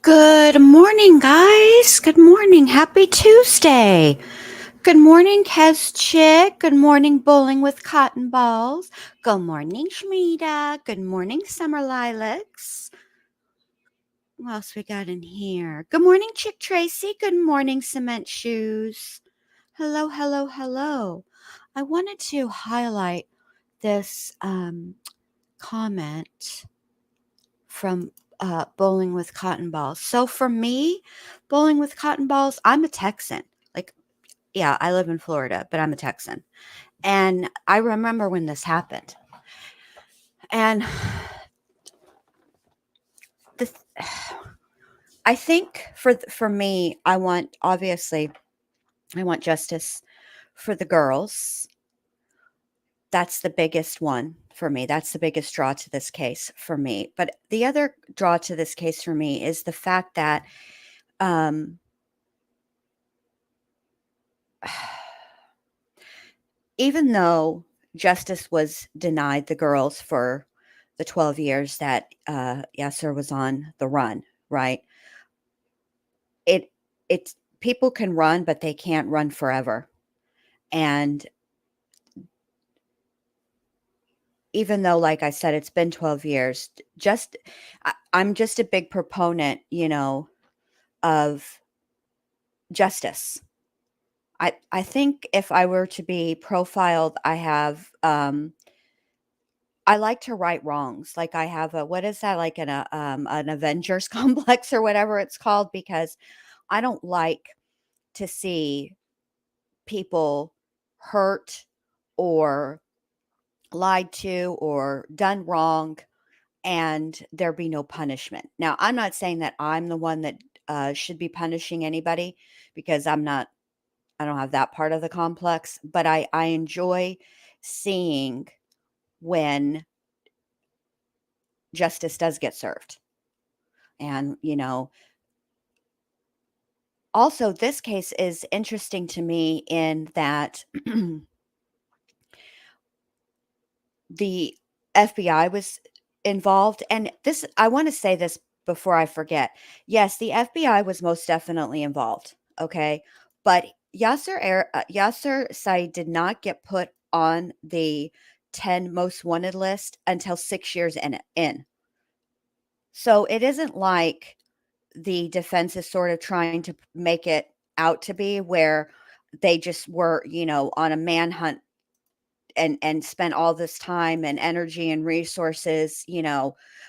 Good morning, guys. Good morning. Happy Tuesday. Good morning, Kez Chick. Good morning, Bowling with Cotton Balls. Good morning, Shmita. Good morning, Summer Lilacs. What else we got in here? Good morning, Chick Tracy. Good morning, Cement Shoes. Hello, hello, hello. I wanted to highlight this comment from Bowling with Cotton Balls. So for me, Bowling with Cotton Balls, I'm a Texan. Yeah, I live in Florida, but I'm a Texan. And I remember when this happened. And I think for me, I want justice for the girls. That's the biggest one for me. That's the biggest draw to this case for me. But the other draw to this case for me is the fact that even though justice was denied the girls for the 12 years that Yasser was on the run, right? It's people can run, but they can't run forever. And even though, like I said, it's been 12 years, I'm just a big proponent, of justice. I think if I were to be profiled, I like to right wrongs. Like I have what is that? Like an Avengers complex or whatever it's called, because I don't like to see people hurt or lied to or done wrong and there be no punishment. Now, I'm not saying that I'm the one that should be punishing anybody, because I don't have that part of the complex, but I enjoy seeing when justice does get served. And, also this case is interesting to me in that the FBI was involved. And I want to say this before I forget. Yes, the FBI was most definitely involved. Okay. But Yasser Said did not get put on the 10 most wanted list until 6 years in. So it isn't like the defense is sort of trying to make it out to be where they just were, on a manhunt and spent all this time and energy and resources,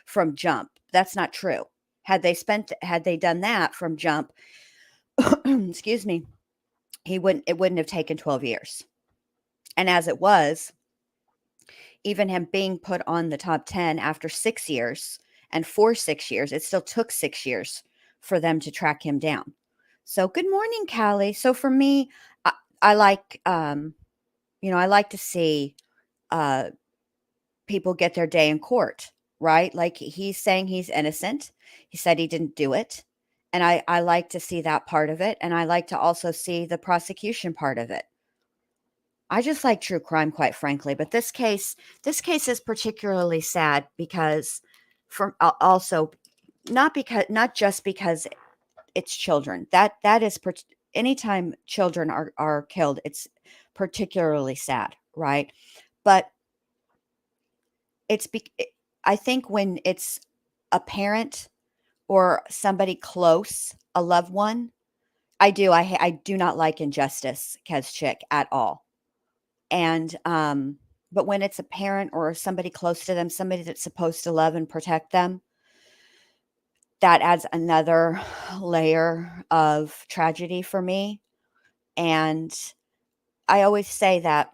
from jump. That's not true. Had they done that from jump, excuse me, it wouldn't have taken 12 years. And as it was, even him being put on the top 10 after 6 years, and for 6 years, it still took 6 years for them to track him down. So good morning, Callie. So for me, I, I like, I like to see, uh, people get their day in court, right? Like he's saying he's innocent. He said he didn't do it. And I like to see that part of it. And I like to also see the prosecution part of it. I just like true crime, quite frankly. But this case is particularly sad because, also not just because it's children. That is anytime children are killed, it's particularly sad, right? But it's I think when it's a parent or somebody close, a loved one, I do not like injustice, Chick, at all. And but when it's a parent or somebody close to them, somebody that's supposed to love and protect them, that adds another layer of tragedy for me. And I always say that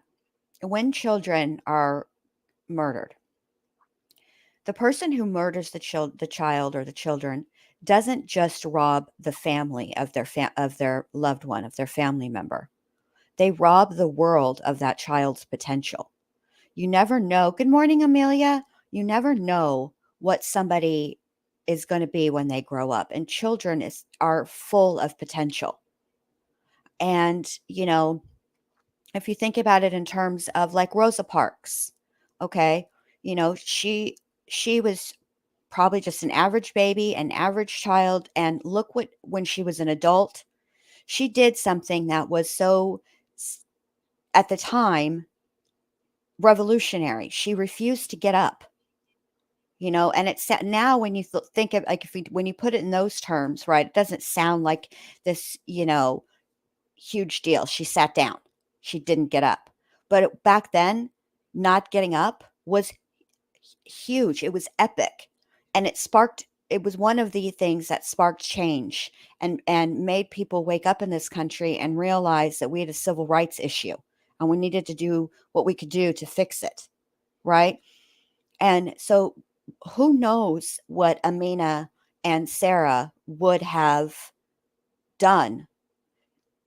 when children are murdered, the person who murders the child or the children doesn't just rob the family of of their loved one, of their family member. They rob the world of that child's potential. You never know. Good morning, Amelia. You never know what somebody is going to be when they grow up, and children are full of potential. And if you think about it in terms of like Rosa Parks, okay, she was probably just an average baby, an average child, and look what when she was an adult, she did something that was so at the time revolutionary. She refused to get up. And it's now when you think of like when you put it in those terms, right? It doesn't sound like this, huge deal. She sat down. She didn't get up. But back then, not getting up was huge. It was epic. And it was one of the things that sparked change and made people wake up in this country and realize that we had a civil rights issue and we needed to do what we could do to fix it, right? And so who knows what Amina and Sarah would have done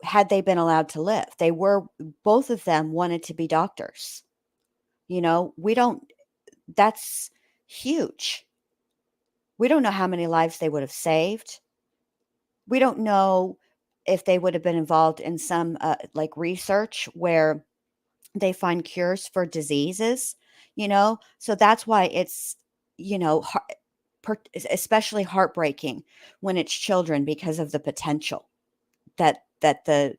had they been allowed to live. Both of them wanted to be doctors. We don't, that's huge. We don't know how many lives they would have saved. We don't know if they would have been involved in some like research where they find cures for diseases. So that's why it's, you know, har- especially heartbreaking when it's children because of the potential that the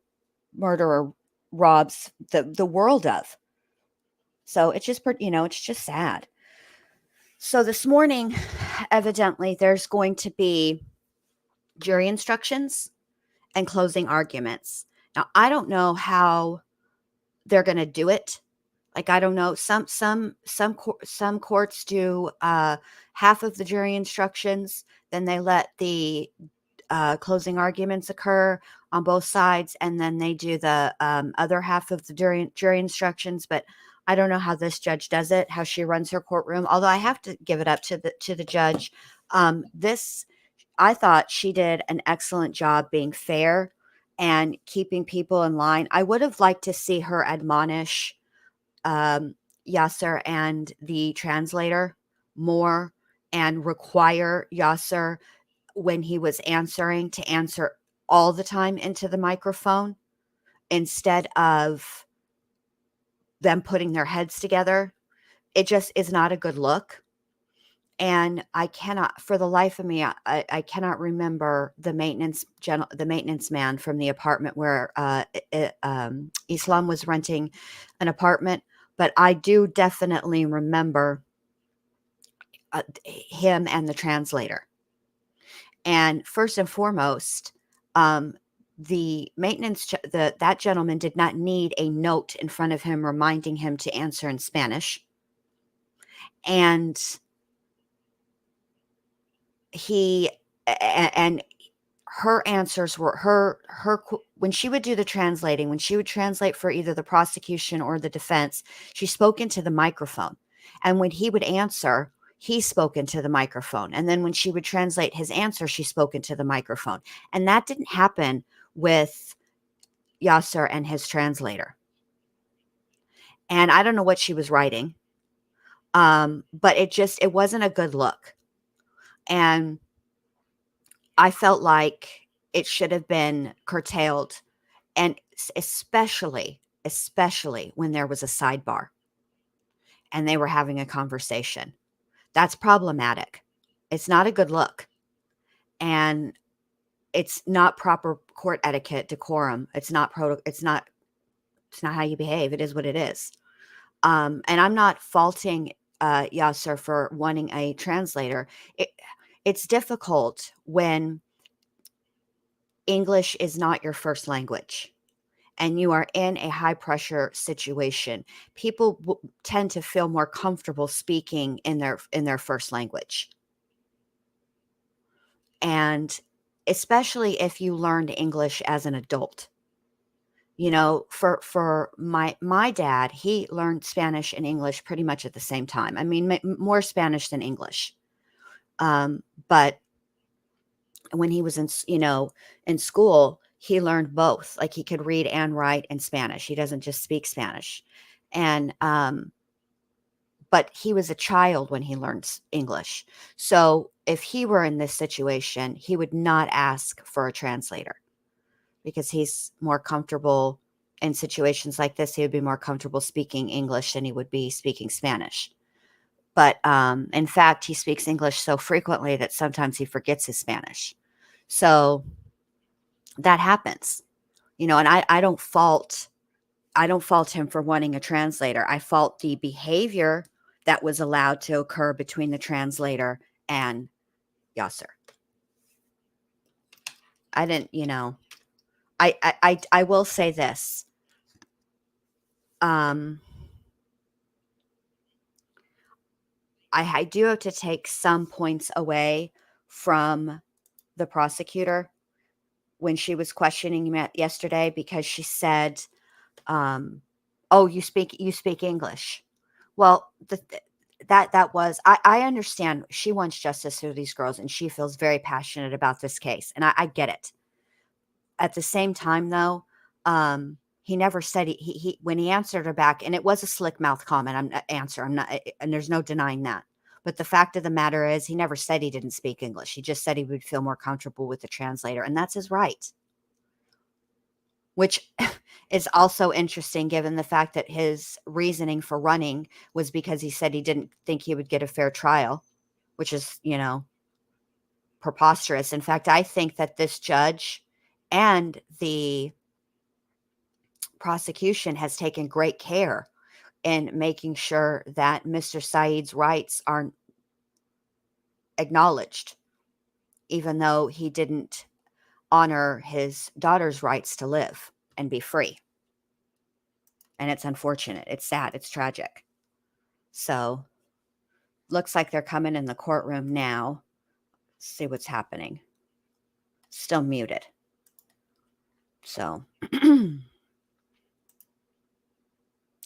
murderer robs the world of. So it's just it's just sad. So this morning, evidently, there's going to be jury instructions and closing arguments. Now, I don't know how they're going to do it. Like, I don't know. Some courts do half of the jury instructions, then they let the closing arguments occur on both sides, and then they do the other half of the jury instructions. But I don't know how this judge does it, how she runs her courtroom. Although I have to give it up to the judge. This I thought she did an excellent job being fair and keeping people in line. I would have liked to see her admonish um, Yasser and the translator more and require Yasser when he was answering to answer all the time into the microphone instead of them putting their heads together. It just is not a good look. And I cannot, for the life of me, I cannot remember the maintenance man from the apartment where Islam was renting an apartment, but I do definitely remember him and the translator. And first and foremost, um, the that gentleman did not need a note in front of him reminding him to answer in Spanish, and he and her answers were when she would do the translating, when she would translate for either the prosecution or the defense, she spoke into the microphone. And when he would answer, he spoke into the microphone. And then when she would translate his answer, she spoke into the microphone. And that didn't happen with Yasser and his translator. And I don't know what she was writing. But it wasn't a good look. And I felt like it should have been curtailed, and especially when there was a sidebar and they were having a conversation. That's problematic. It's not a good look, and it's not proper court etiquette, decorum. It's not how you behave. It is what it is. And I'm not faulting Yasser for wanting a translator. It's difficult when English is not your first language and you are in a high pressure situation. People tend to feel more comfortable speaking in their first language. And especially if you learned English as an adult. You know, for my dad, he learned Spanish and English pretty much at the same time. I mean, more Spanish than English. But when he was in school, he learned both. Like, he could read and write in Spanish. He doesn't just speak Spanish. And but he was a child when he learned English. So if he were in this situation, he would not ask for a translator because he's more comfortable in situations like this. He would be more comfortable speaking English than he would be speaking Spanish. But in fact, he speaks English so frequently that sometimes he forgets his Spanish. So that happens, and I don't fault him for wanting a translator. I fault the behavior that was allowed to occur between the translator and Yasser. I didn't, I will say this. Um, I do have to take some points away from the prosecutor when she was questioning him yesterday, because she said, "Oh, you speak English." Well, that was, I understand she wants justice for these girls and she feels very passionate about this case, and I get it. At the same time, though, he never said he when he answered her back, and it was a slick mouth comment. I'm not, and there's no denying that. But the fact of the matter is, he never said he didn't speak English. He just said he would feel more comfortable with the translator, and that's his right. Which is also interesting, given the fact that his reasoning for running was because he said he didn't think he would get a fair trial, which is, preposterous. In fact, I think that this judge and the prosecution has taken great care in making sure that Mr. Saeed's rights are acknowledged, even though he didn't honor his daughter's rights to live and be free. And it's unfortunate. It's sad. It's tragic. So, looks like they're coming in the courtroom now. Let's see what's happening. Still muted. So,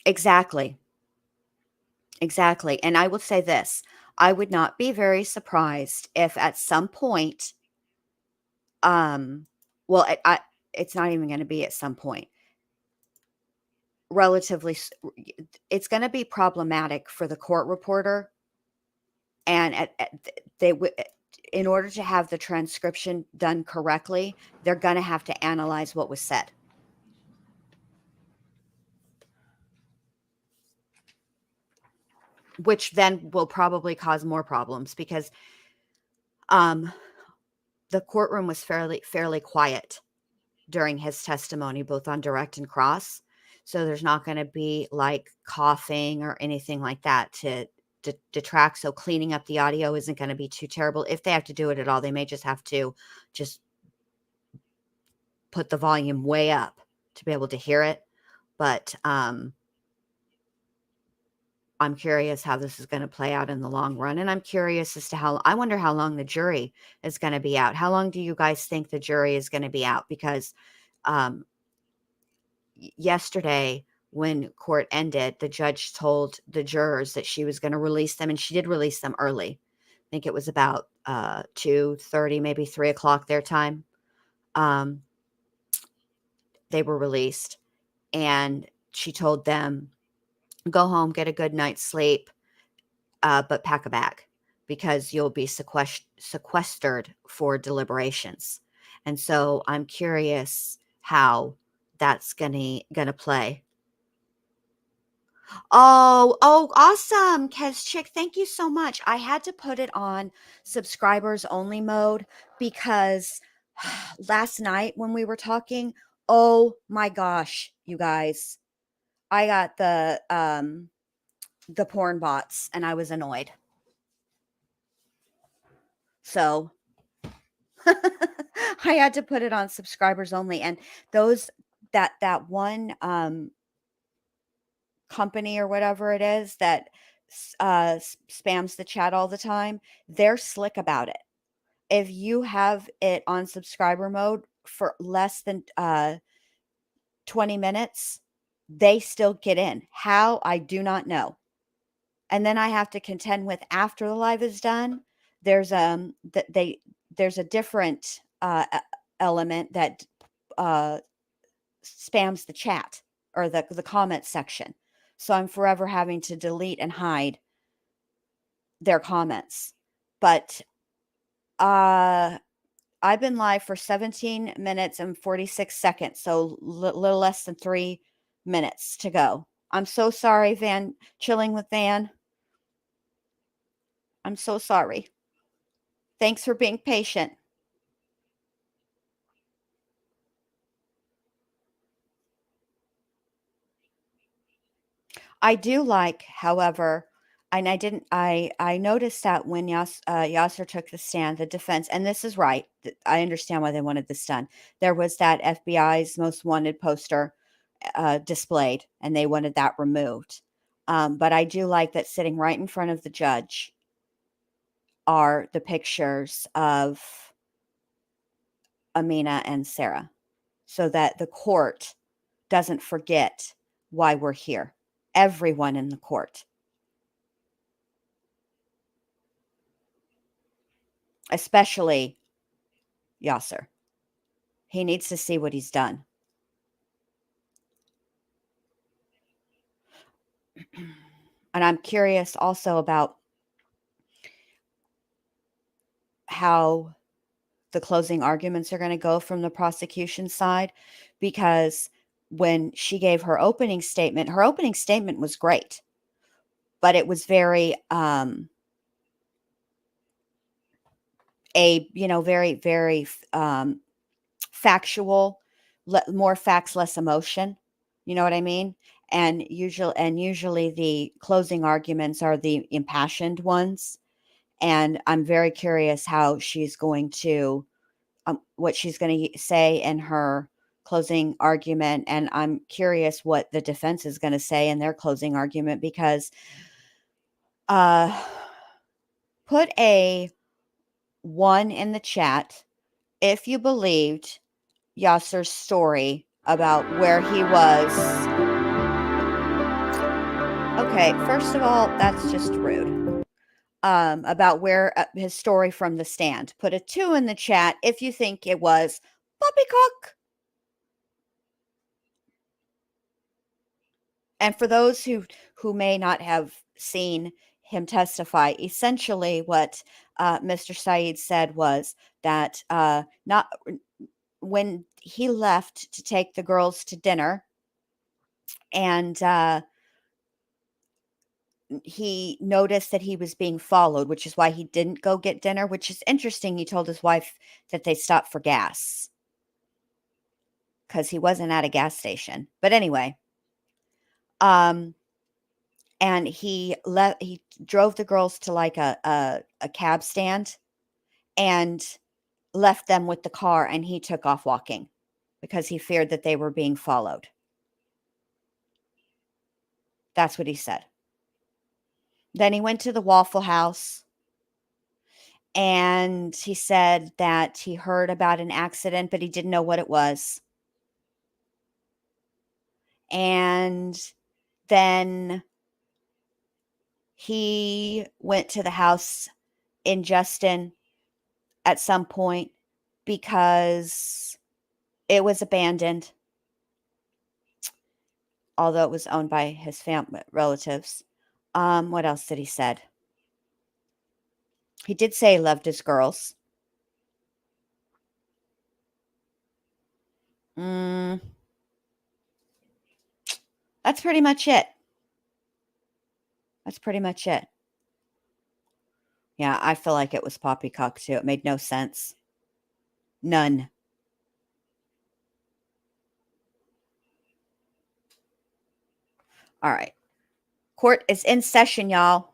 exactly. Exactly. And I will say this, I would not be very surprised if at some point, um, well, it's not even going to be at some point. Relatively, it's going to be problematic for the court reporter, and they would, in order to have the transcription done correctly, they're going to have to analyze what was said. which then will probably cause more problems because the courtroom was fairly quiet during his testimony, both on direct and cross. So there's not going to be like coughing or anything like that to detract. So cleaning up the audio isn't going to be too terrible. If they have to do it at all, they may just have to just put the volume way up to be able to hear it. But I'm curious how this is going to play out in the long run. And I'm curious as to I wonder how long the jury is going to be out. How long do you guys think the jury is going to be out? Because um, yesterday, when court ended, the judge told the jurors that she was going to release them, and she did release them early. I think it was about 2:30, maybe 3 o'clock their time. Um, they were released, and she told them, go home, get a good night's sleep, but pack a bag because you'll be sequestered for deliberations. And so I'm curious how that's gonna play. Oh, awesome, Kez Chick. Thank you so much. I had to put it on subscribers only mode because last night when we were talking, oh my gosh, you guys, I got the porn bots and I was annoyed. So I had to put it on subscribers only. And those that one company or whatever it is that spams the chat all the time, they're slick about it. If you have it on subscriber mode for less than 20 minutes, they still get in. How? I do not know. And then I have to contend with after the live is done. There's there's a different element that spams the chat or the comment section. So I'm forever having to delete and hide their comments. But I've been live for 17 minutes and 46 seconds, so little less than 3 minutes to go. I'm so sorry, Van. Chilling with Van. I'm so sorry. Thanks for being patient. I do like, however, and I noticed that when Yasser took the stand, the defense, and this is right, I understand why they wanted this done. There was that FBI's most wanted poster displayed, and they wanted that removed. But I do like that sitting right in front of the judge are the pictures of Amina and Sarah, so that the court doesn't forget why we're here. Everyone in the court. Especially Yasser. He needs to see what he's done. And I'm curious also about how the closing arguments are going to go from the prosecution side, because when she gave her opening statement was great, but it was very very factual, more facts, less emotion. You know what I mean? And usually the closing arguments are the impassioned ones. And I'm very curious how she's going to, what she's going to say in her closing argument. And I'm curious what the defense is going to say in their closing argument, because uh, put a 1 in the chat if you believed Yasser's story about where he was. Okay, first of all, that's just rude. About where his story from the stand. Put a 2 in the chat if you think it was poppycock. And for those who may not have seen him testify, essentially what Mr. Saeed said was that not when he left to take the girls to dinner, and he noticed that he was being followed, which is why he didn't go get dinner, which is interesting. He told his wife that they stopped for gas because he wasn't at a gas station. But anyway, and he drove the girls to like a cab stand and left them with the car, and he took off walking because he feared that they were being followed. That's what he said. Then he went to the Waffle House, and he said that he heard about an accident, but he didn't know what it was. And then he went to the house in Justin at some point because it was abandoned, although it was owned by his family relatives. What else did he said? He did say he loved his girls. That's pretty much it. That's pretty much it. Yeah, I feel like it was poppycock too. It made no sense. None. All right. Court is in session, y'all.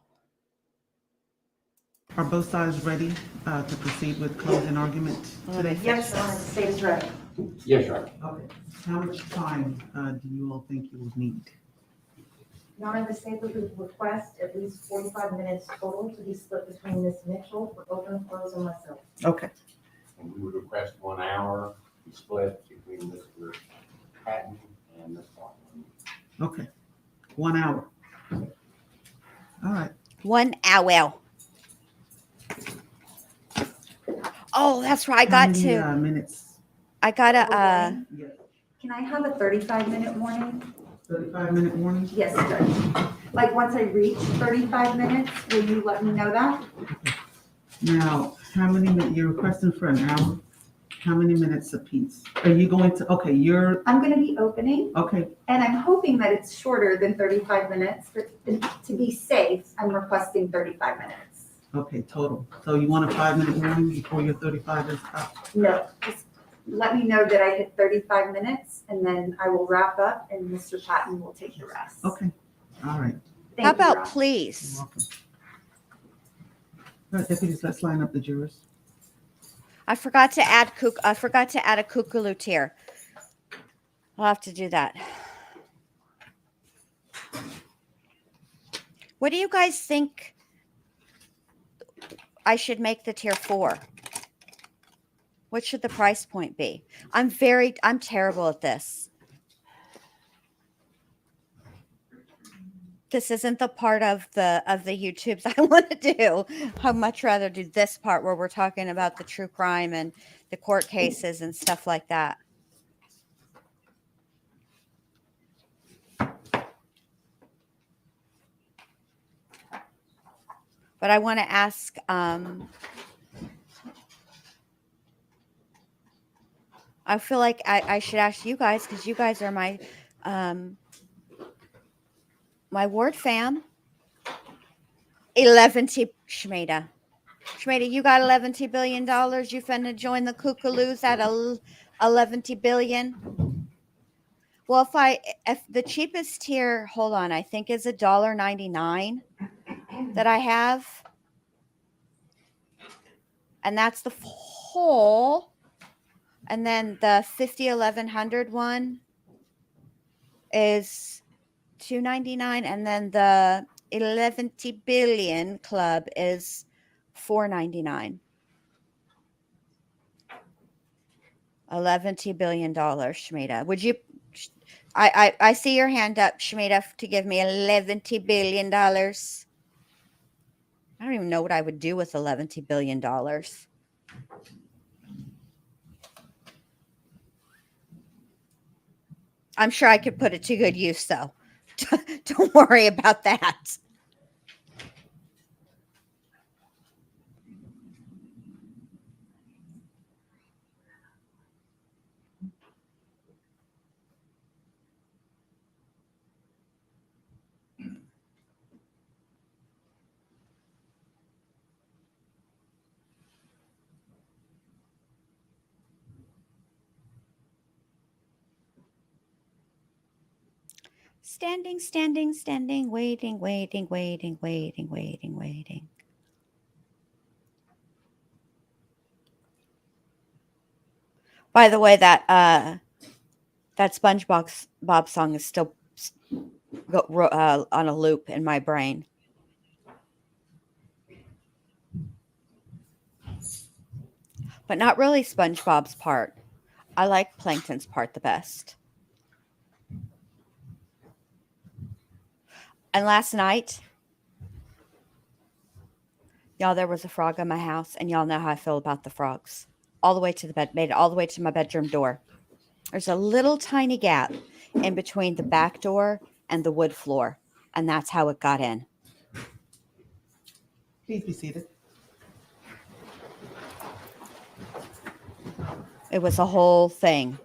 Are both sides ready to proceed with closing argument today? Yes, Your Honor, the state is ready. Yes, Your Honor. Okay. How much time do you all think you will need? Your Honor, the state would request at least 45 minutes total to be split between Ms. Mitchell for open and close and myself. Okay. And we would request 1 hour to be split between Mr. Patton and Ms. Parchman. Okay. 1 hour. All right. 1 hour. Oh, that's right. How many minutes? I gotta, Yes. Can I have a 35-minute warning? 35-minute warning? Yes, Judge. Like, once I reach 35 minutes, will you let me know that? Now, how many minutes? You're requesting for an hour? How many minutes apiece? Are you going to, okay, I'm going to be opening, okay, and I'm hoping that it's shorter than 35 minutes, but to be safe, I'm requesting 35 minutes. okay, total. So you want a 5-minute warning before your 35 is up? No, just let me know that I hit 35 minutes, and then I will wrap up, and Mr. Patton will take the rest. Okay, all right. Thank how you, Your about Honor. You're please? welcome. All right, deputies, let's line up the jurors. I forgot to add a kookaloo tier. I'll have to do that. What do you guys think I should make the tier 4? What should the price point be? I'm terrible at this. This isn't the part of the YouTubes I want to do. I'd much rather do this part where we're talking about the true crime and the court cases and stuff like that. But I want to ask, I feel like I should ask you guys, because you guys are my my ward fam. 11 Shmeda. Shmeda, you got $11 billion. You finna join the kookaloos at 11 billion. Well, if the cheapest tier, hold on, I think is $1.99 that I have. And that's the whole. And then the 1100 one is $2.99, and then the 11 billion club is $4.99. $11 billion, Shmeda. Would you? I see your hand up, Shmeda, to give me $11 billion. I don't even know what I would do with $11 billion. I'm sure I could put it to good use, though. Don't worry about that. Standing, standing, standing, waiting, waiting, waiting, waiting, waiting, waiting. By the way, that SpongeBob Bob song is still on a loop in my brain. But not really SpongeBob's part. I like Plankton's part the best. And last night, y'all, there was a frog in my house, and y'all know how I feel about the frogs. All the way to the bed, made it all the way to my bedroom door. There's a little tiny gap in between the back door and the wood floor, and that's how it got in. Please be seated. It was a whole thing.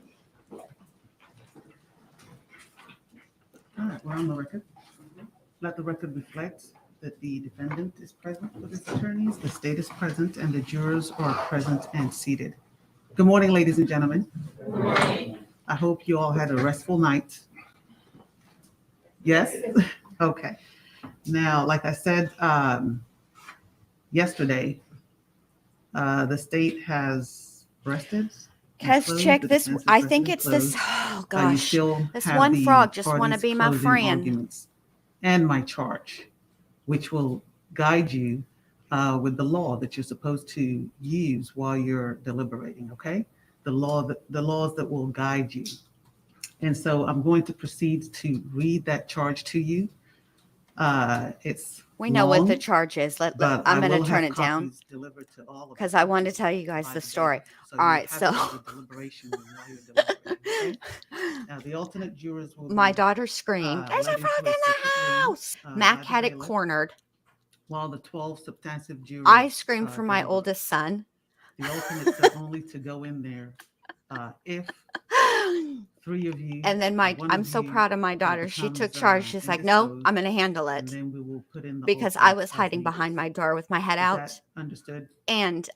All right, we're on the record. Let the record reflect that the defendant is present with his attorneys, the state is present, and the jurors are present and seated. Good morning, ladies and gentlemen. Good morning. I hope you all had a restful night. Yes? Okay. Now, like I said yesterday, the state has rested. Cause check this. I think it's this. Oh gosh, this one frog just want to be my friend. And my charge, which will guide you with the law that you're supposed to use while you're deliberating. Okay, the laws that will guide you. And so I'm going to proceed to read that charge to you. We know what the charge is. I'm going to turn it down because I want to tell you guys the story. All right, so now the alternate jurors will my daughter screamed, "There's a frog in the house!" Mac had it cornered. While the 12 substantive jurors, I screamed for my oldest son. The alternates are only to go in there if 3 of you. And then I'm so proud of my daughter. She took charge. She's like, "No, I'm going to handle it." And then we will put in the because I was hiding behind my door with my head out. Understood. And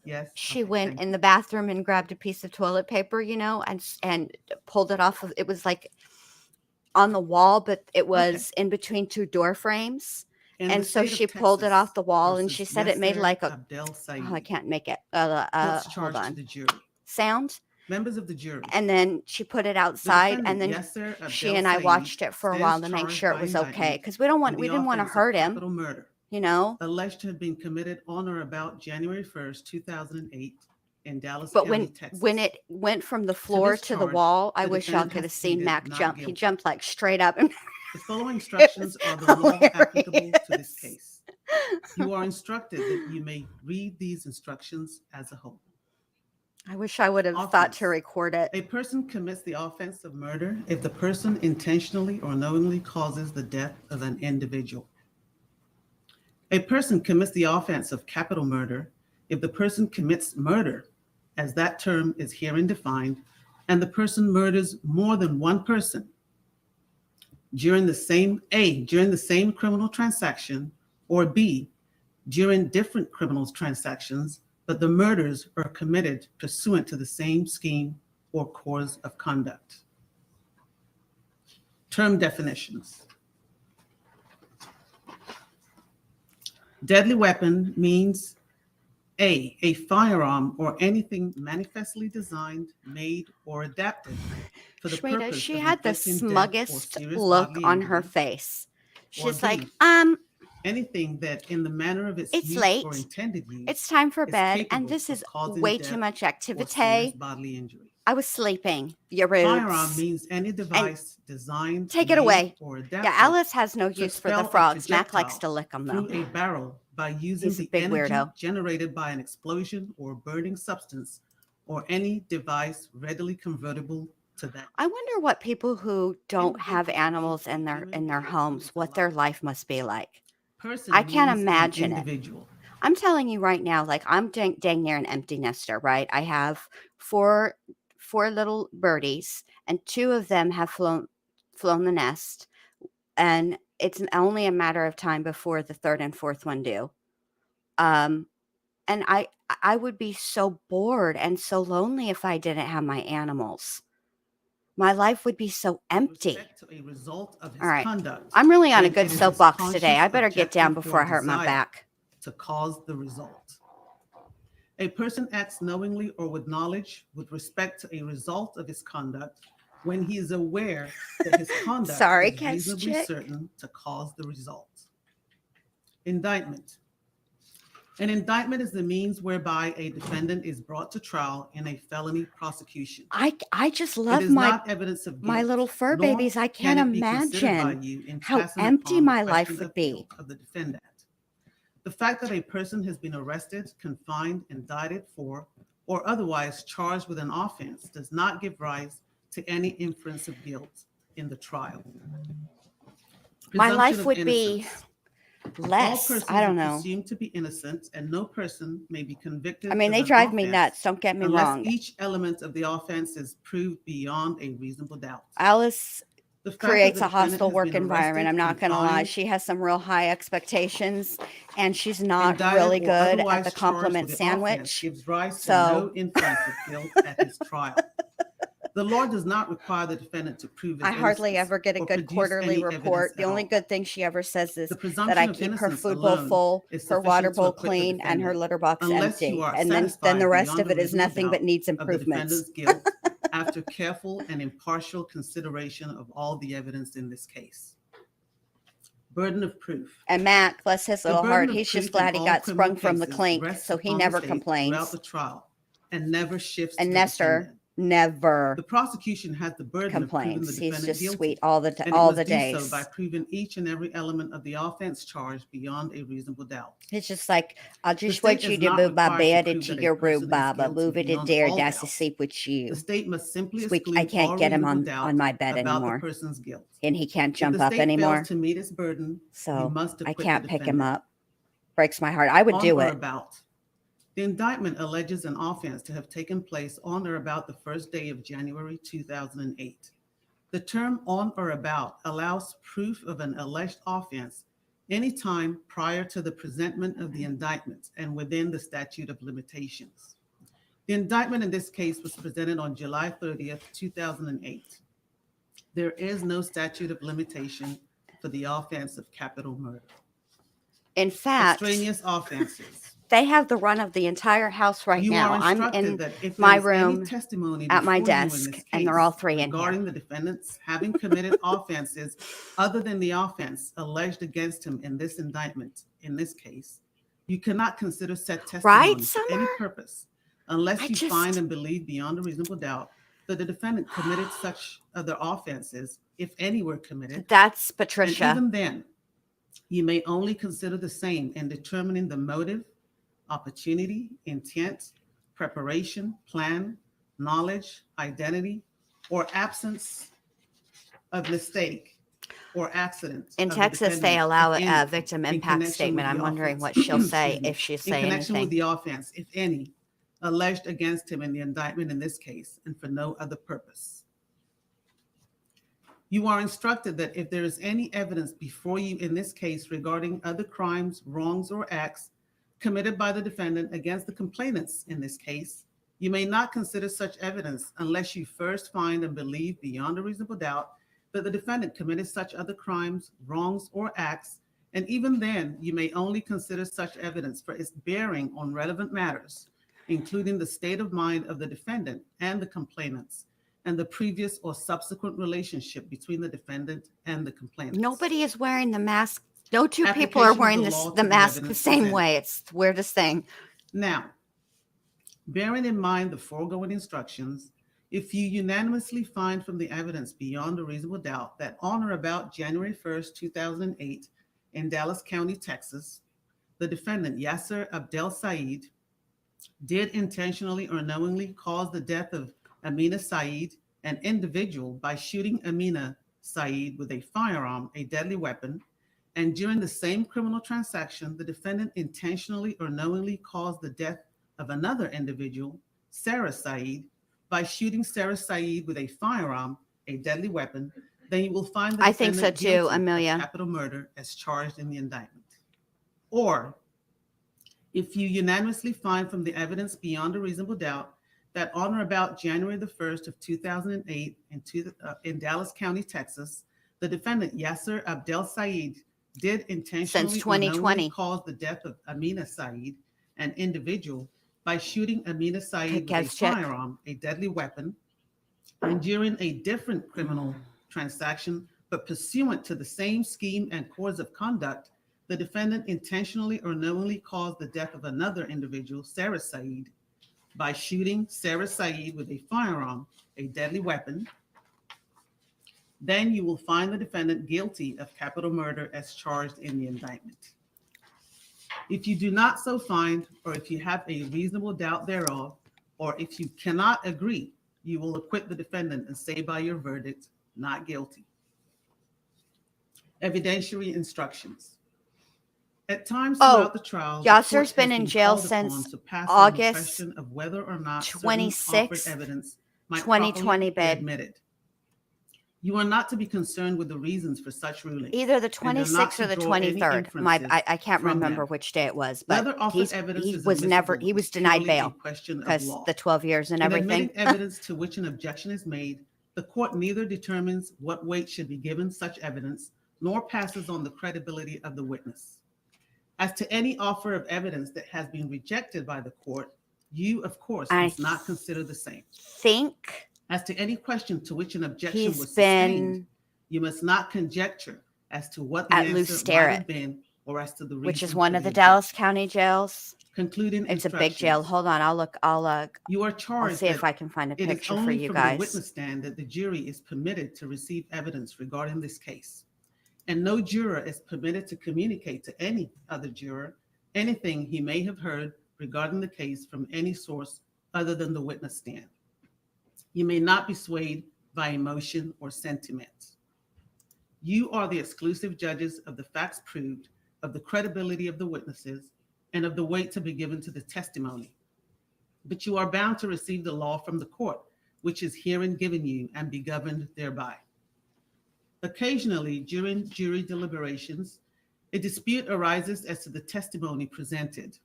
yes. She went in the bathroom and grabbed a piece of toilet paper, and pulled it off of. It was like on the wall, but it was in between 2 door frames. And so she pulled it off the wall, and she said it made like a. Oh, I can't make it. Hold on. The jury. Sound. Members of the jury. And then she put it outside, and then Yasser, she and I watched it for a while to make sure it was okay, because we didn't want to hurt him. Murder, alleged to have been committed on or about January 1st, 2008, in Dallas County, Texas. When it went from the floor to the wall, I wish y'all could have seen Mac jump. He jumped like straight up. The following instructions are the law applicable to this case. You are instructed that you may read these instructions as a whole. I wish I would have thought to record it. A person commits the offense of murder if the person intentionally or knowingly causes the death of an individual. A person commits the offense of capital murder if the person commits murder, as that term is herein defined, and the person murders more than one person during the same criminal transaction, or B, during different criminal transactions, but the murders are committed pursuant to the same scheme or course of conduct. Term definitions. Deadly weapon means a firearm or anything manifestly designed, made, or adapted for the purpose she of had the inflicting death or smuggest serious look bodily on her injury, face. She's or like, B, anything that in the manner of its it's use late. or intended use It's time for is bed, capable and this of is causing way death too much or serious activity. bodily injury. I was sleeping. You're rude. Firearm means any device designed, take it made, away. or adapted. Yeah, Alice has no to use for the expel a frogs. Mac likes projectile to lick them, though. through a barrel by using He's a the big energy weirdo. generated by an explosion or burning substance, or any device readily convertible to that. I wonder what people who don't have animals in their homes, what their life must be like. Person I can't means an imagine it. individual. I'm telling you right now, like I'm dang near an empty nester, right? I have four little birdies, and 2 of them have flown the nest, and it's only a matter of time before the 3rd and 4th one do. And I would be so bored and so lonely if I didn't have my animals. my life would be so with empty. respect to a result of his All right. conduct. I'm really on a when good it is his soapbox today. I conscious better get down objective before or I hurt my desire back. to cause the result. A person acts knowingly or with knowledge with respect to a result of his conduct when he is aware that his conduct Sorry, is Catch reasonably Chick. certain to cause the result. Indictment. An indictment is the means whereby a defendant is brought to trial in a felony prosecution. I just It love is my not evidence of my guilt, little fur nor babies. I can can't it be considered by imagine you in how passing empty upon the my life question would of be. guilt of the defendant. The fact that a person has been arrested, confined, indicted for, or otherwise charged with an offense does not give rise to any inference of guilt in the trial. My Presumption life of would be innocence. All less. persons I don't are know. presumed to be innocent, and no person may be convicted I mean, of they an drive me offense nuts. Don't get me unless wrong. each element of the offense is proved beyond a reasonable doubt. Alice The fact that creates the a defendant hostile has work been environment. arrested, I'm not going to lie. confined, She has some real high expectations, and she's not indicted, really or good at otherwise the charged compliment with the offense sandwich. gives rise to So no inference of guilt at his trial. The law does not require the defendant to prove his I hardly innocence ever get a or good produce quarterly any evidence report. The at only all. good thing she ever says is The that presumption I of keep her innocence food bowl alone full, is her water sufficient to bowl acquit the clean, and her defendant, litter box unless you empty. are And then the satisfied rest of beyond a it is reasonable nothing but doubt needs of the improvements. defendant's guilt after careful and impartial consideration of all the evidence in this case. Burden of proof. And Mac, bless his The little heart, burden of he's just proof in glad he all got criminal sprung from the cases clink, rests so he upon the never state complains. throughout the trial and never shifts to And the Nestor defendant. never The prosecution has the burden of proving the complains. He's defendant just guilty, sweet all the and it all must the do so days. by proving each and every element of the offense charged beyond a reasonable doubt. It's just like, I The just state want you is to not move my required to bed prove into that a your person room, is Baba. guilty Move it in beyond there, all that's to doubt. sleep with you. The state must simply I exclude can't all get him reasonable on doubt my bed about the anymore. person's guilt. And he can't If jump the up state anymore. fails to meet its burden, you So must I acquit the can't pick him defendant. up. Breaks my heart. I would On do or it. about. The indictment alleges an offense to have taken place on or about the first day of January 2008. The term on or about allows proof of an alleged offense anytime prior to the presentment of the indictment and within the statute of limitations. The indictment in this case was presented on July 30th, 2008. There is no statute of limitation for the offense of capital murder. In fact, Extraneous offenses. they have the run of the entire house right You now. are I'm instructed in that if my there is any room testimony at my before you in desk, this and they're case all three in here. regarding the defendants having committed offenses other than the offense alleged against him in this indictment, in this case, you cannot consider said testimony Right, for any Summer? purpose unless I you just- find and believe beyond a reasonable doubt that the defendant committed such other offenses, if any were committed. That's And Patricia. even then, you may only consider the same in determining the motive, opportunity, intent, preparation, plan, knowledge, identity, or absence of mistake or accident. In of the Texas, they defendant, allow if a any, victim in impact connection statement. with I'm the wondering offense. what she'll say, Excuse me. if she'll In say connection with anything. the offense, if any, alleged against him in the indictment in this case, and for no other purpose. You are instructed that if there is any evidence before you in this case regarding other crimes, wrongs, or acts committed by the defendant against the complainants in this case, you may not consider such evidence unless you first find and believe beyond a reasonable doubt that the defendant committed such other crimes, wrongs, or acts, and even then, you may only consider such evidence for its bearing on relevant matters, including the state of mind of the defendant and the complainants, and the previous or subsequent relationship between the defendant and the complainant. Nobody is wearing the mask. No two people are Application of wearing the this, law the to the mask the evidence same presented. way. It's the weirdest thing. Now, bearing in mind the foregoing instructions, if you unanimously find from the evidence beyond a reasonable doubt that on or about January 1st, 2008, in Dallas County, Texas, the defendant, Yasser Abdel Said, did intentionally or knowingly cause the death of Amina Said, an individual, by shooting Amina Said with a firearm, a deadly weapon, and during the same criminal transaction, the defendant intentionally or knowingly caused the death of another individual, Sarah Said, by shooting Sarah Said with a firearm, a deadly weapon, then you will find the I think so defendant too, guilty of Amelia. capital murder as charged in the indictment. Or, if you unanimously find from the evidence beyond a reasonable doubt that on or about January the 1st of 2008 in Dallas County, Texas, the defendant Yasser Abdel Said did intentionally or knowingly 2020. cause the death of Amina Said, an individual, by shooting Amina Said with a Guess check. firearm, a deadly weapon, and during a different criminal transaction, but pursuant to the same scheme and course of conduct, the defendant intentionally or knowingly caused the death of another individual, Sarah Said, by shooting Sarah Said with a firearm, a deadly weapon, then you will find the defendant guilty of capital murder as charged in the indictment. If you do not so find, or if you have a reasonable doubt thereof, or if you cannot agree, you will acquit the defendant and say by your verdict, not guilty. Evidentiary instructions. At times throughout the trial, the Yasser's court has been in jail called upon since to pass on the August question of whether or not certain 26th, offered evidence might 2020, properly be babe. admitted. You are not to be concerned with the reasons for such ruling. Either the and are not 26th to or the draw any 23rd. inferences I can't from remember them. which day it was, but Whether offered evidence he is was never, admissible he was is denied purely a bail question of because law. the 12 years and In everything. admitting evidence to which an objection is made, the court neither determines what weight should be given such evidence, nor passes on the credibility of the witness. As to any offer of evidence that has been rejected by the court, you, of course, I must not consider the same. think As to any question to which an objection he's was sustained, been, you must not conjecture as to what the at answer Loose might Sterrett, have been or as to the reason which is for one of the objection. Dallas County jails. Concluding It's a big jail. instructions. Hold on. You are I'll charged see if that I can find a it is picture for only you from the guys. witness stand that the jury is permitted to receive evidence regarding this case. And no juror is permitted to communicate to any other juror anything he may have heard regarding the case from any source other than the witness stand. You may not be swayed by emotion or sentiment. You are the exclusive judges of the facts proved, of the credibility of the witnesses, and of the weight to be given to the testimony. But you are bound to receive the law from the court, which is herein given you, and be governed thereby. Occasionally, during jury deliberations, a dispute arises as to the testimony presented.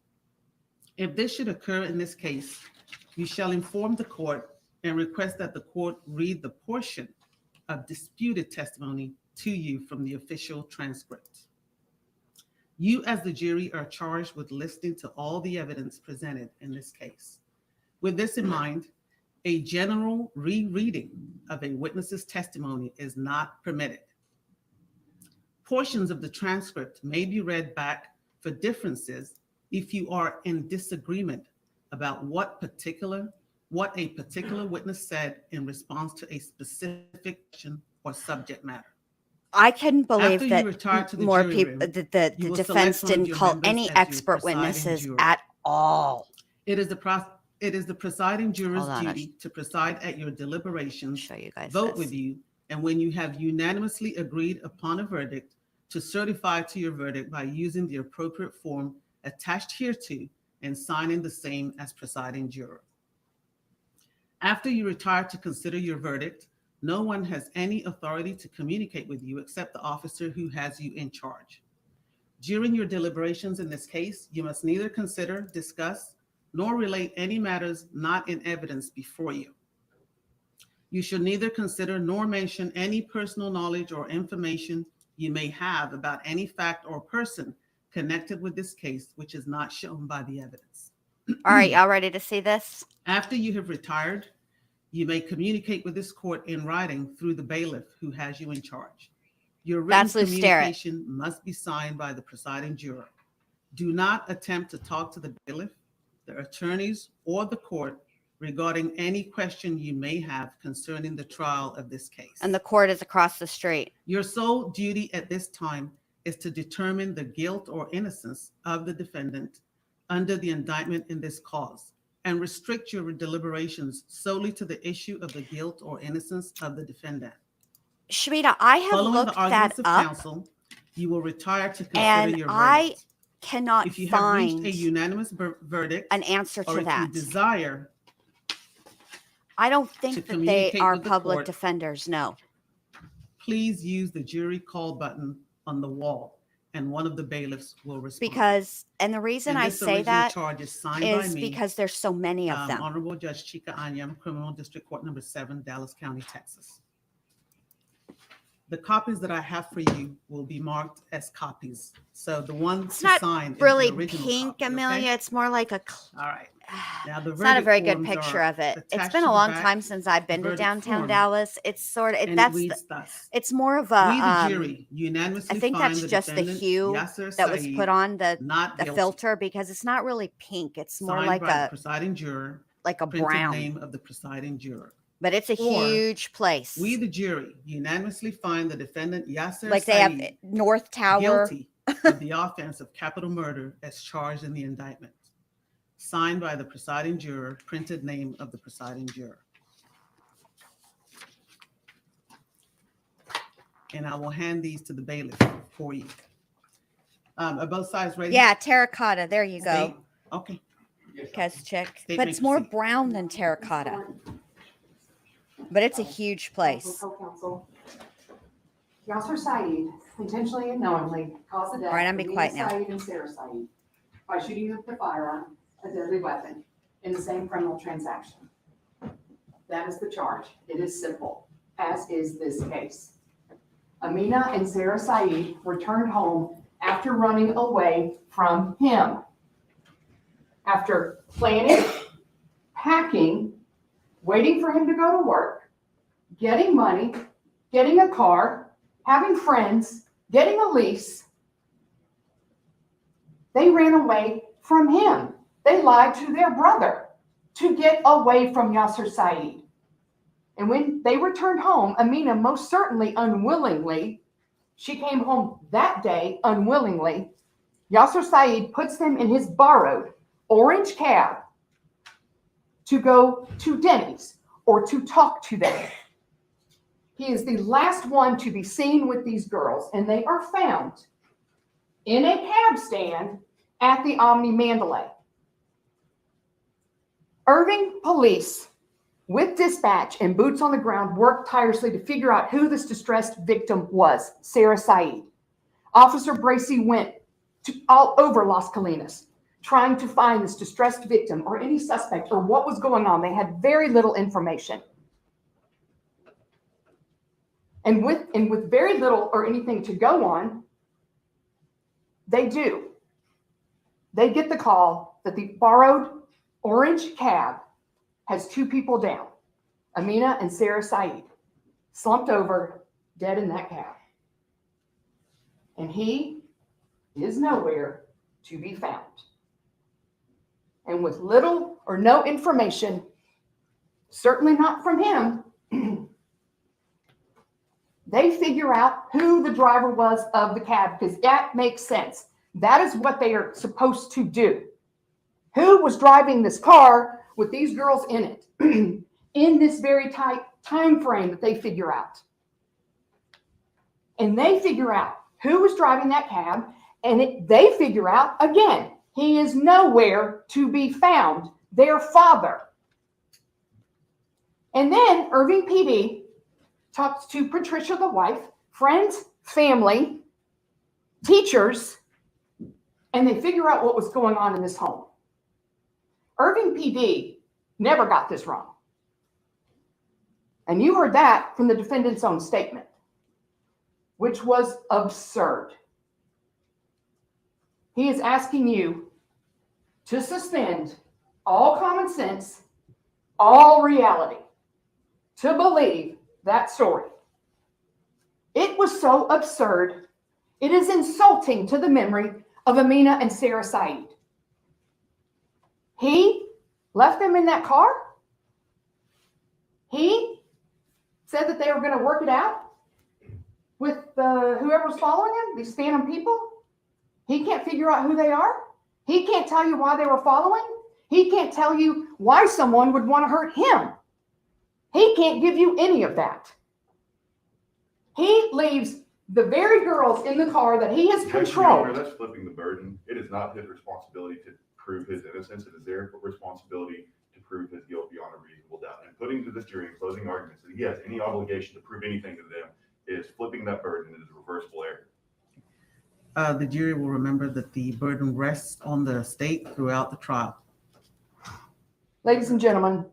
If this should occur in this case, you shall inform the court and request that the court read the portion of disputed testimony to you from the official transcript. You, as the jury, are charged with listening to all the evidence presented in this case. With this in mind, a general rereading of a witness's testimony is not permitted. Portions of the transcript may be read back for differences if you are in disagreement about what a particular witness said in response to a specific question or subject matter. I couldn't believe After you retire that to the more jury people, room, the you will defense select one of didn't your call members any as your expert presiding witnesses juror. at all. It is the presiding juror's Hold on, I'll duty to preside at your deliberations, show you guys vote this. with you, and when you have unanimously agreed upon a verdict, to certify to your verdict by using the appropriate form attached hereto and signing the same as presiding juror. After you retire to consider your verdict, no one has any authority to communicate with you except the officer who has you in charge. During your deliberations in this case, you must neither consider, discuss, nor relate any matters not in evidence before you. You should neither consider nor mention any personal knowledge or information you may have about any fact or person connected with this case, which is not shown by the evidence. All right, y'all ready to see this? After you have retired, you may communicate with this court in writing through the bailiff who has you in charge. Your written That's Loose Sterrett. communication must be signed by the presiding juror. Do not attempt to talk to the bailiff, the attorneys, or the court regarding any question you may have concerning the trial of this case. And the court is across the street. Your sole duty at this time is to determine the guilt or innocence of the defendant under the indictment in this cause, and restrict your deliberations solely to the issue of the guilt or innocence of the defendant. Shmita, I have Following looked the arguments that of up, counsel, you will retire to consider and your I verdict. cannot If you have reached find a unanimous verdict, an answer or to if that. you desire, I don't think to that they communicate are with the public court, defenders. No. please use the jury call button on the wall and one of the bailiffs will respond. Because, and the reason And I this say original that charge is signed by is me, because there's so many of them. Honorable Judge Chica Anyam, Criminal District Court Number 7, Dallas County, Texas. The copies that I have for you will be marked as copies. So the one It's to not sign is really the original pink, copy, okay? Amelia. It's more like a. All right. Now the It's not a verdict very good forms picture are of it. It's attached been to a the long back, time since I've been to verdict downtown form, Dallas. It's sort of and it that's reads thus. it's more of We, the a jury, unanimously I think find that's the just the defendant, hue Yasser that was Saeed, put on the not guilty. filter, because it's not really pink. It's more Signed like by the a presiding juror, printed brown. name of the presiding juror. But it's a Or, huge place. We, the jury, unanimously find the defendant, Yasser Like they have Saeed, North Tower. guilty of the offense of capital murder as charged in the indictment. Signed by the presiding juror, printed name of the presiding juror. And I will hand these to the bailiff for you. Are both sides ready? Yeah, terracotta. There you go. State? Okay. Because chick. State But may it's more proceed. brown than terracotta. But it's a huge place. Co-counsel. Yasser Saeed intentionally and knowingly caused the death All right, I'm of be Nina quiet now. Saeed and Sarah Saeed by shooting with the firearm, a deadly weapon, in the same criminal transaction. That is the charge. It is simple, as is this case. Amina and Sarah Saeed returned home after running away from him. After planning, packing, waiting for him to go to work, getting money, getting a car, having friends, getting a lease, they ran away from him. They lied to their brother to get away from Yasser Saeed. And when they returned home, Amina most certainly unwillingly, she came home that day unwillingly. Yasser Saeed puts them in his borrowed orange cab to go to Denny's or to talk to them. He is the last one to be seen with these girls, and they are found in a cab stand at the Omni Mandalay. Irving police, with dispatch and boots on the ground, worked tirelessly to figure out who this distressed victim was, Sarah Saeed. Officer Bracey went all over Las Colinas, trying to find this distressed victim or any suspect or what was going on. They had very little information. And with very little or anything to go on, they get the call that the borrowed orange cab has two people down, Amina and Sarah Saeed, slumped over, dead in that cab. And he is nowhere to be found. And with little or no information, certainly not from him, they figure out who the driver was of the cab, because that makes sense. That is what they are supposed to do. Who was driving this car with these girls in it in this very tight time frame that they figure out? And they figure out who was driving that cab, and they figure out, again, he is nowhere to be found, their father. And then Irving PD talks to Patricia, the wife, friends, family, teachers, and they figure out what was going on in this home. Irving PD never got this wrong. And you heard that from the defendant's own statement, which was absurd. He is asking you to suspend all common sense, all reality, to believe that story. It was so absurd. It is insulting to the memory of Amina and Sarah Saeed. He left them in that car. He said that they were going to work it out with whoever's following him, these phantom people. He can't figure out who they are. He can't tell you why they were following. He can't tell you why someone would want to hurt him. He can't give you any of that. He leaves the very girls in the car that he has controlled. That's flipping the burden. It is not his responsibility to prove his innocence. It is their responsibility to prove his guilt beyond a reasonable doubt. And putting to this jury in closing arguments that he has any obligation to prove anything to them is flipping that burden. It is a reversible error. The jury will remember that the burden rests on the state throughout the trial, Ladies and gentlemen,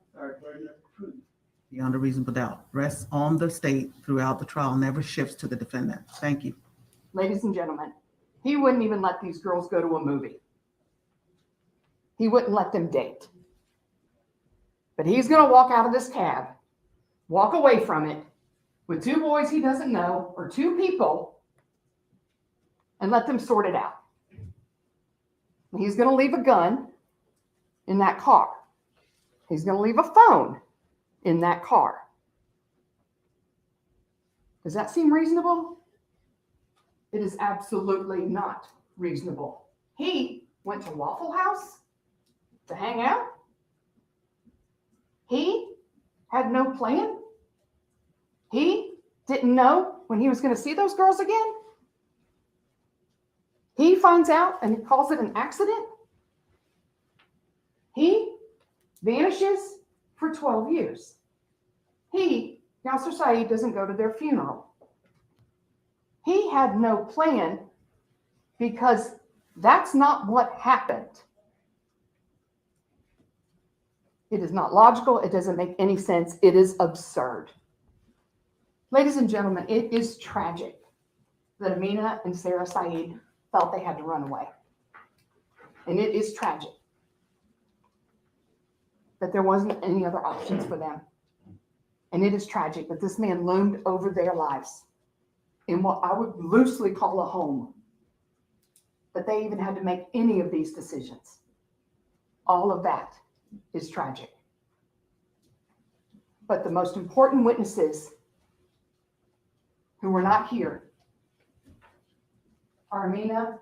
beyond a reasonable doubt. Rests on the state throughout the trial, never shifts to the defendant. Thank you. ladies and gentlemen, he wouldn't even let these girls go to a movie. He wouldn't let them date. But he's going to walk out of this cab, walk away from it with two boys he doesn't know or two people and let them sort it out. He's going to leave a gun in that car. He's going to leave a phone in that car. Does that seem reasonable? It is absolutely not reasonable. He went to Waffle House to hang out. He had no plan. He didn't know when he was going to see those girls again. He finds out and he calls it an accident. He vanishes for 12 years. He, Yasser Saeed, doesn't go to their funeral. He had no plan because that's not what happened. It is not logical. It doesn't make any sense. It is absurd. Ladies and gentlemen, it is tragic that Amina and Sarah Saeed felt they had to run away. And it is tragic that there wasn't any other options for them. And it is tragic that this man loomed over their lives in what I would loosely call a home, that they even had to make any of these decisions. All of that is tragic. But the most important witnesses who were not here are Amina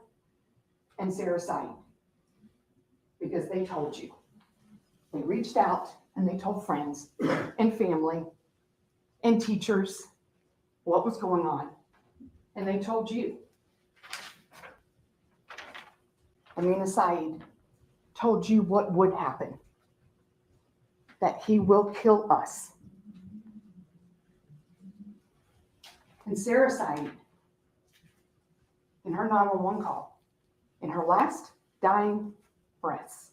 and Sarah Saeed, because they told you. They reached out and they told friends and family and teachers what was going on. And they told you. Amina Saeed told you what would happen, that he will kill us. And Sarah Saeed, in her 911 call, in her last dying breaths,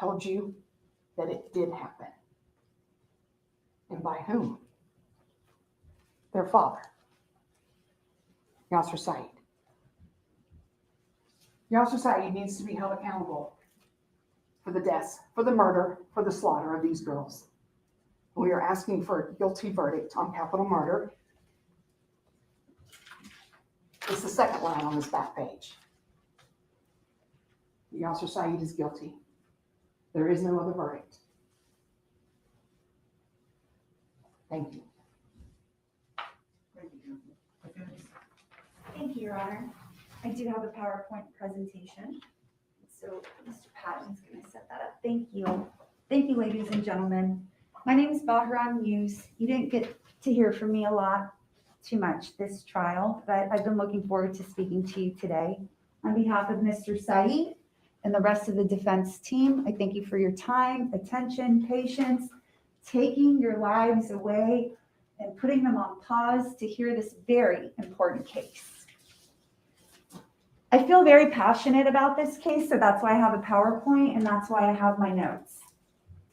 told you that it did happen. And by whom? Their father, Yasser Saeed. Yasser Saeed needs to be held accountable for the deaths, for the murder, for the slaughter of these girls. We are asking for a guilty verdict on capital murder. It's the second line on this back page. Yasser Saeed is guilty. There is no other verdict. Thank you. Thank you, Your Honor. I do have a PowerPoint presentation. So Mr. Patton's going to set that up. Thank you. Thank you, ladies and gentlemen. My name is Bahram Yus. You didn't get to hear from me too much this trial, but I've been looking forward to speaking to you today. On behalf of Mr. Saeed and the rest of the defense team, I thank you for your time, attention, patience, taking your lives away and putting them on pause to hear this very important case. I feel very passionate about this case, so that's why I have a PowerPoint and that's why I have my notes.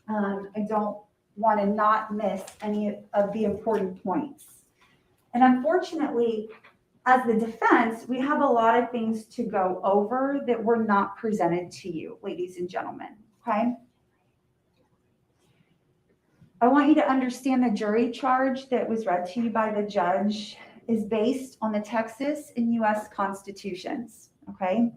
I don't want to not miss any of the important points. And unfortunately, as the defense, we have a lot of things to go over that were not presented to you, ladies and gentlemen, okay? I want you to understand the jury charge that was read to you by the judge is based on the Texas and U.S. constitutions, okay?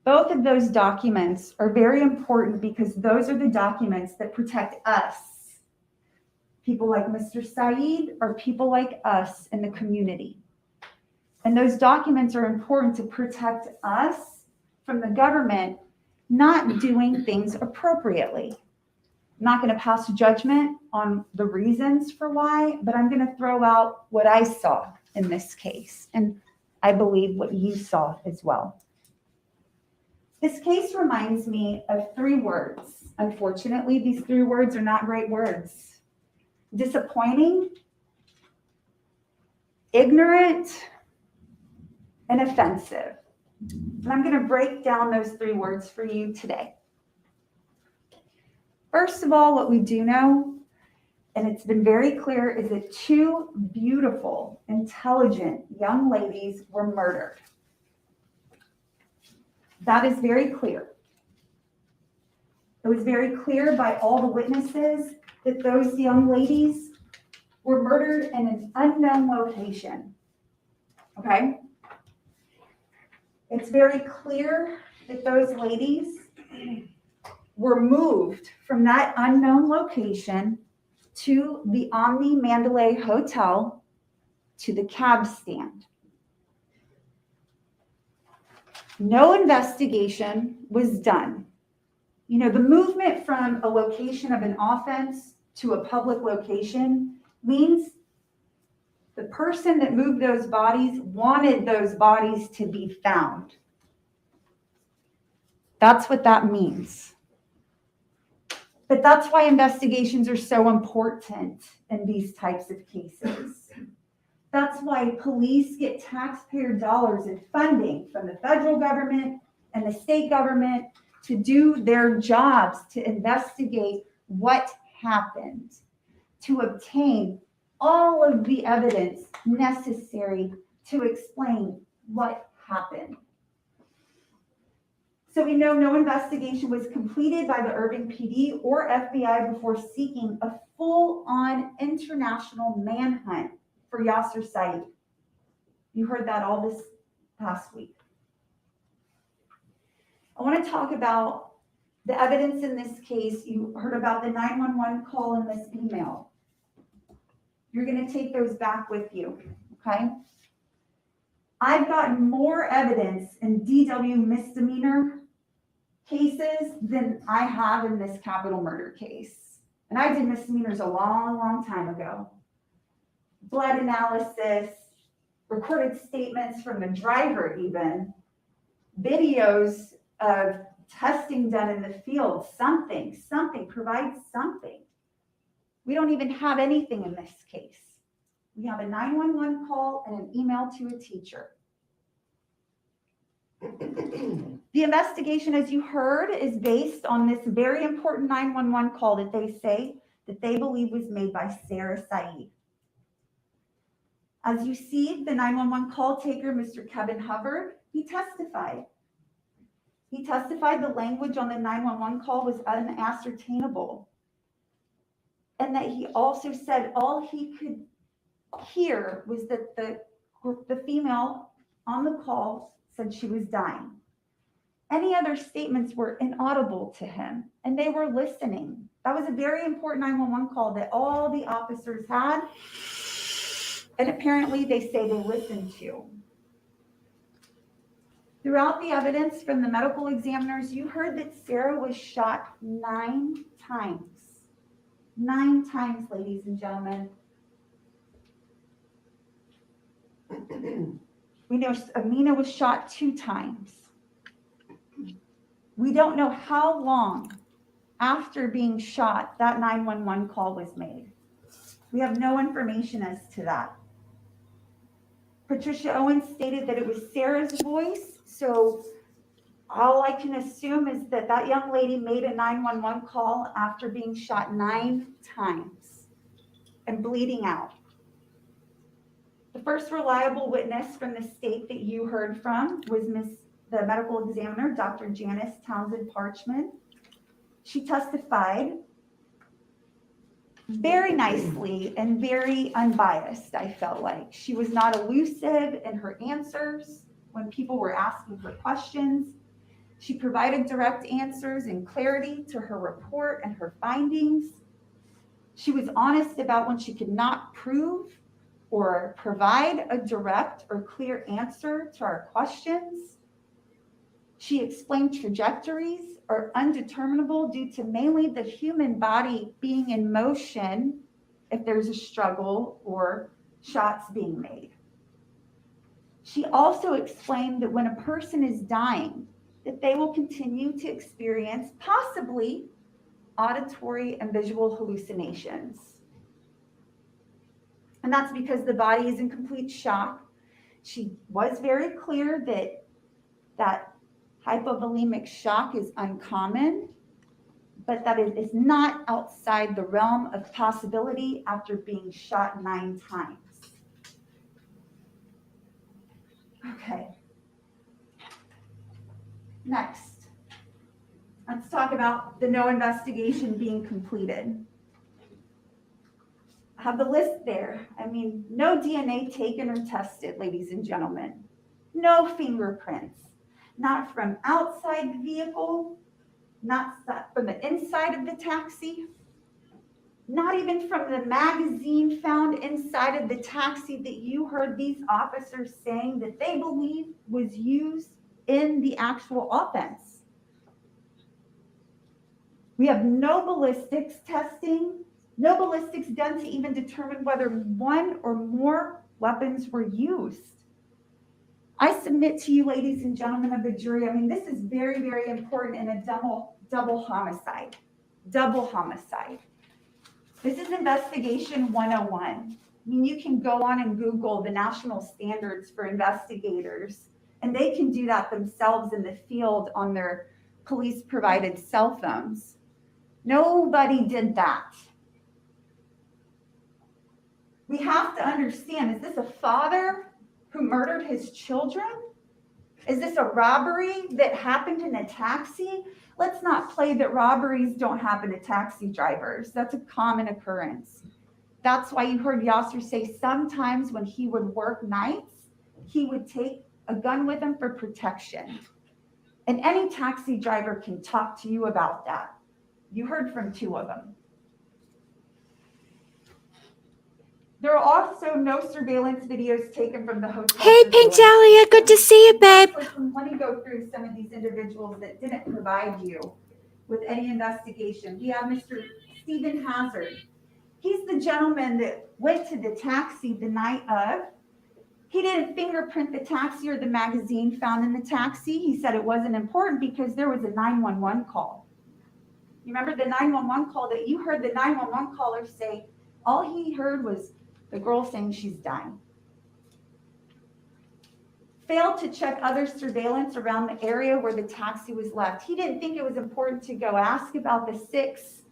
Both of those documents are very important because those are the documents that protect us. People like Mr. Saeed are people like us in the community. And those documents are important to protect us from the government not doing things appropriately. I'm not going to pass judgment on the reasons for why, but I'm going to throw out what I saw in this case. And I believe what you saw as well. This case reminds me of 3 words. Unfortunately, these 3 words are not great words. Disappointing, ignorant, and offensive. And I'm going to break down those 3 words for you today. First of all, what we do know, and it's been very clear, is that 2 beautiful, intelligent young ladies were murdered. That is very clear. It was very clear by all the witnesses that those young ladies were murdered in an unknown location. Okay? It's very clear that those ladies were moved from that unknown location to the Omni Mandalay Hotel to the cab stand. No investigation was done. You know, the movement from a location of an offense to a public location means the person that moved those bodies wanted those bodies to be found. That's what that means. But that's why investigations are so important in these types of cases. That's why police get taxpayer dollars and funding from the federal government and the state government to do their jobs, to investigate what happened, to obtain all of the evidence necessary to explain what happened. So we know no investigation was completed by the Irving PD or FBI before seeking a full-on international manhunt for Yasser Saeed. You heard that all this past week. I want to talk about the evidence in this case. You heard about the 911 call in this email. You're going to take those back with you, okay? I've gotten more evidence in DW misdemeanor cases than I have in this capital murder case. And I did misdemeanors a long, long time ago. Blood analysis, recorded statements from the driver even, videos of testing done in the field, something, provide something. We don't even have anything in this case. We have a 911 call and an email to a teacher. The investigation, as you heard, is based on this very important 911 call that they say that they believe was made by Sarah Saeed. As you see, the 911 call taker, Mr. Kevin Hubbard, he testified. He testified the language on the 911 call was unascertainable. And that he also said all he could hear was that the female on the call said she was dying. Any other statements were inaudible to him, and they were listening. That was a very important 911 call that all the officers had, and apparently they say they listened to. Throughout the evidence from the medical examiners, you heard that Sarah was shot 9 times. 9 times, ladies and gentlemen. We know Amina was shot 2 times. We don't know how long after being shot that 911 call was made. We have no information as to that. Patricia Owens stated that it was Sarah's voice, so all I can assume is that that young lady made a 911 call after being shot 9 times and bleeding out. The first reliable witness from the state that you heard from was the medical examiner, Dr. Janice Townsend Parchman. She testified very nicely and very unbiased, I felt like. She was not elusive in her answers when people were asking her questions. She provided direct answers and clarity to her report and her findings. She was honest about when she could not prove or provide a direct or clear answer to our questions. She explained trajectories are undeterminable due to mainly the human body being in motion if there's a struggle or shots being made. She also explained that when a person is dying, that they will continue to experience possibly auditory and visual hallucinations. And that's because the body is in complete shock She was very clear that hypovolemic shock is uncommon, but that it is not outside the realm of possibility after being shot 9 times. Okay. Next, let's talk about the no investigation being completed. I have the list there. I mean, no DNA taken or tested, ladies and gentlemen. No fingerprints, not from outside the vehicle, not from the inside of the taxi, not even from the magazine found inside of the taxi that you heard these officers saying that they believe was used in the actual offense. We have no ballistics testing, no ballistics done to even determine whether one or more weapons were used. I submit to you, ladies and gentlemen of the jury, I mean, this is very, very important in a double homicide. Double homicide. This is investigation 101. I mean, you can go on and Google the national standards for investigators, and they can do that themselves in the field on their police provided cell phones. Nobody did that. We have to understand, is this a father who murdered his children? Is this a robbery that happened in a taxi? Let's not play that robberies don't happen to taxi drivers. That's a common occurrence. That's why you heard Yasser say sometimes when he would work nights, he would take a gun with him for protection. And any taxi driver can talk to you about that. You heard from 2 of them. There are also no surveillance videos taken from the hotel. Hey, Pink Dahlia, good to see you, babe. Let me go through some of these individuals that didn't provide you with any investigation. We have Mr. Stephen Hazard. He's the gentleman that went to the taxi the night of. He didn't fingerprint the taxi or the magazine found in the taxi. He said it wasn't important because there was a 911 call. You remember the 911 call that you heard the 911 caller say, all he heard was the girl saying she's dying. Failed to check other surveillance around the area where the taxi was left. He didn't think it was important to go ask about the six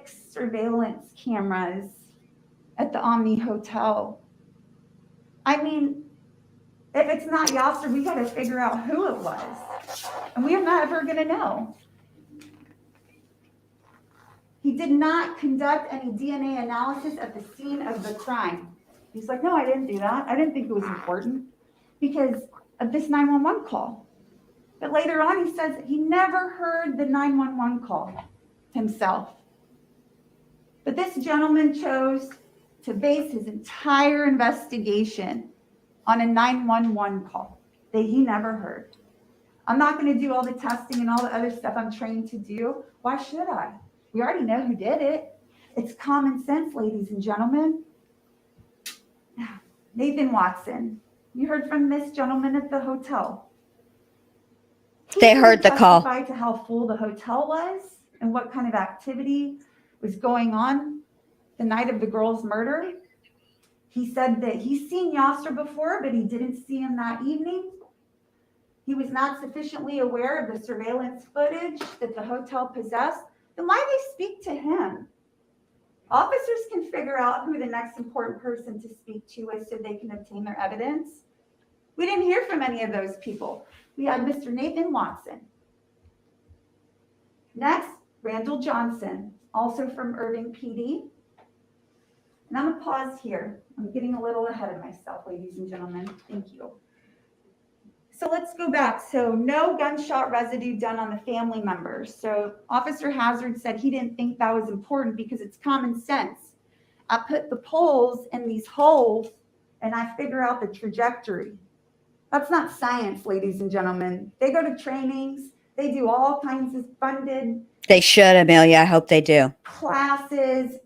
surveillance cameras at the Omni Hotel. I mean, if it's not Yasser, we got to figure out who it was. And we are not ever going to know. He did not conduct any DNA analysis at the scene of the crime. He's like, no, I didn't do that. I didn't think it was important because of this 911 call. But later on, he says he never heard the 911 call himself. But this gentleman chose to base his entire investigation on a 911 call that he never heard. I'm not going to do all the testing and all the other stuff I'm trained to do. Why should I? We already know who did it. It's common sense, ladies and gentlemen. Nathan Watson. You heard from this gentleman at the hotel. They heard the call. He testified to how full the hotel was and what kind of activity was going on the night of the girl's murder. He said that he's seen Yasser before, but he didn't see him that evening. He was not sufficiently aware of the surveillance footage that the hotel possessed. Then why they speak to him? Officers can figure out who the next important person to speak to is so they can obtain their evidence. We didn't hear from any of those people. We had Mr. Nathan Watson. Next, Randall Johnson, also from Irving PD. And I'm gonna pause here. I'm getting a little ahead of myself, ladies and gentlemen. Thank you. So let's go back. So no gunshot residue done on the family members. So Officer Hazard said he didn't think that was important because it's common sense. I put the poles in these holes and I figure out the trajectory. That's not science, ladies and gentlemen. They go to trainings. They do all kinds of funded. They should, Amelia. I hope they do. Classes,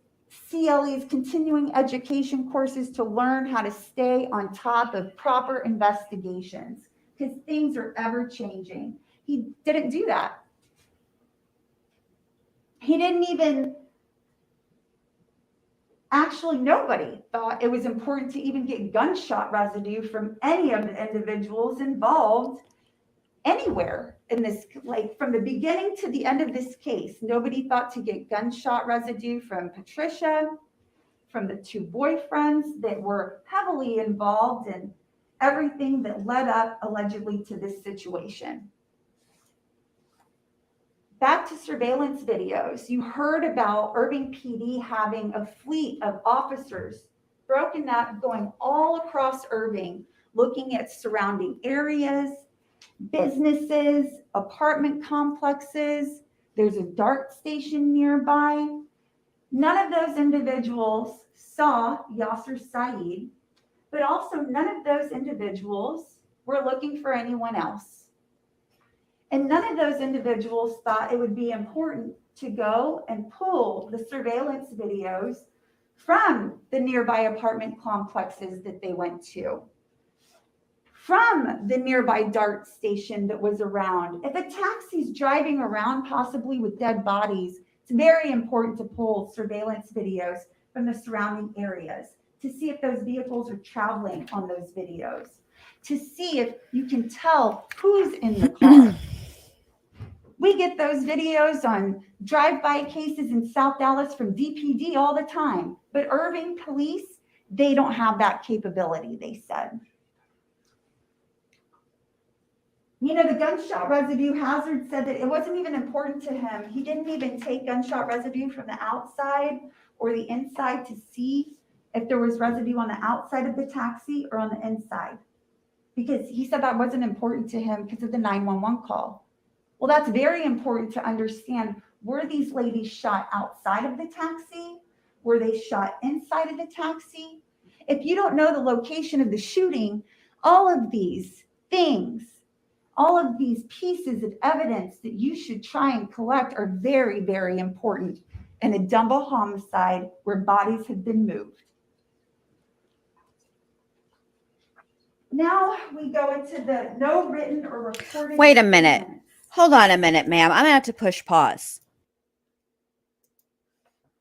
CLEs, continuing education courses to learn how to stay on top of proper investigations. Because things are ever changing. He didn't do that. He didn't even Actually, nobody thought it was important to even get gunshot residue from any of the individuals involved anywhere in this, like from the beginning to the end of this case. Nobody thought to get gunshot residue from Patricia, from the two boyfriends that were heavily involved in everything that led up allegedly to this situation. Back to surveillance videos. You heard about Irving PD having a fleet of officers broken up, going all across Irving, looking at surrounding areas, businesses, apartment complexes. There's a DART station nearby. None of those individuals saw Yasser Saeed, but also none of those individuals were looking for anyone else. And none of those individuals thought it would be important to go and pull the surveillance videos from the nearby apartment complexes that they went to, from the nearby DART station that was around. If a taxi's driving around possibly with dead bodies, it's very important to pull surveillance videos from the surrounding areas to see if those vehicles are traveling on those videos, to see if you can tell who's in the car. We get those videos on drive-by cases in South Dallas from DPD all the time, but Irving police, they don't have that capability, they said. You know, the gunshot residue hazard said that it wasn't even important to him. He didn't even take gunshot residue from the outside or the inside to see if there was residue on the outside of the taxi or on the inside, because he said that wasn't important to him because of the 911 call. Well, that's very important to understand. Were these ladies shot outside of the taxi? Were they shot inside of the taxi? If you don't know the location of the shooting, all of these things, all of these pieces of evidence that you should try and collect are very, very important in a Dumbo homicide where bodies have been moved. Now we go into the no written or recorded. Wait a minute. statements. Hold on a minute, ma'am. I'm going to have to push pause.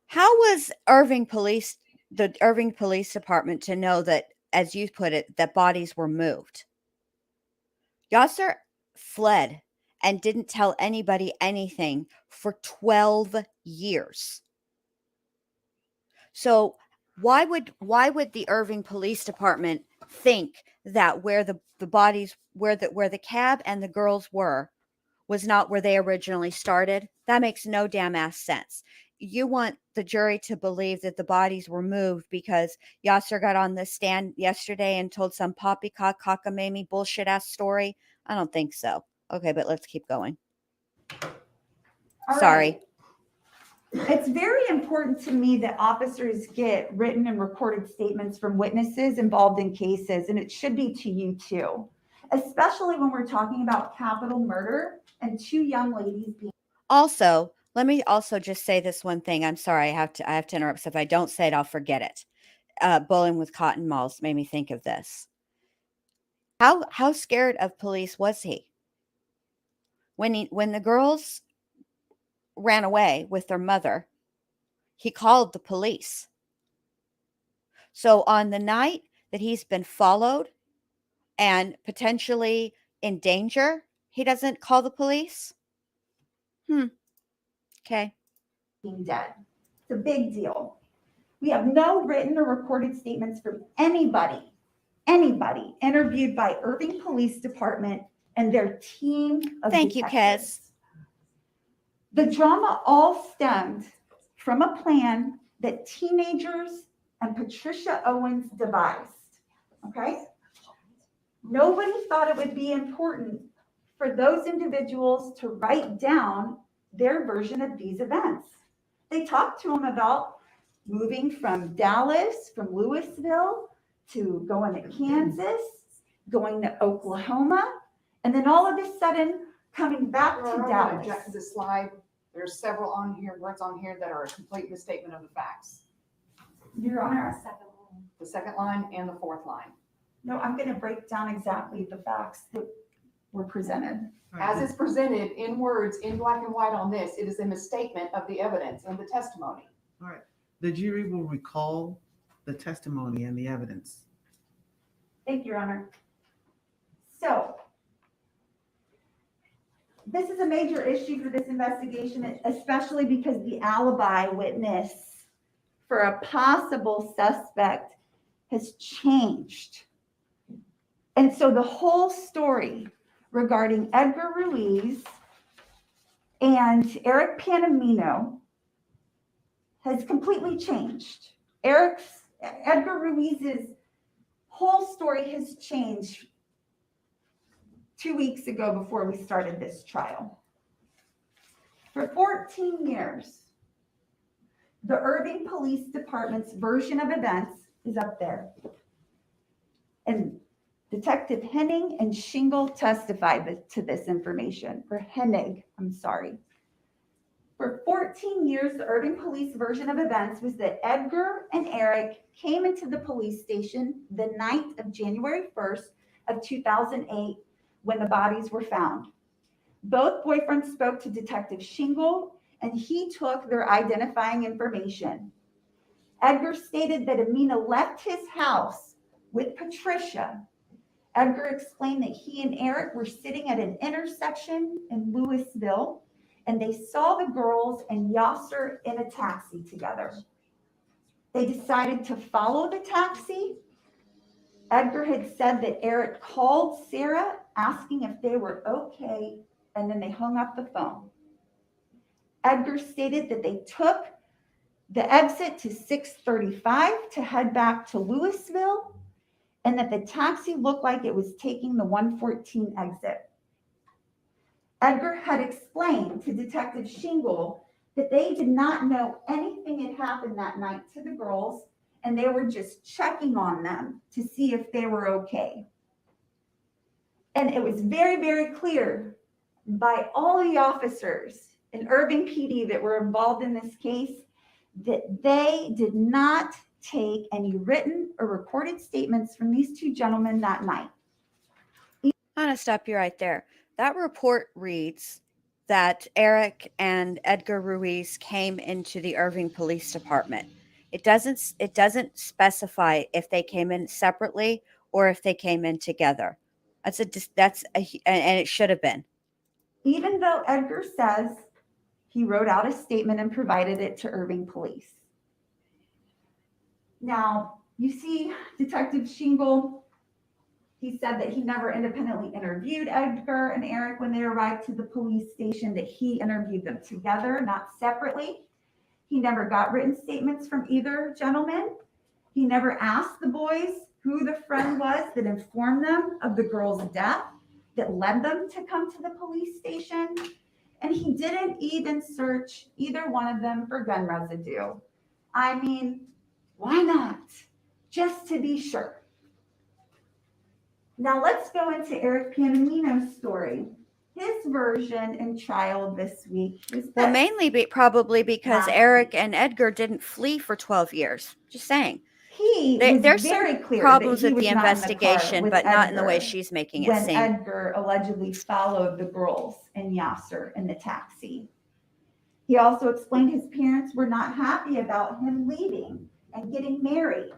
How was the Irving Police Department to know that, as you put it, that bodies were moved? Yasser fled and didn't tell anybody anything for 12 years. So why would the Irving Police Department think that where the bodies, where the cab and the girls were, was not where they originally started? That makes no damn ass sense. You want the jury to believe that the bodies were moved because Yasser got on the stand yesterday and told some poppycock cockamamie bullshit ass story? I don't think so. Okay, but let's keep going. All Sorry. right. It's very important to me that officers get written and recorded statements from witnesses involved in cases, and it should be to you too, especially when we're talking about capital murder and two young ladies being. Also, let me also just say this one thing. I'm sorry, I have to interrupt. So if I don't say it, I'll forget it. Bowling with cotton balls made me think of this. How scared of police was he? When the girls ran away with their mother, he called the police. So on the night that he's been followed and potentially in danger, he doesn't call the police? Okay. Being dead. It's a big deal. We have no written or recorded statements from anybody interviewed by Irving Police Department and their team of Thank you, detectives. Kez. The drama all stemmed from a plan that teenagers and Patricia Owens devised, okay? Nobody thought it would be important for those individuals to write down their version of these events. They talked to them about moving from Dallas, from Louisville, to going to Kansas, going to Oklahoma, and then all of a sudden coming back to Dallas. Object to the slide. There's several on here, words on here that are a complete misstatement of the facts. Your Honor, The second line and the fourth line. no, I'm going to break down exactly the facts that were presented. As is presented in words in black and white on this, it is a misstatement of the evidence and the testimony. All right. The jury will recall the testimony and the evidence. Thank you, Your Honor. So, this is a major issue for this investigation, especially because the alibi witness for a possible suspect has changed. And so the whole story regarding Edgar Ruiz and Eric Panamino has completely changed. Edgar Ruiz's whole story has changed 2 weeks ago before we started this trial. For 14 years, the Irving Police Department's version of events is up there. And Detective Hennig and Shingle testified to this information, or Hennig, I'm sorry. For 14 years, the Irving Police version of events was that Edgar and Eric came into the police station the night of January 1st of 2008 when the bodies were found. Both boyfriends spoke to Detective Shingle and he took their identifying information. Edgar stated that Amina left his house with Patricia. Edgar explained that he and Eric were sitting at an intersection in Louisville and they saw the girls and Yasser in a taxi together. They decided to follow the taxi. Edgar had said that Eric called Sarah asking if they were okay, and then they hung up the phone. Edgar stated that they took the exit to 635 to head back to Louisville, and that the taxi looked like it was taking the 114 exit. Edgar had explained to Detective Shingle that they did not know anything had happened that night to the girls, and they were just checking on them to see if they were okay. And it was very, very clear by all the officers in Irving PD that were involved in this case that they did not take any written or recorded statements from these two gentlemen that night. I'm going to stop you right there. That report reads that Eric and Edgar Ruiz came into the Irving Police Department. It doesn't specify if they came in separately or if they came in together. And it should have been. Even though Edgar says he wrote out a statement and provided it to Irving Police. Now, you see Detective Shingle, he said that he never independently interviewed Edgar and Eric when they arrived to the police station, that he interviewed them together, not separately. He never got written statements from either gentleman. He never asked the boys who the friend was that informed them of the girl's death, that led them to come to the police station. And he didn't even search either one of them for gun residue. I mean, why not? Just to be sure. Now let's go into Eric Panamino's story. His version in trial this week was Well, this. mainly probably because Last Eric week. and Edgar didn't flee for 12 years. Just saying. He was There's very some clear problems that he with the was not in car investigation, with but not in the way Edgar she's making it when seem. Edgar allegedly followed the girls and Yasser in the taxi. He also explained his parents were not happy about him leaving and getting married,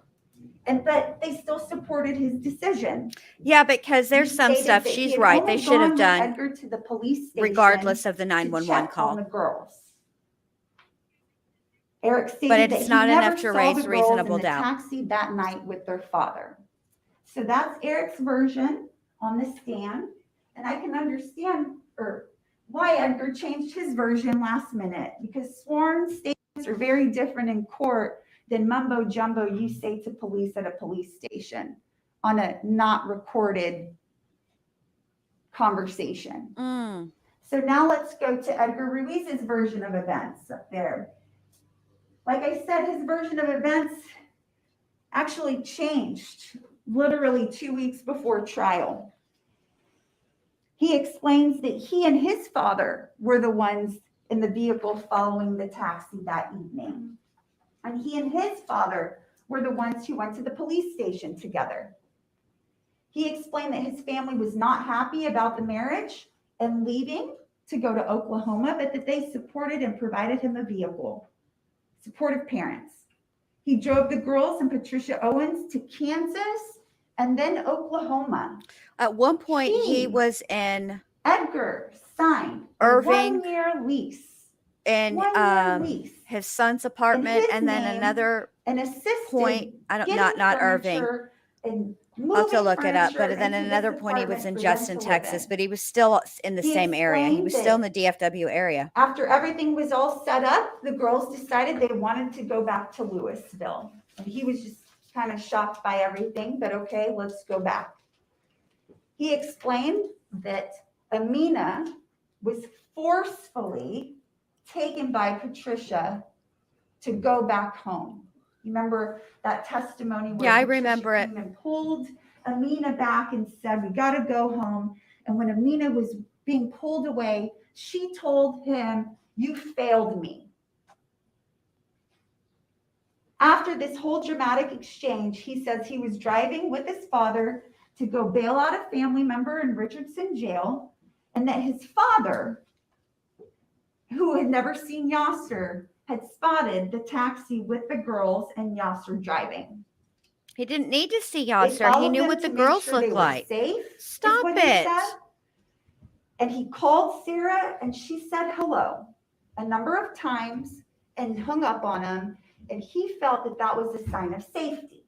but they still supported his decision. Yeah, because there's He some stated stuff that he she's had right. only They should have gone with done Edgar to the police station regardless of the to 911 check on call. the girls. Eric stated But that it's he not never enough to saw raise the girls reasonable in the doubt. taxi that night with their father. So that's Eric's version on the stand, and I can understand why Edgar changed his version last minute, because sworn statements are very different in court than mumbo jumbo you say to police at a police station on a not recorded conversation. So now let's go to Edgar Ruiz's version of events up there. Like I said, his version of events actually changed literally 2 weeks before trial. He explains that he and his father were the ones in the vehicle following the taxi that evening. And he and his father were the ones who went to the police station together. He explained that his family was not happy about the marriage and leaving to go to Oklahoma, but that they supported and provided him a vehicle. Supportive parents. He drove the girls and Patricia Owens to Kansas and then Oklahoma. At one point, he He- was in Edgar signed a Irving. 1-year lease. in 1-year lease. his son's apartment, his and then name another And assisted point. I don't getting not Irving. furniture and I'll have to moving look it up. furniture But then into another this point, he was apartment in for them Justin, to live Texas, in. but he was still in the He same area. He was explained still in that- the DFW area. After everything was all set up, the girls decided they wanted to go back to Louisville. And he was just kind of shocked by everything, but okay, let's go back. He explained that Amina was forcefully taken by Patricia to go back home. You remember that testimony where Yeah, I Patricia remember it. came and pulled Amina back and said, we got to go home. And when Amina was being pulled away, she told him, you failed me. After this whole dramatic exchange, he says he was driving with his father to go bail out a family member in Richardson jail, and that his father, who had never seen Yasser, had spotted the taxi with the girls and Yasser driving. He didn't need to see They Yasser. He followed knew them what the to make girls sure they looked were like. Safe, is Stop what he it. said. And he called Sarah and she said hello a number of times and hung up on him. And he felt that that was a sign of safety.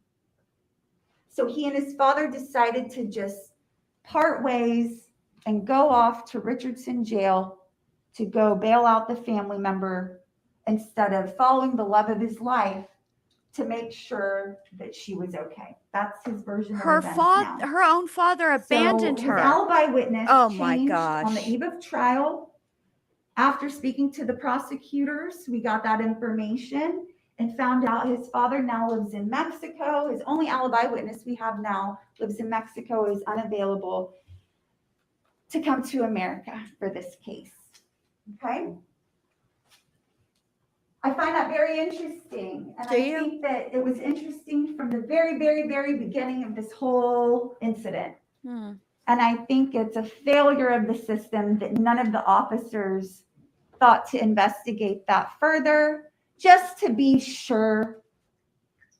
So he and his father decided to just part ways and go off to Richardson jail to go bail out the family member instead of following the love of his life to make sure that she was okay. That's his version of Her events father, now. her own father, abandoned So her. his alibi witness Oh my changed on the gosh. eve of trial. After speaking to the prosecutors, we got that information and found out his father now lives in Mexico. His only alibi witness we have now lives in Mexico, is unavailable to come to America for this case. Okay? I find that very interesting. And Do I you? think that it was interesting from the very, very, very beginning of this whole incident. Hmm. And I think it's a failure of the system that none of the officers thought to investigate that further, just to be sure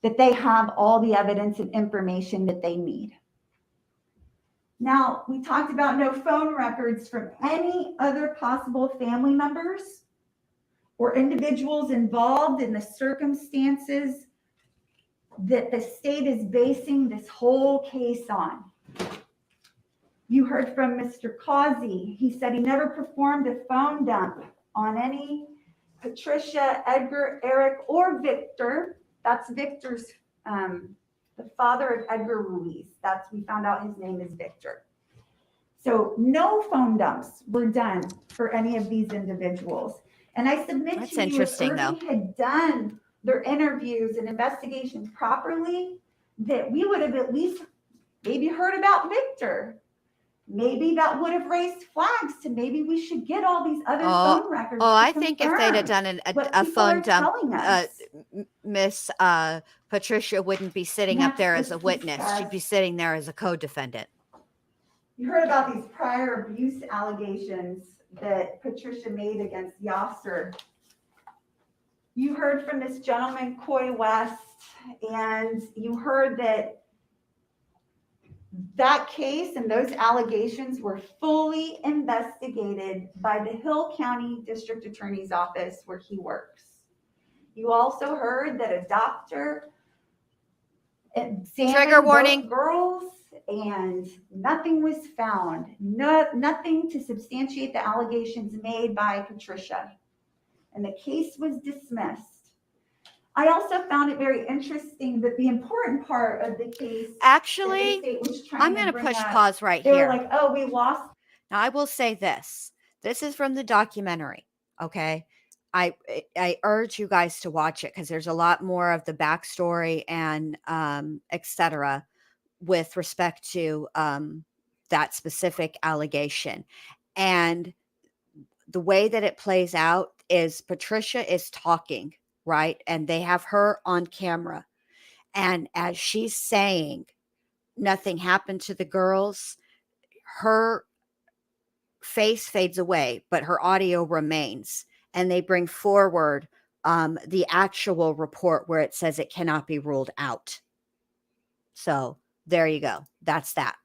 that they have all the evidence and information that they need. Now, we talked about no phone records from any other possible family members or individuals involved in the circumstances that the state is basing this whole case on. You heard from Mr. Causey. He said he never performed a phone dump on any Patricia, Edgar, Eric, or Victor. That's Victor's, the father of Edgar Ruiz. We found out his name is Victor. So no phone dumps were done for any of these individuals. And I submit That's to you, if interesting, though. Irving had done their interviews and investigations properly, that we would have at least maybe heard about Victor. Maybe that would have raised flags to maybe we should get all these other phone records. Oh, to I think if they'd have confirm done what a people are phone dump, telling us. Miss Patricia wouldn't be sitting up Next, there as this a piece witness. She'd says- be sitting there as a co-defendant. You heard about these prior abuse allegations that Patricia made against Yasser. You heard from this gentleman, Coy West, and you heard that that case and those allegations were fully investigated by the Hill County District Attorney's Office where he works. You also heard that a doctor examined Trigger warning. both girls and nothing was found. Nothing to substantiate the allegations made by Patricia. And the case was dismissed. I also found it very interesting that the important part of the case that the Actually, state was trying I'm to going to bring push up, pause right they were here. like, oh, we lost. Now, I will say this. This is from the documentary, okay? I urge you guys to watch it because there's a lot more of the backstory and et cetera with respect to that specific allegation. And the way that it plays out is Patricia is talking, right? And they have her on camera. And as she's saying, nothing happened to the girls, her face fades away, but her audio remains. And they bring forward the actual report where it says it cannot be ruled out. So there you go. That's that.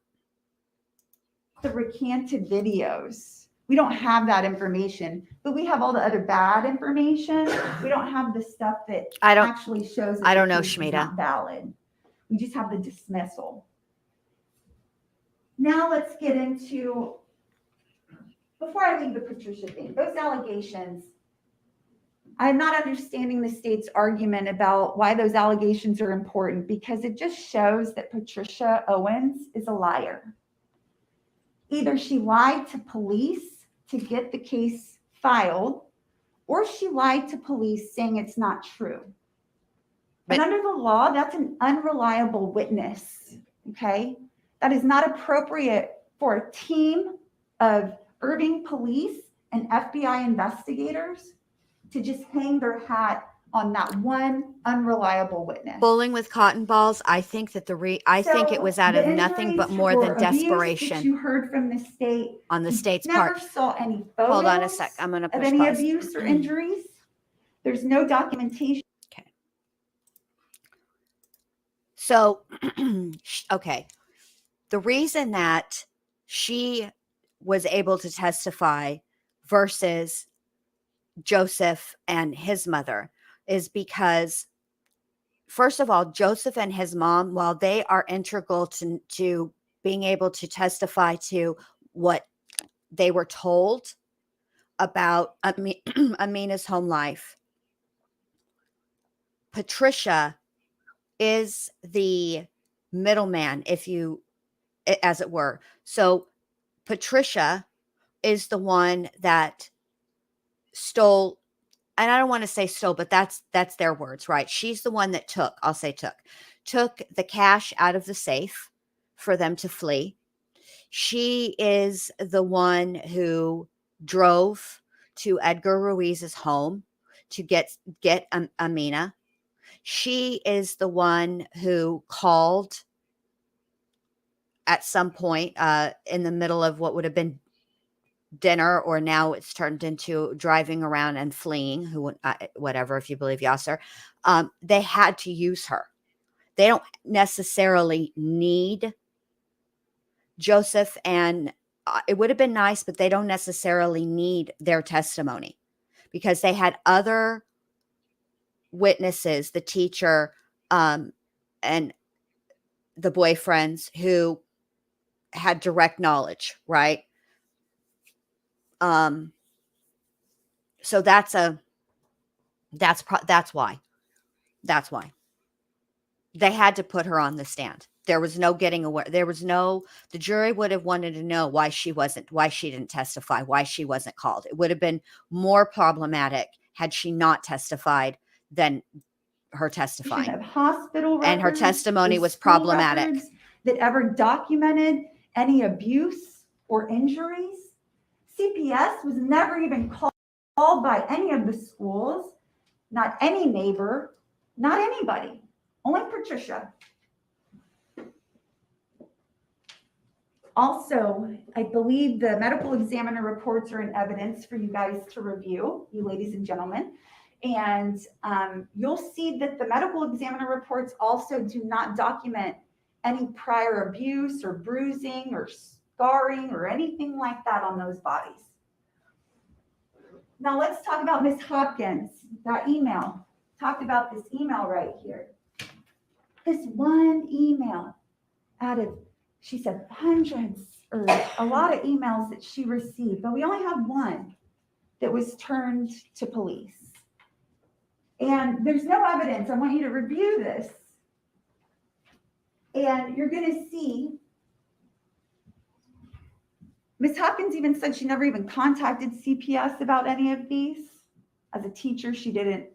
The recanted videos. We don't have that information, but we have all the other bad information. We don't have the stuff that I don't- actually shows that I don't the know, case is Shmita. not valid. We just have the dismissal. Now let's get into, before I leave the Patricia thing, those allegations, I'm not understanding the state's argument about why those allegations are important, because it just shows that Patricia Owens is a liar. Either she lied to police to get the case filed, or she lied to police saying it's not true. But- And under the law, that's an unreliable witness, okay? That is not appropriate for a team of Irving police and FBI investigators to just hang their hat on that one unreliable witness. Bowling with cotton balls. I think that I think it was out So of the nothing but injuries more or than abuse that desperation you heard from the state, on the you state's never part. saw any photos Hold on a sec. I'm going to of push any pause. abuse or injuries. There's no documentation. So, okay. The reason that she was able to testify versus Joseph and his mother is because, first of all, Joseph and his mom, while they are integral to being able to testify to what they were told about Amina's home life, Patricia is the middleman, as it were. So Patricia is the one that stole, and I don't want to say stole, but that's their words, right? She's the one that took the cash out of the safe for them to flee. She is the one who drove to Edgar Ruiz's home to get Amina. She is the one who called at some point in the middle of what would have been dinner, or now it's turned into driving around and fleeing, whatever, if you believe Yasser. They had to use her. They don't necessarily need Joseph, and it would have been nice, but they don't necessarily need their testimony because they had other witnesses, the teacher and the boyfriends who had direct knowledge, right? So that's why they had to put her on the stand. There was no getting away. The jury would have wanted to know why she didn't testify, why she wasn't called. It would have been more problematic had she not testified than her Have testifying. hospital records, And her testimony or was school problematic. records that ever documented any abuse or injuries. CPS was never even called by any of the schools, not any neighbor, not anybody, only Patricia. Also, I believe the medical examiner reports are in evidence for you guys to review, you ladies and gentlemen. And you'll see that the medical examiner reports also do not document any prior abuse or bruising or scarring or anything like that on those bodies. Now let's talk about Ms. Hopkins, that email. Talked about this email right here. This one email out of, she said, hundreds or a lot of emails that she received, but we only have one that was turned to police. And there's no evidence. I want you to review this. And you're going to see Ms. Hopkins even said she never even contacted CPS about any of these. As a teacher, she didn't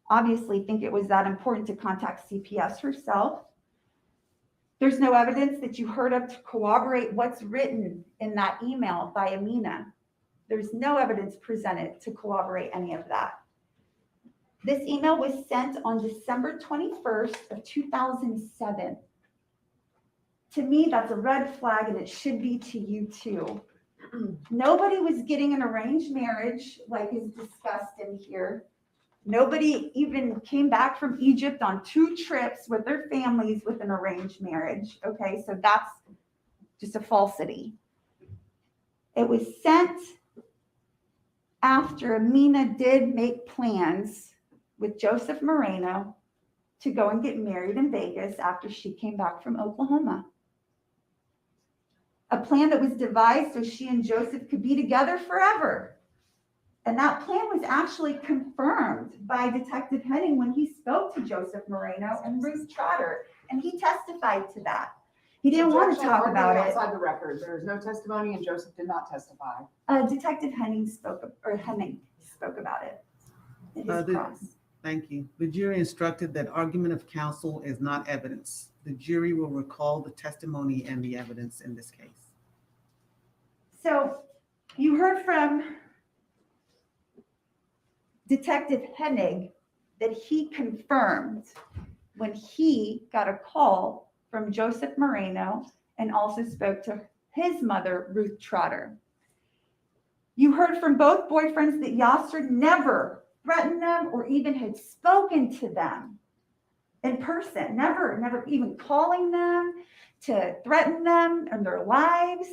obviously think it was that important to contact CPS herself. There's no evidence that you heard of to corroborate what's written in that email by Amina. There's no evidence presented to corroborate any of that. This email was sent on December 21st of 2007. To me, that's a red flag, and it should be to you too. Nobody was getting an arranged marriage like is discussed in here. Nobody even came back from Egypt on 2 trips with their families with an arranged marriage. Okay, so that's just a falsity. It was sent after Amina did make plans with Joseph Moreno to go and get married in Vegas after she came back from Oklahoma. A plan that was devised so she and Joseph could be together forever. And that plan was actually confirmed by Detective Henning when he spoke to Joseph Moreno and Ruth Trotter, and he testified to that. He didn't want to Objection, talk argument about it. outside the record. There is no testimony, and Joseph did not testify. Detective Henning spoke about it. In his cross. Thank you. The jury instructed that argument of counsel is not evidence. The jury will recall the testimony and the evidence in this case. So you heard from Detective Hennig that he confirmed when he got a call from Joseph Moreno and also spoke to his mother, Ruth Trotter. You heard from both boyfriends that Yasser never threatened them or even had spoken to them in person, never even calling them to threaten them and their lives.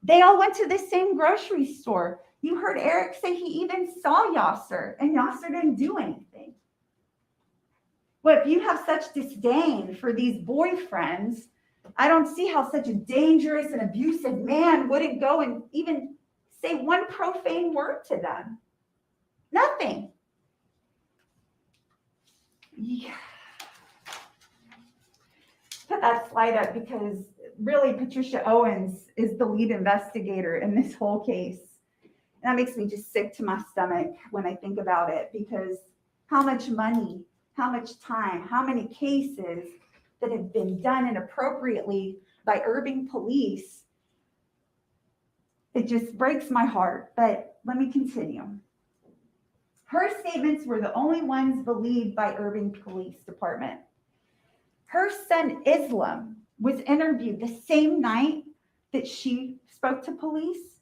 They all went to the same grocery store. You heard Eric say he even saw Yasser, and Yasser didn't do anything. Well, if you have such disdain for these boyfriends, I don't see how such a dangerous and abusive man wouldn't go and even say one profane word to them. Nothing. Yeah. Put that slide up because really Patricia Owens is the lead investigator in this whole case. And that makes me just sick to my stomach when I think about it, because how much money, how much time, how many cases that have been done inappropriately by Irving police. It just breaks my heart, but let me continue. Her statements were the only ones believed by Irving Police Department. Her son Islam was interviewed the same night that she spoke to police.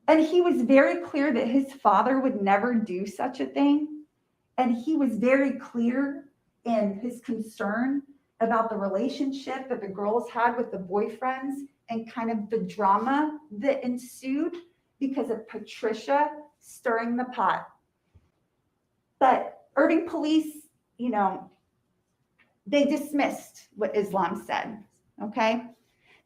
And he was very clear that his father would never do such a thing. And he was very clear in his concern about the relationship that the girls had with the boyfriends and kind of the drama that ensued because of Patricia stirring the pot. But Irving police, they dismissed what Islam said, okay?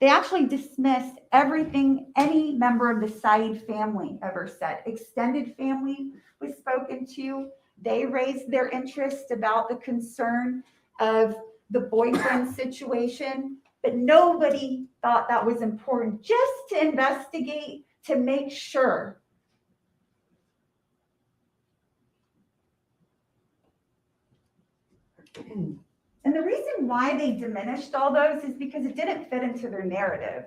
They actually dismissed everything any member of the Saeed family ever said. Extended family was spoken to. They raised their interest about the concern of the boyfriend situation, but nobody thought that was important, just to investigate, to make sure. And the reason why they diminished all those is because it didn't fit into their narrative.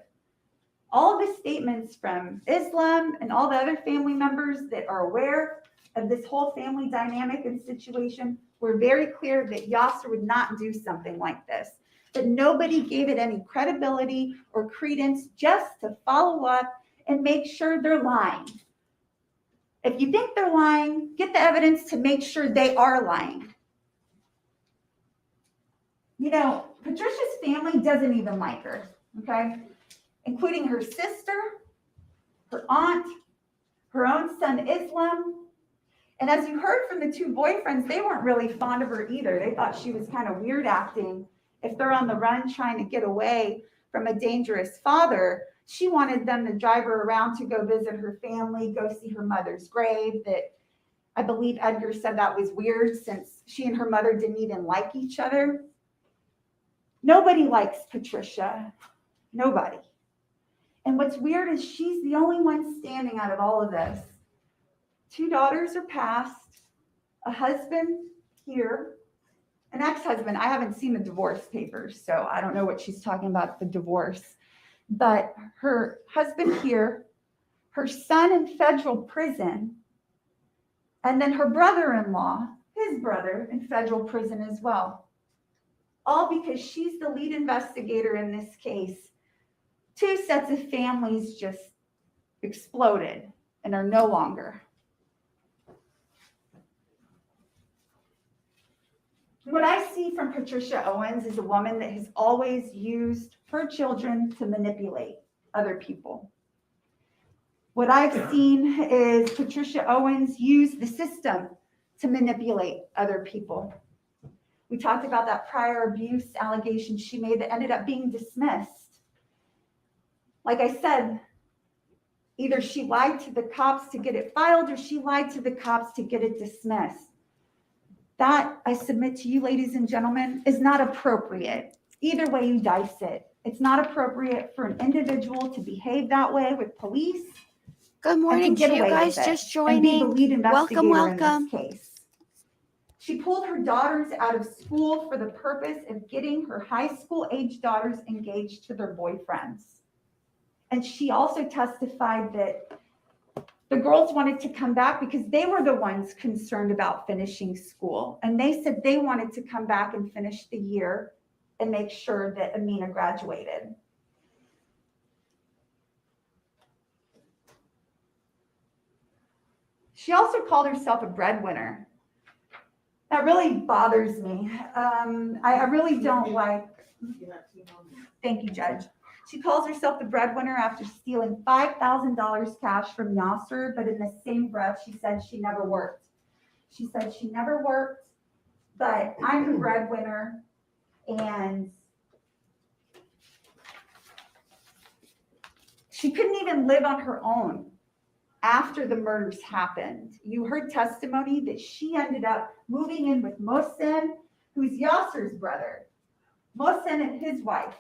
All the statements from Islam and all the other family members that are aware of this whole family dynamic and situation were very clear that Yasser would not do something like this. But nobody gave it any credibility or credence, just to follow up and make sure they're lying. If you think they're lying, get the evidence to make sure they are lying. Patricia's family doesn't even like her, okay? Including her sister, her aunt, her own son, Islam. And as you heard from the two boyfriends, they weren't really fond of her either. They thought she was kind of weird acting. If they're on the run trying to get away from a dangerous father, she wanted them to drive her around to go visit her family, go see her mother's grave. That I believe Edgar said that was weird since she and her mother didn't even like each other. Nobody likes Patricia. Nobody. And what's weird is she's the only one standing out of all of this. 2 daughters are passed, a husband here, an ex-husband. I haven't seen the divorce papers, so I don't know what she's talking about, the divorce. But her husband here, her son in federal prison, and then her brother-in-law, his brother, in federal prison as well. All because she's the lead investigator in this case. 2 sets of families just exploded and are no longer. What I see from Patricia Owens is a woman that has always used her children to manipulate other people. What I've seen is Patricia Owens use the system to manipulate other people. We talked about that prior abuse allegation she made that ended up being dismissed. Like I said, either she lied to the cops to get it filed or she lied to the cops to get it dismissed. That, I submit to you, ladies and gentlemen, is not appropriate. Either way you dice it. It's not appropriate for an individual to behave that way with police. Good morning to get you away guys with it just and be the joining. lead investigator Welcome. in this case. She pulled her daughters out of school for the purpose of getting her high school age daughters engaged to their boyfriends. And she also testified that the girls wanted to come back because they were the ones concerned about finishing school. And they said they wanted to come back and finish the year and make sure that Amina graduated. She also called herself a breadwinner. That really bothers me. I really don't like. Thank you, Judge. She calls herself the breadwinner after stealing $5,000 cash from Yasser, but in the same breath, she said she never worked. She said she never worked, but I'm the breadwinner, and she couldn't even live on her own after the murders happened. You heard testimony that she ended up moving in with Mohsen, who's Yasser's brother. Mohsen and his wife,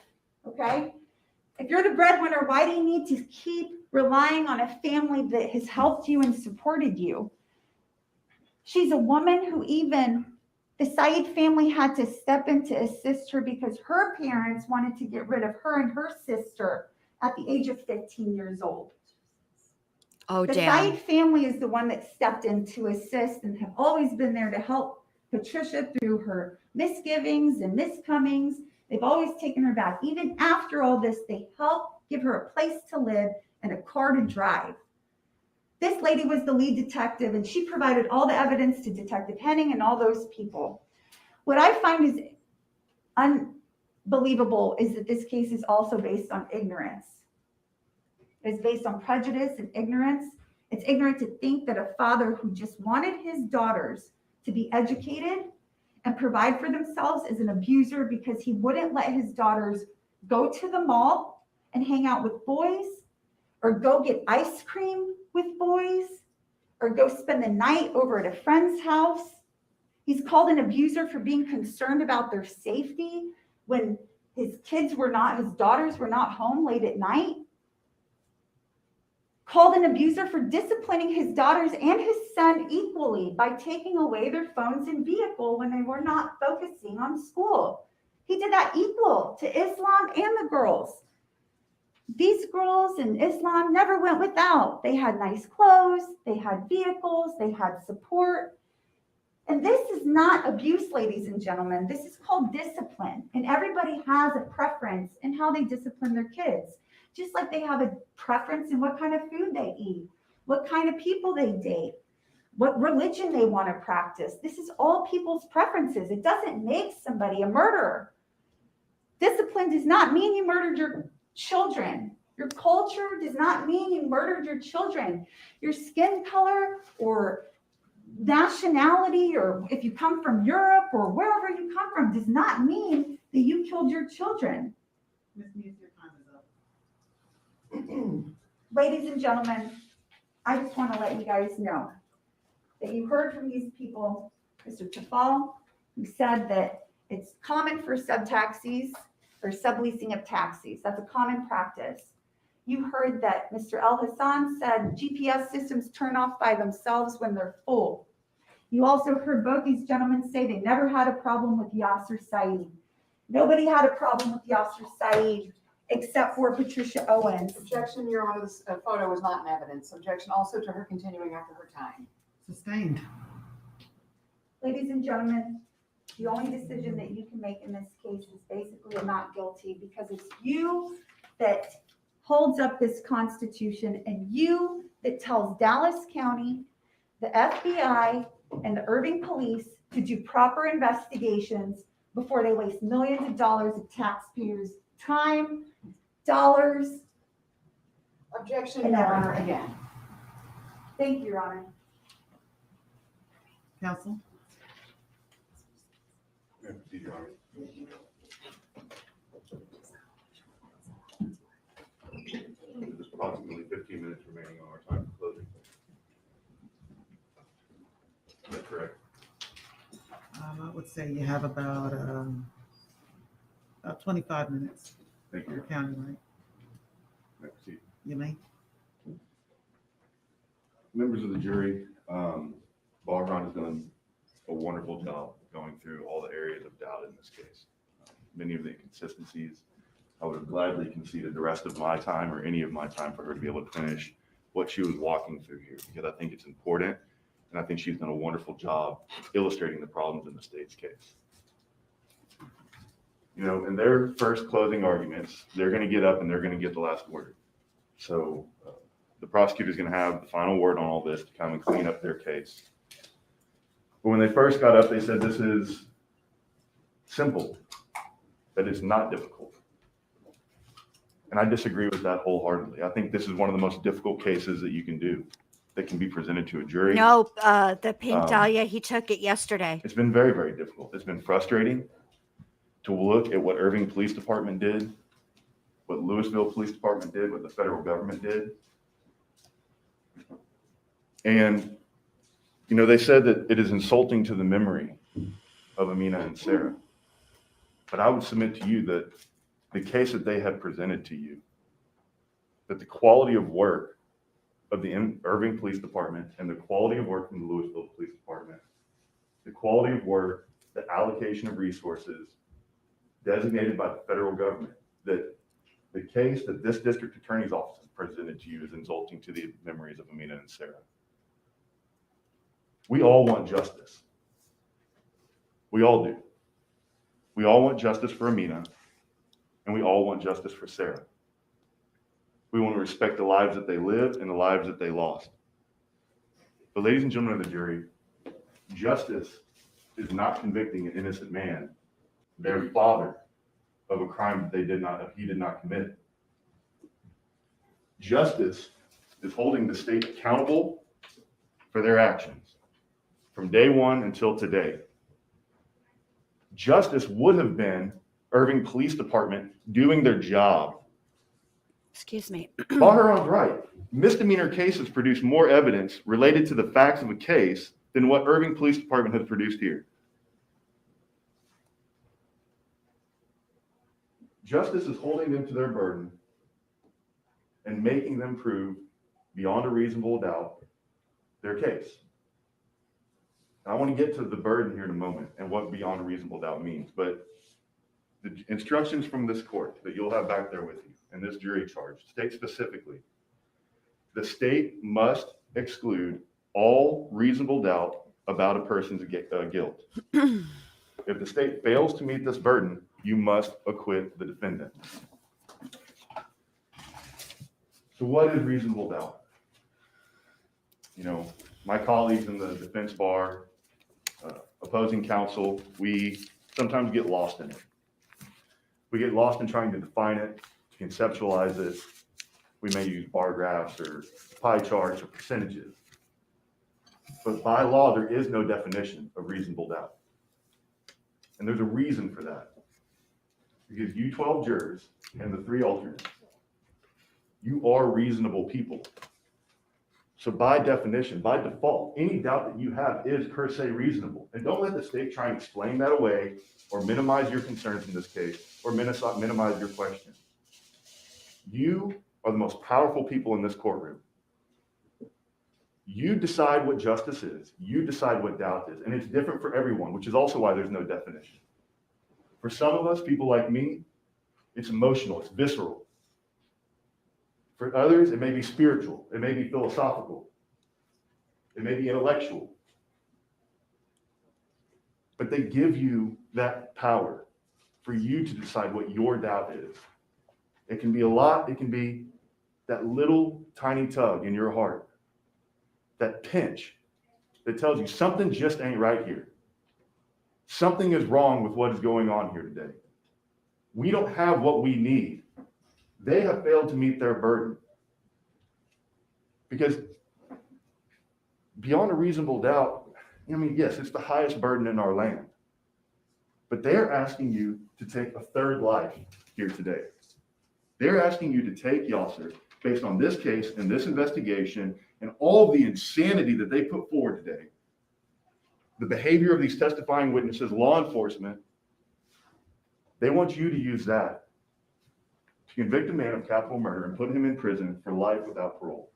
okay? If you're the breadwinner, why do you need to keep relying on a family that has helped you and supported you? She's a woman who even the Saeed family had to step in to assist her because her parents wanted to get rid of her and her sister at the age of 15 years old. Oh, The damn. Saeed family is the one that stepped in to assist and have always been there to help Patricia through her misgivings and miscomings. They've always taken her back. Even after all this, they help give her a place to live and a car to drive. This lady was the lead detective, and she provided all the evidence to Detective Henning and all those people. What I find is unbelievable is that this case is also based on ignorance. It's based on prejudice and ignorance. It's ignorant to think that a father who just wanted his daughters to be educated and provide for themselves is an abuser because he wouldn't let his daughters go to the mall and hang out with boys, or go get ice cream with boys, or go spend the night over at a friend's house. He's called an abuser for being concerned about their safety when his daughters were not home late at night. Called an abuser for disciplining his daughters and his son equally by taking away their phones and vehicle when they were not focusing on school. He did that equal to Islam and the girls. These girls in Islam never went without. They had nice clothes, they had vehicles, they had support. And this is not abuse, ladies and gentlemen. This is called discipline. And everybody has a preference in how they discipline their kids. Just like they have a preference in what kind of food they eat, what kind of people they date, what religion they want to practice. This is all people's preferences. It doesn't make somebody a murderer. Discipline does not mean you murdered your children. Your culture does not mean you murdered your children. Your skin color or nationality, or if you come from Europe or wherever you come from, does not mean that you killed your children. Ms. Muse, your time is up. Ladies and gentlemen, I just want to let you guys know that you heard from these people, Mr. Tafal, who said that it's common for subtaxis or subleasing of taxis. That's a common practice. You heard that Mr. El Hassan said GPS systems turn off by themselves when they're full. You also heard both these gentlemen say they never had a problem with Yasser Saeed. Nobody had a problem with Yasser Saeed except for Patricia Owens. Objection, Your Honor, this photo is not in evidence. Objection also to her continuing after her time. Sustained. Ladies and gentlemen, the only decision that you can make in this case is basically a not guilty, because it's you that holds up this Constitution and you that tells Dallas County, the FBI, and the Irving police to do proper investigations before they waste millions of dollars of taxpayers' time, dollars. Objection, And Your Honor, everything. again. Thank you, Your Honor. Counsel? There's approximately 15 minutes remaining on our time for closing. Is that correct? I would say you have about 25 minutes. Thank You're you. counting, right? Next seat. You may. Members of the jury, Parchman has done a wonderful job going through all the areas of doubt in this case. Many of the inconsistencies, I would have gladly conceded the rest of my time or any of my time for her to be able to finish what she was walking through here, because I think it's important, and I think she's done a wonderful job illustrating the problems in the state's case. You know, in their first closing arguments, they're going to get up and they're going to get the last word. So the prosecutor's going to have the final word on all this to come and clean up their case. But when they first got up, they said this is simple, that it's not difficult. And I disagree with that wholeheartedly. I think this is one of the most difficult cases that you can do, that can be presented to a jury. No, the pink dahlia, he took it yesterday. It's been very, very difficult. It's been frustrating to look at what Irving Police Department did, what Louisville Police Department did, what the federal government did. And, you know, they said that it is insulting to the memory of Amina and Sarah. But I would submit to you that the case that they have presented to you, that the quality of work of the Irving Police Department and the quality of work from the Louisville Police Department, the quality of work, the allocation of resources designated by the federal government, that the case that this district attorney's office has presented to you is insulting to the memories of Amina and Sarah. We all want justice. We all do. We all want justice for Amina, and we all want justice for Sarah. We want to respect the lives that they lived and the lives that they lost. But ladies and gentlemen of the jury, justice is not convicting an innocent man, their father, of a crime that he did not commit. Justice is holding the state accountable for their actions from day one until today. Justice would have been Irving Police Department doing their job. Excuse me. Bahrain's right. Misdemeanor cases produce more evidence related to the facts of a case than what Irving Police Department has produced here. Justice is holding them to their burden and making them prove beyond a reasonable doubt their case. And I want to get to the burden here in a moment and what beyond a reasonable doubt means, but the instructions from this court that you'll have back there with you and this jury charge state specifically, the state must exclude all reasonable doubt about a person's guilt. If the state fails to meet this burden, you must acquit the defendant. So what is reasonable doubt? You know, my colleagues in the defense bar, opposing counsel, we sometimes get lost in it. We get lost in trying to define it, to conceptualize it. We may use bar graphs or pie charts or percentages. But by law, there is no definition of reasonable doubt. And there's a reason for that. Because you 12 jurors and the 3 alternates, you are reasonable people. So by definition, by default, any doubt that you have is per se reasonable. And don't let the state try and explain that away or minimize your concerns in this case or minimize your question. You are the most powerful people in this courtroom. You decide what justice is. You decide what doubt is. And it's different for everyone, which is also why there's no definition. For some of us, people like me, it's emotional, it's visceral. For others, it may be spiritual, it may be philosophical, it may be intellectual. But they give you that power for you to decide what your doubt is. It can be a lot, it can be that little tiny tug in your heart, that pinch that tells you something just ain't right here. Something is wrong with what is going on here today. We don't have what we need. They have failed to meet their burden. Because beyond a reasonable doubt, I mean, yes, it's the highest burden in our land. But they're asking you to take a third life here today. They're asking you to take Yasser based on this case and this investigation and all the insanity that they put forward today. The behavior of these testifying witnesses, law enforcement, they want you to use that to convict a man of capital murder and put him in prison for life without parole.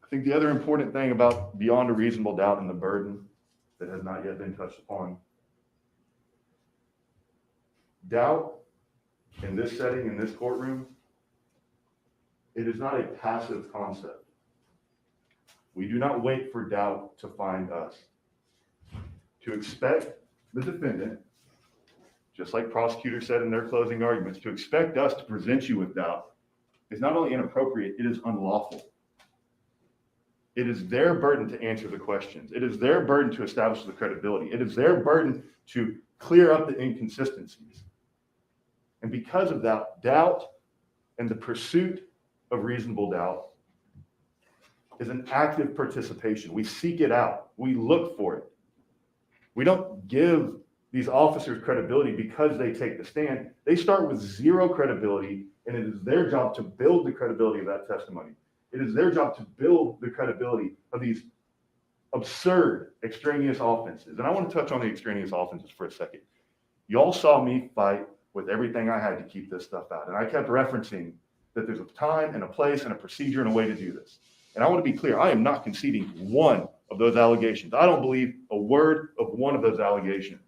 I think the other important thing about beyond a reasonable doubt and the burden that has not yet been touched upon, doubt in this setting, in this courtroom, it is not a passive concept. We do not wait for doubt to find us. To expect the defendant, just like prosecutors said in their closing arguments, to expect us to present you with doubt is not only inappropriate, it is unlawful. It is their burden to answer the questions. It is their burden to establish the credibility. It is their burden to clear up the inconsistencies. And because of that, doubt and the pursuit of reasonable doubt is an active participation. We seek it out. We look for it. We don't give these officers credibility because they take the stand. They start with zero credibility, and it is their job to build the credibility of that testimony. It is their job to build the credibility of these absurd extraneous offenses. And I want to touch on the extraneous offenses for a second. Y'all saw me fight with everything I had to keep this stuff out. And I kept referencing that there's a time and a place and a procedure and a way to do this. And I want to be clear, I am not conceding one of those allegations. I don't believe a word of one of those allegations.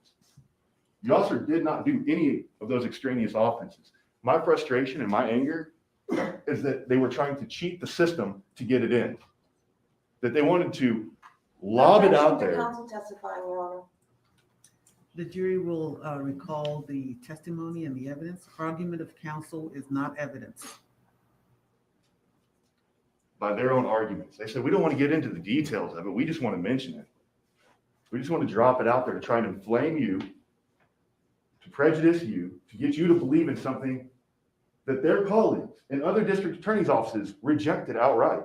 Yasser did not do any of those extraneous offenses. My frustration and my anger is that they were trying to cheat the system to get it in. That they wanted to lob it out there. Counsel testifying, Your Honor. The jury will recall the testimony and the evidence. Argument of counsel is not evidence. By their own arguments. They said, we don't want to get into the details of it. We just want to mention it. We just want to drop it out there to try and inflame you, to prejudice you, to get you to believe in something that their colleagues in other district attorneys' offices rejected outright.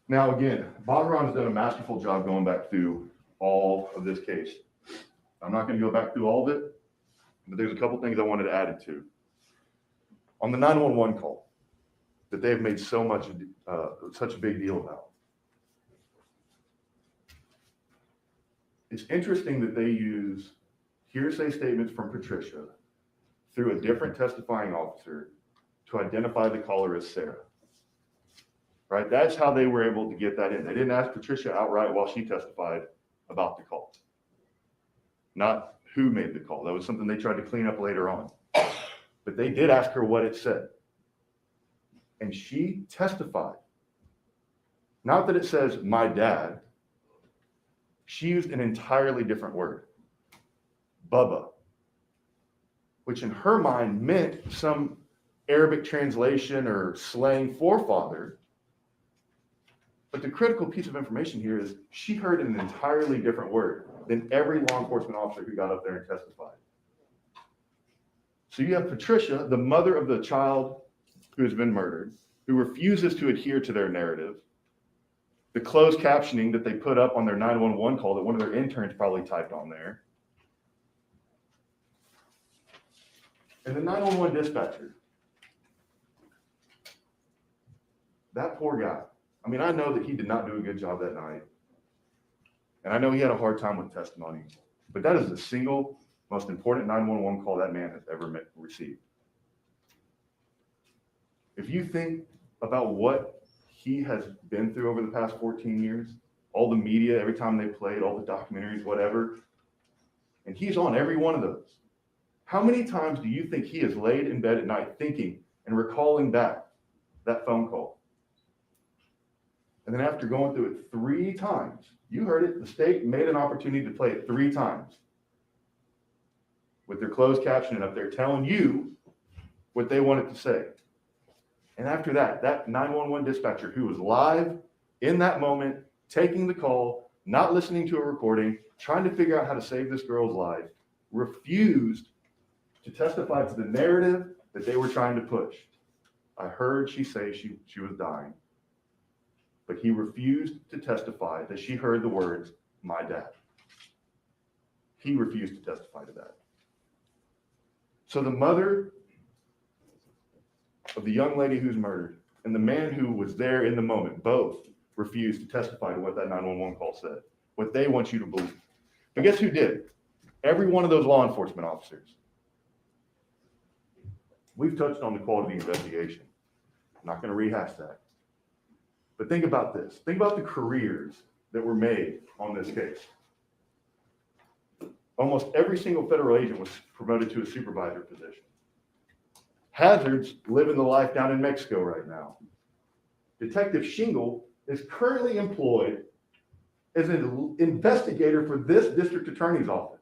Now, again, Bhagwan has done a masterful job going back through all of this case. I'm not going to go back through all of it, but there's a couple things I wanted to add it to. On the 911 call that they've made such a big deal about. It's interesting that they use hearsay statements from Patricia through a different testifying officer to identify the caller as Sarah. Right? That's how they were able to get that in. They didn't ask Patricia outright while she testified about the call. Not who made the call. That was something they tried to clean up later on. But they did ask her what it said. And she testified. Not that it says, my dad. She used an entirely different word. Bubba. Which in her mind meant some Arabic translation or slang forefather. But the critical piece of information here is she heard an entirely different word than every law enforcement officer who got up there and testified. So you have Patricia, the mother of the child who has been murdered, who refuses to adhere to their narrative. The closed captioning that they put up on their 911 call that one of their interns probably typed on there. And the 911 dispatcher. That poor guy. I mean, I know that he did not do a good job that night. And I know he had a hard time with testimony. But that is the single most important 911 call that man has ever received. If you think about what he has been through over the past 14 years, all the media, every time they played, all the documentaries, whatever, and he's on every one of those. How many times do you think he has laid in bed at night thinking and recalling back that phone call? And then after going through it 3 times, you heard it, the state made an opportunity to play it 3 times with their closed captioning up there telling you what they wanted to say. And after that, that 911 dispatcher who was live in that moment, taking the call, not listening to a recording, trying to figure out how to save this girl's life, refused to testify to the narrative that they were trying to push. I heard she say she was dying, but he refused to testify that she heard the words, "my dad." He refused to testify to that. So the mother of the young lady who's murdered and the man who was there in the moment both refused to testify to what that 911 call said, what they want you to believe. But guess who did? Every one of those law enforcement officers. We've touched on the quality of the investigation. I'm not going to rehash that. But think about this. Think about the careers that were made on this case. Almost every single federal agent was promoted to a supervisor position. Hazards living the life down in Mexico right now. Detective Shingle is currently employed as an investigator for this district attorney's office.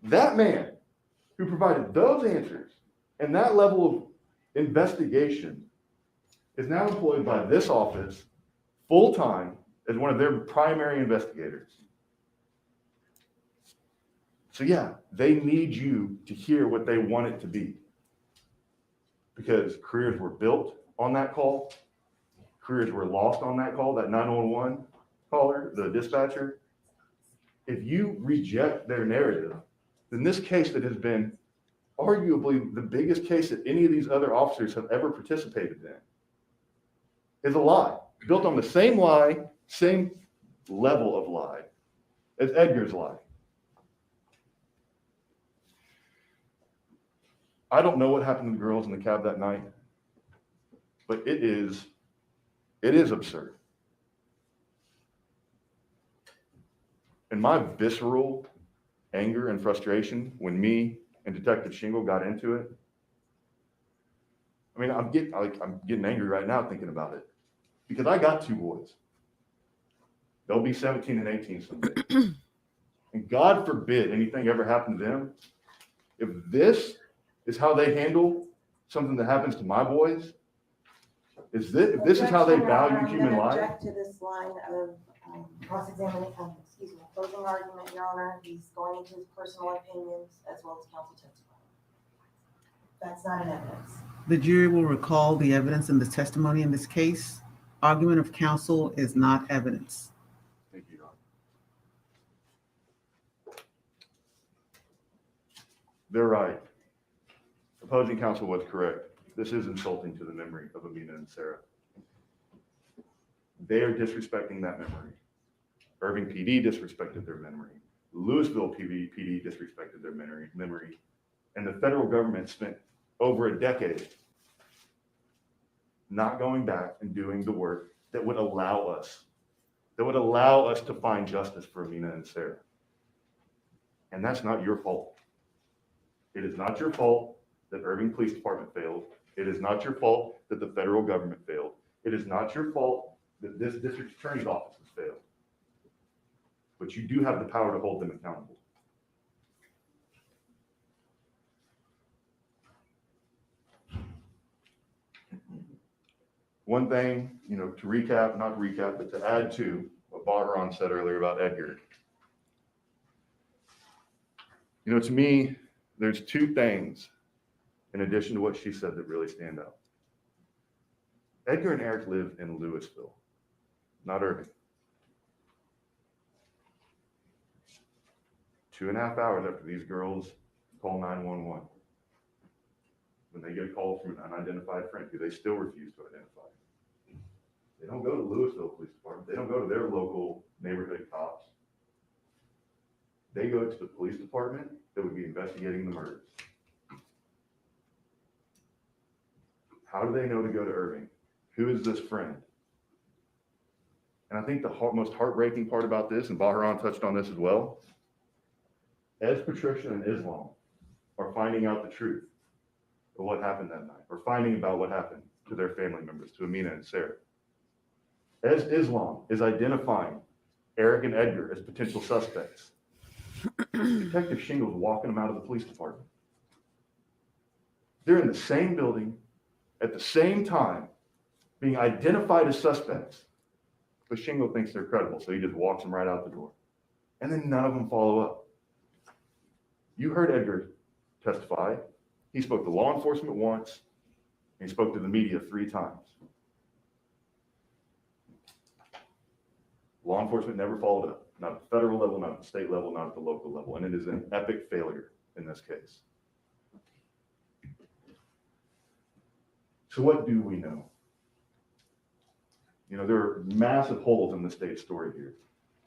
That man who provided those answers and that level of investigation is now employed by this office full-time as one of their primary investigators. So yeah, they need you to hear what they want it to be. Because careers were built on that call. Careers were lost on that call, that 911 caller, the dispatcher. If you reject their narrative, then this case that has been arguably the biggest case that any of these other officers have ever participated in is a lie. Built on the same lie, same level of lie as Edgar's lie. I don't know what happened to the girls in the cab that night, but it is absurd. And my visceral anger and frustration when me and Detective Shingle got into it, I mean, I'm getting angry right now thinking about it because I got two boys. They'll be 17 and 18 someday. And God forbid anything ever happened to them. If this is how they handle something that happens to my boys, if this is how they value human life. Object to this line of cross-examination, closing argument, Your Honor. He's going into his personal opinions as well as counsel testimony. That's not an evidence. The jury will recall the evidence in the testimony in this case. Argument of counsel is not evidence. Thank you, Your Honor. They're right. Opposing counsel was correct. This is insulting to the memory of Amina and Sarah. They are disrespecting that memory. Irving PD disrespected their memory. Louisville PD disrespected their memory. And the federal government spent over a decade not going back and doing the work that would allow us to find justice for Amina and Sarah. And that's not your fault. It is not your fault that Irving Police Department failed. It is not your fault that the federal government failed. It is not your fault that this district attorney's office has failed. But you do have the power to hold them accountable. One thing, to recap, not to recap, but to add to what Baharan said earlier about Edgar. To me, there's two things in addition to what she said that really stand out. Edgar and Eric live in Louisville, not Irving. 2.5 hours after these girls call 911, when they get a call from an unidentified friend who they still refuse to identify. They don't go to Louisville Police Department. They don't go to their local neighborhood cops. They go to the police department that would be investigating the murders. How do they know to go to Irving? Who is this friend? And I think the most heartbreaking part about this, and Baharan touched on this as well, as Patricia and Islam are finding out the truth of what happened that night, or finding about what happened to their family members, to Amina and Sarah. As Islam is identifying Eric and Edgar as potential suspects, Detective Shingle's walking them out of the police department. They're in the same building at the same time, being identified as suspects. But Shingle thinks they're credible, so he just walks them right out the door. And then none of them follow up. You heard Edgar testify. He spoke to law enforcement once, and he spoke to the media 3 times. Law enforcement never followed up, not at the federal level, not at the state level, not at the local level, and it is an epic failure in this case. So what do we know? You know, there are massive holes in the state's story here.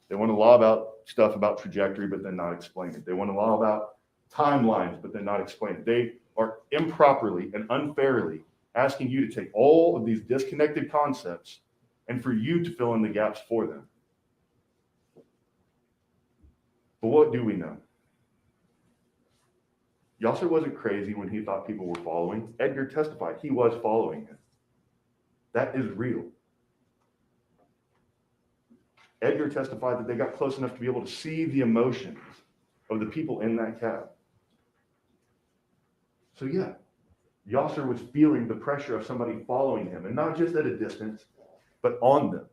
They want to lie about stuff about trajectory, but then not explain it. They want to lie about timelines, but then not explain it. They are improperly and unfairly asking you to take all of these disconnected concepts and for you to fill in the gaps for them. But what do we know? Yasser wasn't crazy when he thought people were following. Edgar testified he was following him. That is real. Edgar testified that they got close enough to be able to see the emotions of the people in that cab. So yeah, Yasser was feeling the pressure of somebody following him, and not just at a distance, but on them.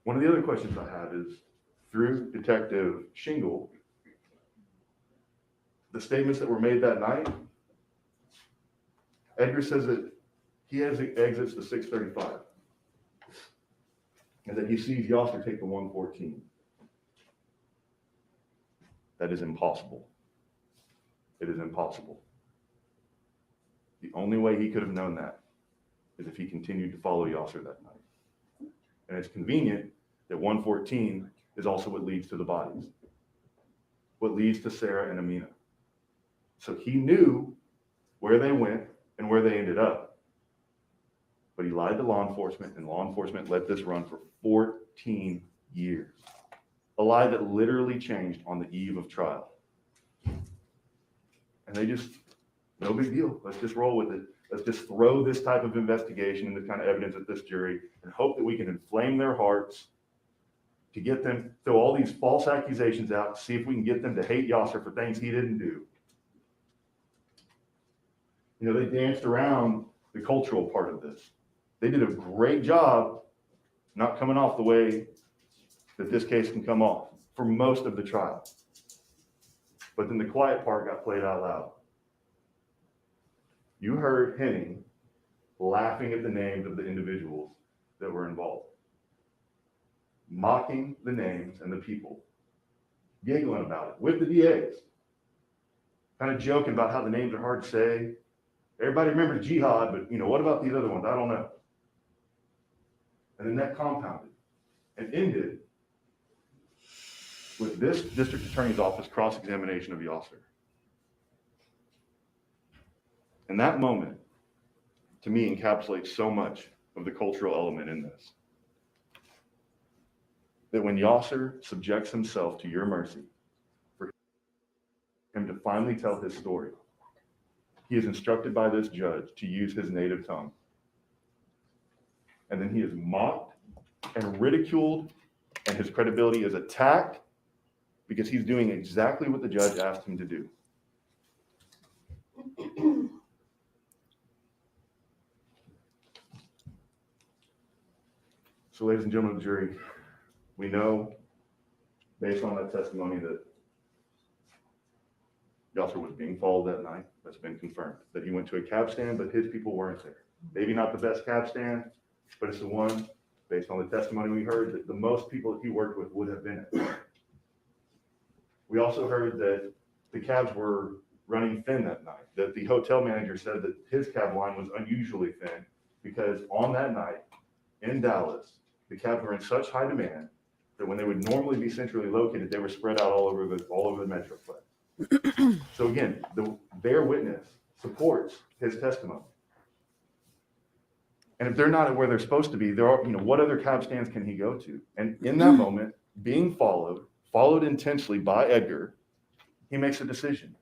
One of the other questions I have is, through Detective Shingle, the statements that were made that night, Edgar says that he has exits the 635 and that he sees Yasser take the 114. That is impossible. It is impossible. The only way he could have known that is if he continued to follow Yasser that night. And it's convenient that 114 is also what leads to the bodies, what leads to Sarah and Amina. So he knew where they went and where they ended up. But he lied to law enforcement, and law enforcement let this run for 14 years. A lie that literally changed on the eve of trial. And they just, no big deal. Let's just roll with it. Let's just throw this type of investigation and this kind of evidence at this jury and hope that we can inflame their hearts to get them, throw all these false accusations out, see if we can get them to hate Yasser for things he didn't do. You know, they danced around the cultural part of this. They did a great job not coming off the way that this case can come off for most of the trial. But then the quiet part got played out loud. You heard Henning laughing at the names of the individuals that were involved, mocking the names and the people, giggling about it with the DAs, kind of joking about how the names are hard to say. Everybody remembers Jihad, but what about these other ones? I don't know. And then that compounded and ended with this district attorney's office cross-examination of Yasser. And that moment, to me, encapsulates so much of the cultural element in this. That when Yasser subjects himself to your mercy, for him to finally tell his story, he is instructed by this judge to use his native tongue. And then he is mocked and ridiculed, and his credibility is attacked because he's doing exactly what the judge asked him to do. So, ladies and gentlemen of the jury, we know, based on that testimony, that Yasser was being followed that night. That's been confirmed. That he went to a cab stand, but his people weren't there. Maybe not the best cab stand, but it's the one, based on the testimony we heard, that the most people that he worked with would have been at. We also heard that the cabs were running thin that night, that the hotel manager said that his cab line was unusually thin because on that night in Dallas, the cabs were in such high demand that when they would normally be centrally located, they were spread out all over the Metroplex. So again, their witness supports his testimony. And if they're not where they're supposed to be, there are, what other cab stands can he go to? And in that moment, being followed intensely by Edgar, he makes a decision.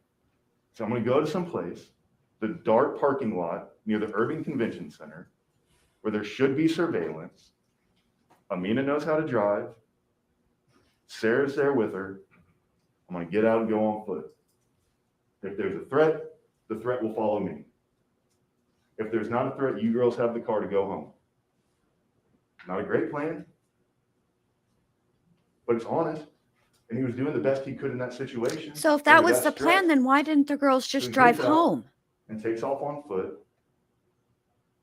So I'm going to go to some place, the dark parking lot near the Urban Convention Center, where there should be surveillance. Amina knows how to drive. Sarah's there with her. I'm going to get out and go on foot. If there's a threat, the threat will follow me. If there's not a threat, you girls have the car to go home. Not a great plan, but it's honest. And he was doing the best he could in that situation. So if that Under was the plan, stress. then why didn't the girls So just he drive gets out home? And takes off on foot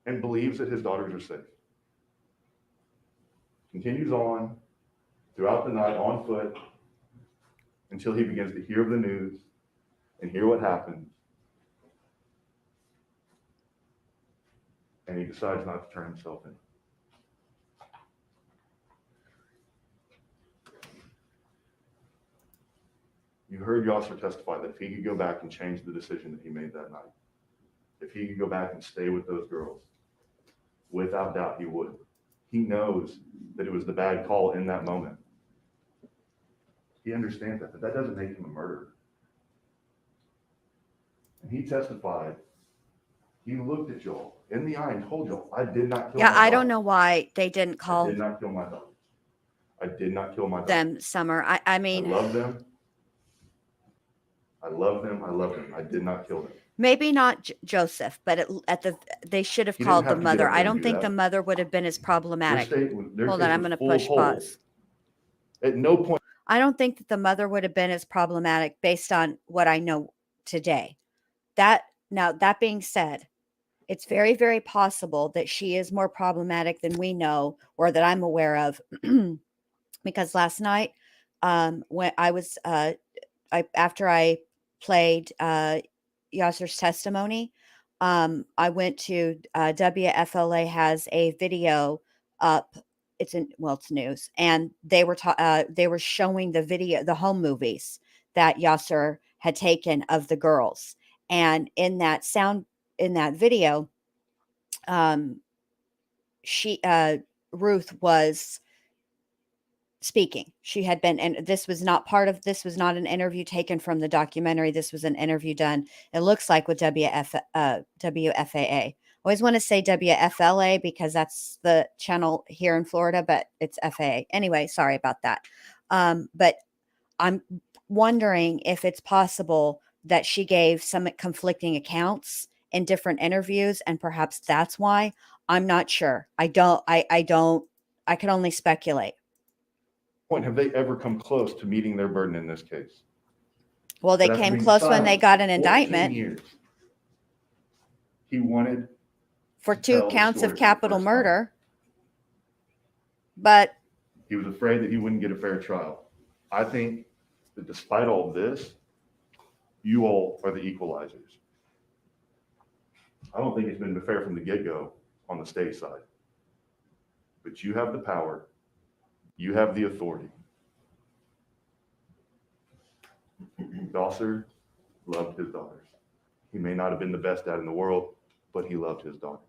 and believes that his daughters are safe. Continues on throughout the night on foot until he begins to hear of the news and hear what happened. And he decides not to turn himself in. You heard Yasser testify that if he could go back and change the decision that he made that night, if he could go back and stay with those girls, without doubt he would. He knows that it was the bad call in that moment. He understands that, but that doesn't make him a murderer. And he testified, he looked at Joel in the eye and told Joel, I did not kill Yeah, my I don't daughter. know why they didn't I call did not kill my daughter. I did not kill my daughter. them Summer. I I mean, love them. I love them. I love them. I did not kill them. maybe not Joseph, but they should have He didn't called the have to get mother. up I there and don't do think that. the mother would have been as problematic. Their Hold case on, I'm was going to full of push holes. pause. At no point. I don't think that the mother would have been as problematic based on what I know today. That being said, it's very, very possible that she is more problematic than we know or that I'm aware of. Because last night, when I was, after I played Yasser's testimony, I went to WFLA has a video up. It's news, and they were showing the video, the home movies that Yasser had taken of the girls, and in that video, Ruth was speaking. She had been, and this was not an interview taken from the documentary. This was an interview done, it looks like, with WFAA. I always want to say WFLA because that's the channel here in Florida, but it's FAA. Anyway, sorry about that. But I'm wondering if it's possible that she gave some conflicting accounts in different interviews, and perhaps that's why. I'm not sure. I can only speculate. Point have they ever come close to meeting their burden in this case? Well, they But after came being close when they silent got an 14 indictment years, he wanted for to 2 tell the counts story of for the capital first time. murder. But He was afraid that he wouldn't get a fair trial. I think that despite all this, you all are the equalizers. I don't think it's been fair from the get-go on the state side. But you have the power. You have the authority. Yasser loved his daughters. He may not have been the best dad in the world, but he loved his daughters.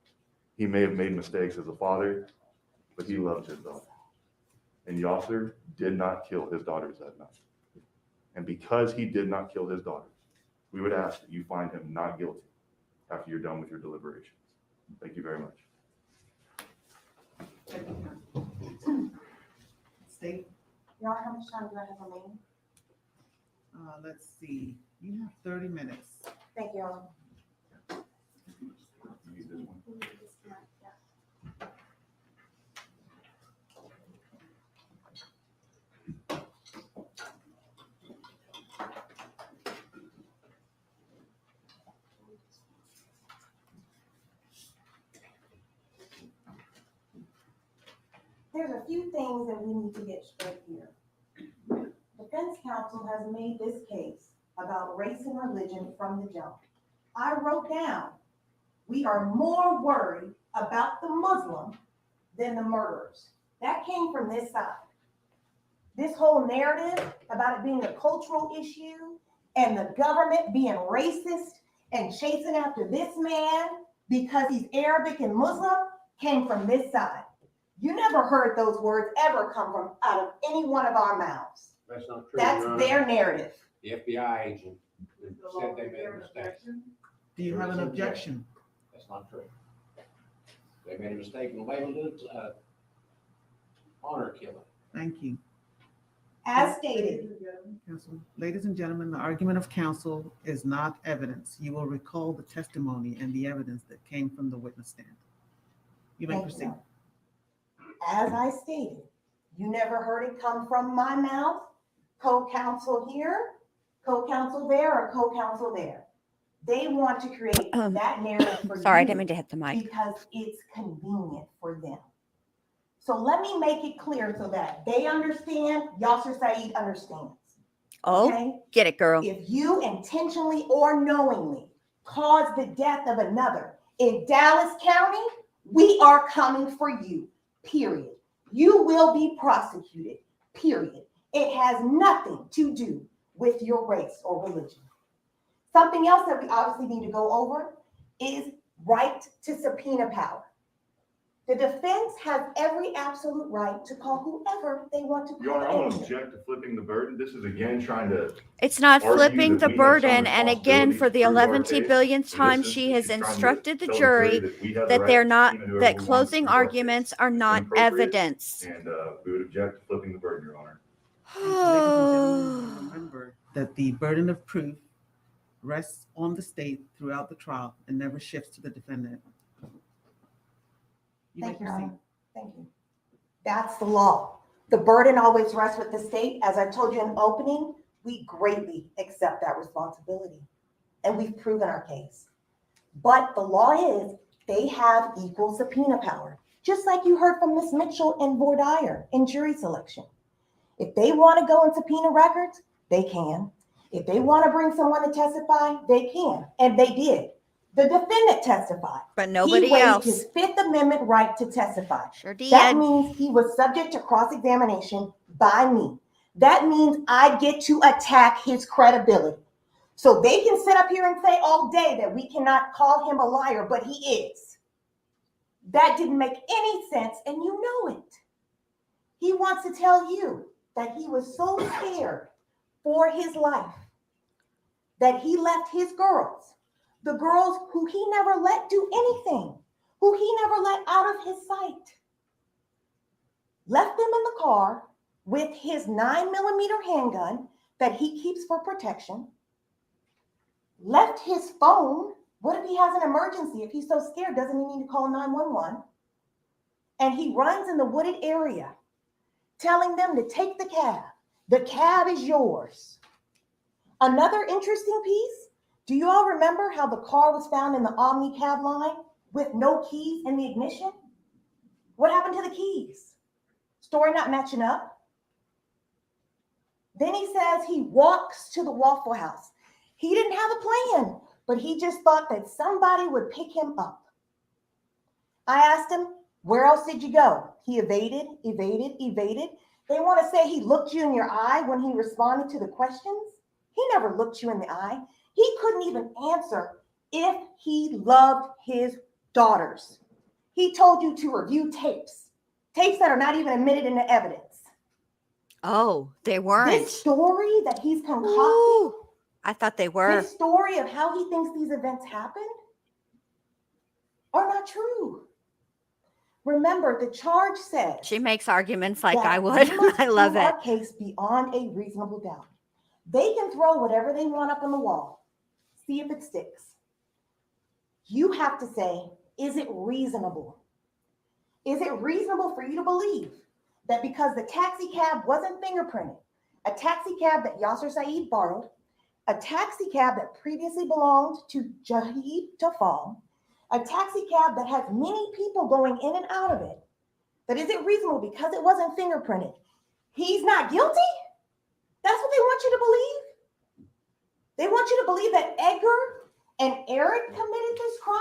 He may have made mistakes as a father, but he loved his daughters. And Yasser did not kill his daughters that night. And because he did not kill his daughters, we would ask that you find him not guilty after you're done with your deliberations. Thank you very much. State, Your Honor, how much time do I have remaining? let's see, you have 30 minutes. Thank you, Your Honor. You need this one? There's a few things that we need to get straight here. Defense counsel has made this case about race and religion from the jump. I wrote down, we are more worried about the Muslim than the murderers. That came from this side. This whole narrative about it being a cultural issue and the government being racist and chasing after this man because he's Arabic and Muslim came from this side. You never heard those words ever come from out of any one of our mouths. That's not true. That's Your Honor. their narrative. The FBI agent said they made a mistake. Do you have an objection? That's not true. They made a mistake and labeled it honor killing. Thank you. As stated, Counsel, ladies and gentlemen, the argument of counsel is not evidence. You will recall the testimony and the evidence that came from the witness stand. You may thank proceed. you. As I stated, you never heard it come from my mouth, co-counsel here, co-counsel there, or co-counsel there. They want to create that narrative for Sorry, I you didn't mean to hit the mic. because it's convenient for them. So let me make it clear so that they understand, Yasser Saeed understands. Oh, Okay? get it, girl. If you intentionally or knowingly cause the death of another in Dallas County, we are coming for you, period. You will be prosecuted, period. It has nothing to do with your race or religion. Something else that we obviously need to go over is right to subpoena power. The defense has every absolute right to call whoever they want to call. Your Honor, I want to anyway. object to flipping the burden. This is again trying to It's not argue flipping that the we have some burden. And again, responsibility for the to prove our 11th case. billionth In time, this she instance, has she's trying to instructed the tell jury that we have the that right they're to not, subpoena whoever that we want to closing prove our case. arguments are It's not inappropriate, evidence. And we would object to flipping the burden, Your Honor. Ladies and gentlemen, remember that the burden of proof rests on the state throughout the trial and never shifts to the defendant. You may Thank you, Your proceed. Honor. Thank you. That's the law. The burden always rests with the state. As I told you in opening, we greatly accept that responsibility. And we've proven our case. But the law is they have equal subpoena power. Just like you heard from Ms. Mitchell and Vordier in jury selection. If they want to go and subpoena records, they can. If they want to bring someone to testify, they can. And they did. The defendant testified. But nobody He waived else. his Fifth Amendment right to testify. Sure did. That means he was subject to cross-examination by me. That means I get to attack his credibility. So they can sit up here and say all day that we cannot call him a liar, but he is. That didn't make any sense, and you know it. He wants to tell you that he was so scared for his life that he left his girls, the girls who he never let do anything, who he never let out of his sight, left them in the car with his 9mm handgun that he keeps for protection, left his phone. What if he has an emergency? If he's so scared, doesn't he need to call 911? And he runs in the wooded area, telling them to take the cab. The cab is yours. Another interesting piece, do you all remember how the car was found in the Omni cab line with no keys in the ignition? What happened to the keys? Story not matching up. Then he says he walks to the Waffle House. He didn't have a plan, but he just thought that somebody would pick him up. I asked him, where else did you go? He evaded. They want to say he looked you in your eye when he responded to the questions. He never looked you in the eye. He couldn't even answer if he loved his daughters. He told you to review tapes that are not even admitted into evidence. Oh, they weren't. This story that he's concocting, Ooh, I thought they were. this story of how he thinks these events happened are not true. Remember, the charge says She makes arguments like that I would. we must I love prove it. our case beyond a reasonable doubt. They can throw whatever they want up on the wall, see if it sticks. You have to say, is it reasonable? Is it reasonable for you to believe that because the taxi cab wasn't fingerprinted, a taxi cab that Yasser Saeed borrowed, a taxi cab that previously belonged to Jahid Tafal, a taxi cab that has many people going in and out of it, that is it reasonable because it wasn't fingerprinted? He's not guilty? That's what they want you to believe? They want you to believe that Edgar and Eric committed this crime?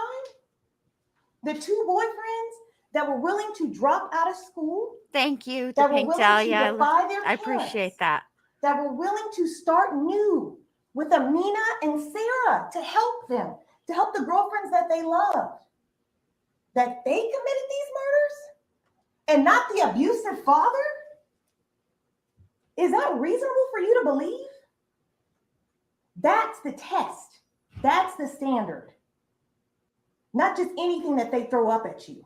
The two boyfriends that were willing to drop out of school, Thank you, the that were Pink willing Dahlia. to defy their I parents, appreciate that. that were willing to start new with Amina and Sarah to help them, to help the girlfriends that they loved, that they committed these murders and not the abusive father? Is that reasonable for you to believe? That's the test. That's the standard. Not just anything that they throw up at you.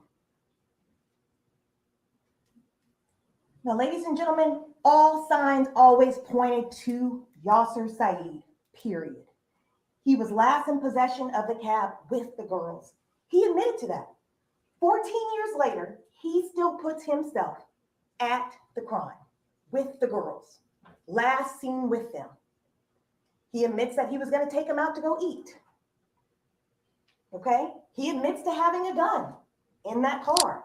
Now, ladies and gentlemen, All signs always pointed to Yasser Saeed, period. He was last in possession of the cab with the girls. He admitted to that. 14 years later, he still puts himself at the crime with the girls, last seen with them. He admits that he was going to take them out to go eat. Okay? He admits to having a gun in that car.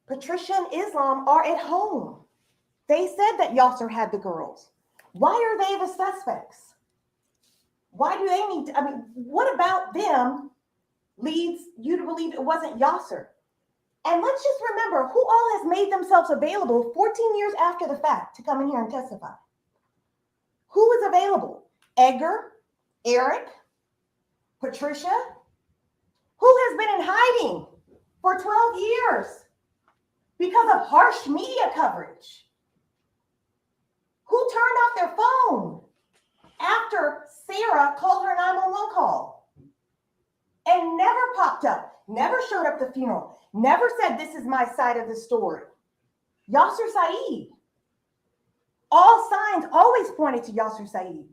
Patricia and Islam are at home. They said that Yasser had the girls. Why are they the suspects? Why do they need to? I mean, what about them leads you to believe it wasn't Yasser? And let's just remember who all has made themselves available 14 years after the fact to come in here and testify. Who is available? Edgar, Eric, Patricia? Who has been in hiding for 12 years because of harsh media coverage? Who turned off their phone after Sarah called her 911 call and never popped up, never showed up at the funeral, never said, this is my side of the story? Yasser Saeed. All signs always pointed to Yasser Saeed.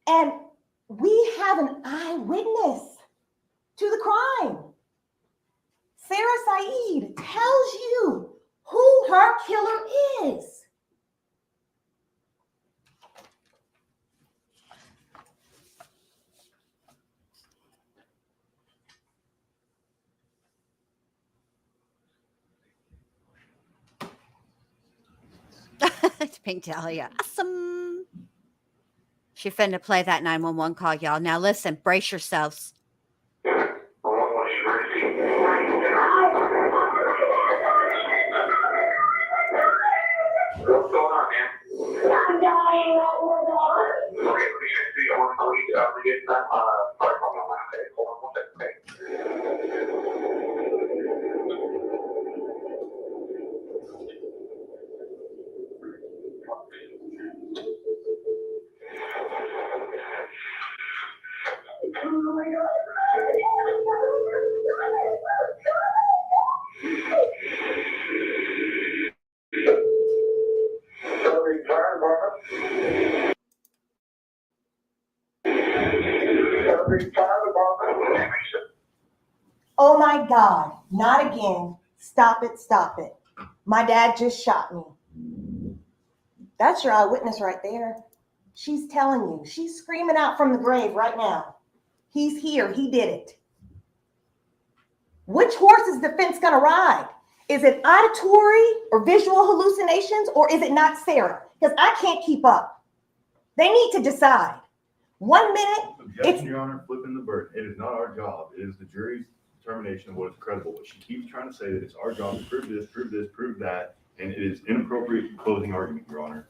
And we have an eyewitness to the crime. Sarah Saeed tells you who her killer is. It's Pink Dahlia. Awesome. She finna play that 911 call, y'all. Now listen, brace yourselves. What's going on, man? I'm dying. Okay, let me check the order. We're getting that, Parchman on my head. Hold on one second, okay? Oh my God, not again. Stop it, stop it. My dad just shot me. That's your eyewitness right there. She's telling you. She's screaming out from the grave right now. He's here. He did it. Which horse is defense going to ride? Is it auditory or visual hallucinations, or is it not Sarah? Because I can't keep up. They need to decide. 1 minute. Objection, Your Honor, flipping the bird. It is not our job. It is the jury's determination of what is credible. But she keeps trying to say that it's our job to prove this, prove that, and it is inappropriate closing argument, Your Honor.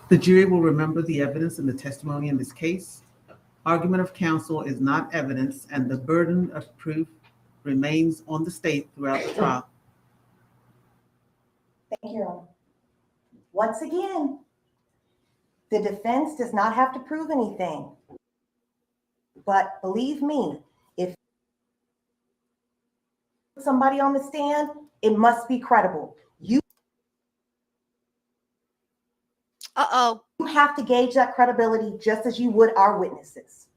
The jury will remember the evidence and the testimony in this case. Argument of counsel is not evidence, and the burden of proof remains on the state throughout the trial. Thank you. Once again, the defense does not have to prove anything. But believe me, if somebody on the stand, it must be credible. You have to gauge that credibility just as you would our witnesses.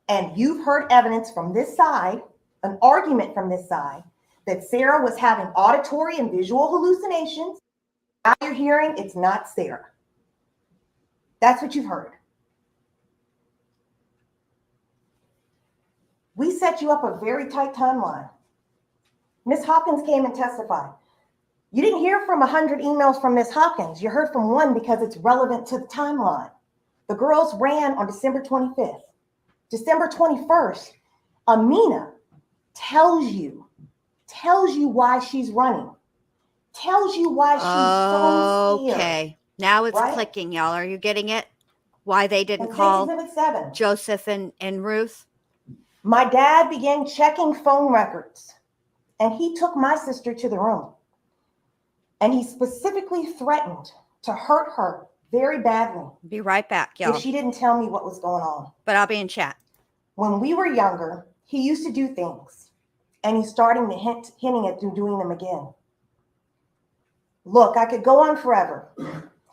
And you've heard evidence from this side, an argument from this side, that Sarah was having auditory and visual hallucinations. Now you're hearing it's not Sarah. That's what you've heard. We set you up a very tight timeline. Ms. Hawkins came and testified. You didn't hear from 100 emails from Ms. Hawkins. You heard from one because it's relevant to the timeline. The girls ran on December 25th. December 21st, Amina tells you why she's running. Tells you why she's so scared. Okay. Now it's right? clicking, y'all. Are you getting it? Why they didn't And call Exhibit 7. Joseph and Ruth? My dad began checking phone records, and he took my sister to the room. And he specifically threatened to hurt her very badly Be right back, y'all. if she didn't tell me what was going on. But I'll be in chat. When we were younger, he used to do things, and he's starting to hinting at doing them again. Look, I could go on forever.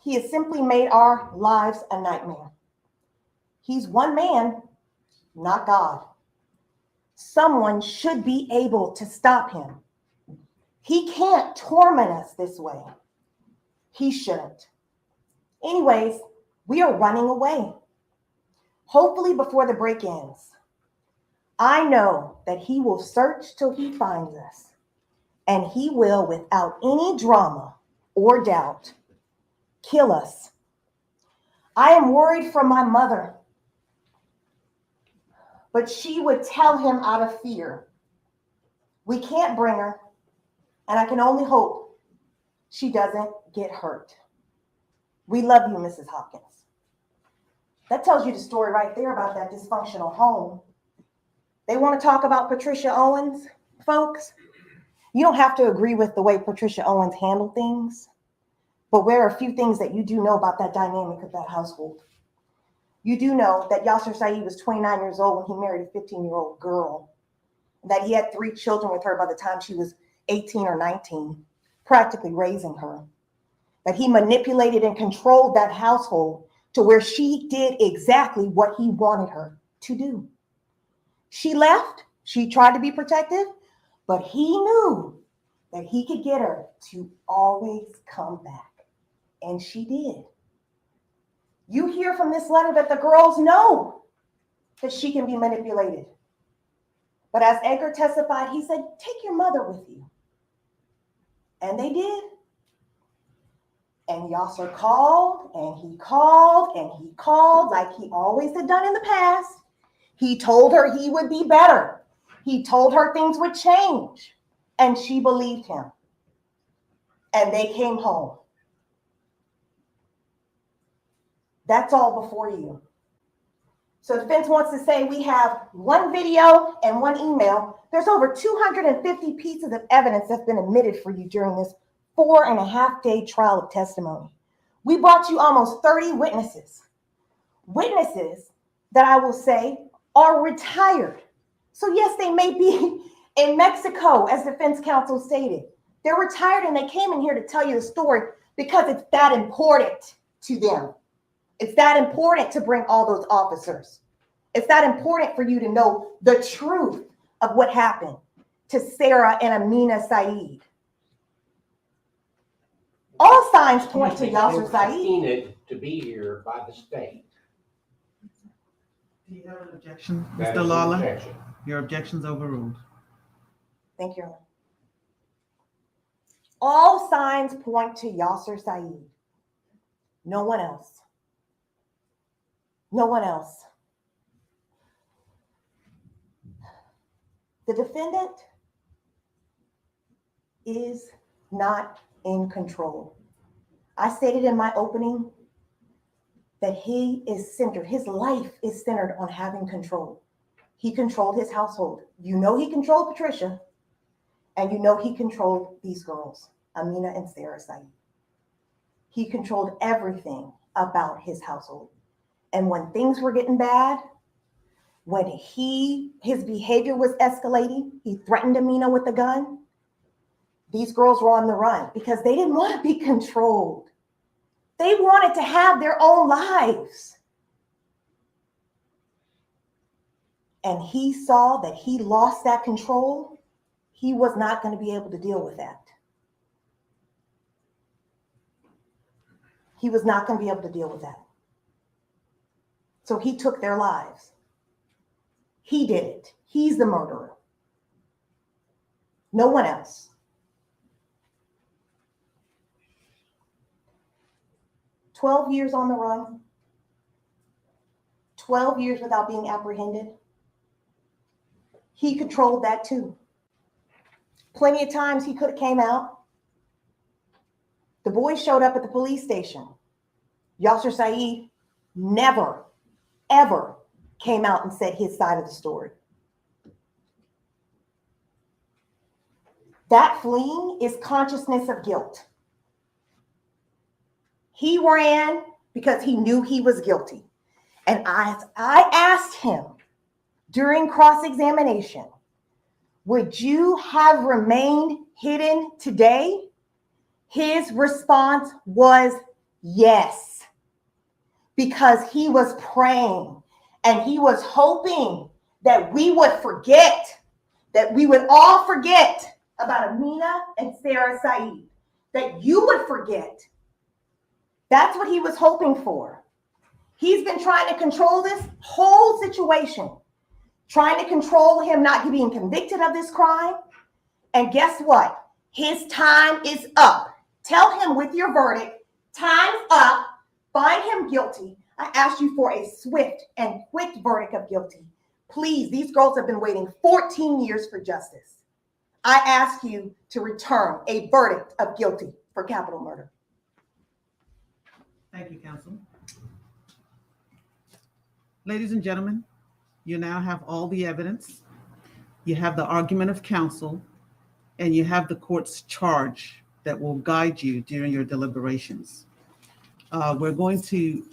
He has simply made our lives a nightmare. He's one man, not God. Someone should be able to stop him. He can't torment us this way. He shouldn't. Anyways, we are running away. Hopefully before the break ends. I know that he will search till he finds us, and he will, without any drama or doubt, kill us. I am worried for my mother, but she would tell him out of fear. We can't bring her, and I can only hope she doesn't get hurt. We love you, Mrs. Hopkins. That tells you the story right there about that dysfunctional home. They want to talk about Patricia Owens, folks. You don't have to agree with the way Patricia Owens handled things, but there are a few things that you do know about that dynamic of that household. You do know that Yasser Saeed was 29 years old when he married a 15-year-old girl, that he had 3 children with her by the time she was 18 or 19, practically raising her, that he manipulated and controlled that household to where she did exactly what he wanted her to do. She left, she tried to be protective, but he knew that he could get her to always come back. And she did. You hear from this letter that the girls know that she can be manipulated. But as Edgar testified, he said, take your mother with you. And they did. And Yasser called, and he called, and he called like he always had done in the past. He told her he would be better. He told her things would change. And she believed him. And they came home. That's all before you. So defense wants to say we have 1 video and 1 email. There's over 250 pieces of evidence that's been admitted for you during this 4.5-day trial of testimony. We brought you almost 30 witnesses. Witnesses that I will say are retired. So yes, they may be in Mexico, as defense counsel stated. They're retired and they came in here to tell you the story because it's that important to them. It's that important to bring all those officers. It's that important for you to know the truth of what happened to Sarah and Amina Saeed. All signs point to Yasser Saeed. Subpoenaed to be here by the state. Do you have an objection, That Mr. is an Lawler? objection. Your objection's overruled. Thank you, Your Honor. All signs point to Yasser Saeed. No one else. No one else. The defendant is not in control. I stated in my opening that he is centered, his life is centered on having control. He controlled his household. You know he controlled Patricia, and you know he controlled these girls, Amina and Sarah Saeed. He controlled everything about his household. And when things were getting bad, when his behavior was escalating, he threatened Amina with a gun, these girls were on the run because they didn't want to be controlled. They wanted to have their own lives. And he saw that he lost that control. He was not going to be able to deal with that. He was not going to be able to deal with that. So he took their lives. He did it. He's the murderer. No one else. 12 years on the run. 12 years without being apprehended. He controlled that too. Plenty of times he could have came out. The boys showed up at the police station. Yasser Saeed never, ever came out and said his side of the story. That fleeing is consciousness of guilt. He ran because he knew he was guilty. And I asked him during cross-examination, would you have remained hidden today His response was yes, because he was praying and he was hoping that we would forget, that we would all forget about Amina and Sarah Saeed, that you would forget. That's what he was hoping for. He's been trying to control this whole situation, trying to control him not being convicted of this crime. And guess what? His time is up. Tell him with your verdict, time's up. Find him guilty. I ask you for a swift and quick verdict of guilty. Please, these girls have been waiting 14 years for justice. I ask you to return a verdict of guilty for capital murder. Thank you, counsel. Ladies and gentlemen, you now have all the evidence. You have the argument of counsel, and you have the court's charge that will guide you during your deliberations. We're going to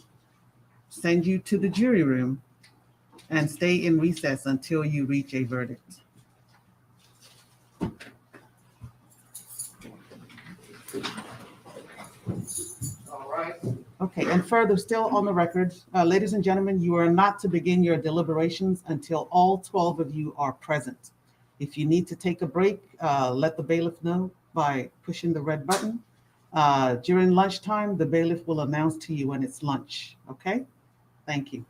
send you to the jury room and stay in recess until you reach a verdict. All right. Okay, and further, still on the record, ladies and gentlemen, you are not to begin your deliberations until all 12 of you are present. If you need to take a break, let the bailiff know by pushing the red button. During lunchtime, the bailiff will announce to you when it's lunch, okay? Thank you.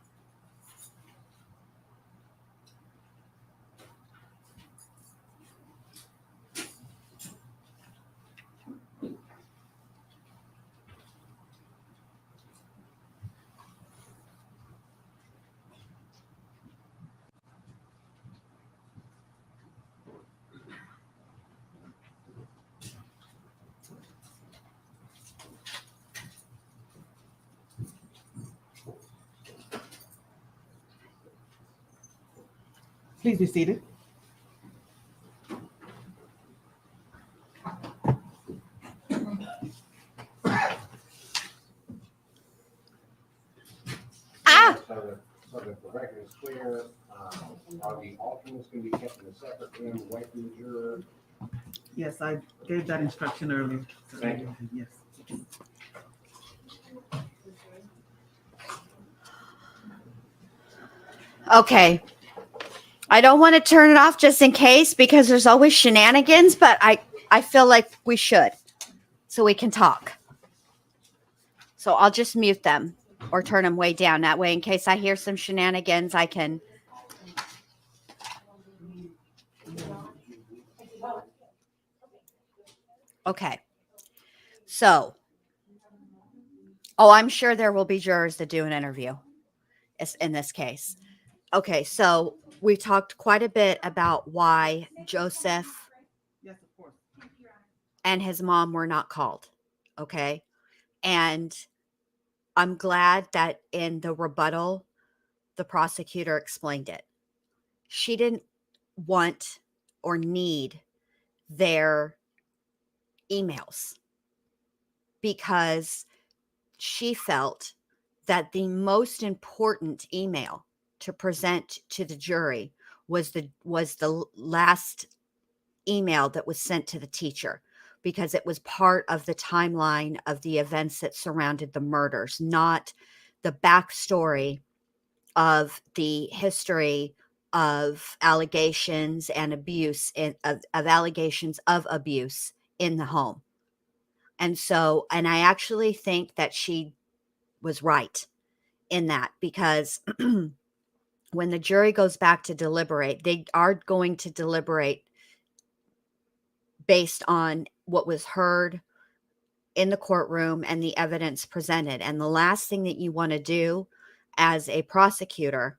Please be seated. So that the record is clear, are the alternates going to be kept in a separate room away from the juror? Yes, I gave that instruction earlier. Thank you. Yes. Okay. I don't want to turn it off just in case because there's always shenanigans, but I feel like we should so we can talk. So I'll just mute them or turn them way down. That way, in case I hear some shenanigans, I can. Okay. So, I'm sure there will be jurors that do an interview in this case. Okay, so we talked quite a bit about why Joseph Yes, of course. and his mom were not called. Okay. And I'm glad that in the rebuttal, the prosecutor explained it. She didn't want or need their emails because she felt that the most important email to present to the jury was the last email that was sent to the teacher, because it was part of the timeline of the events that surrounded the murders, not the backstory of the history of allegations and abuse of allegations of abuse in the home. And so, and I actually think that she was right in that, because when the jury goes back to deliberate, they are going to deliberate based on what was heard in the courtroom and the evidence presented. And the last thing that you want to do as a prosecutor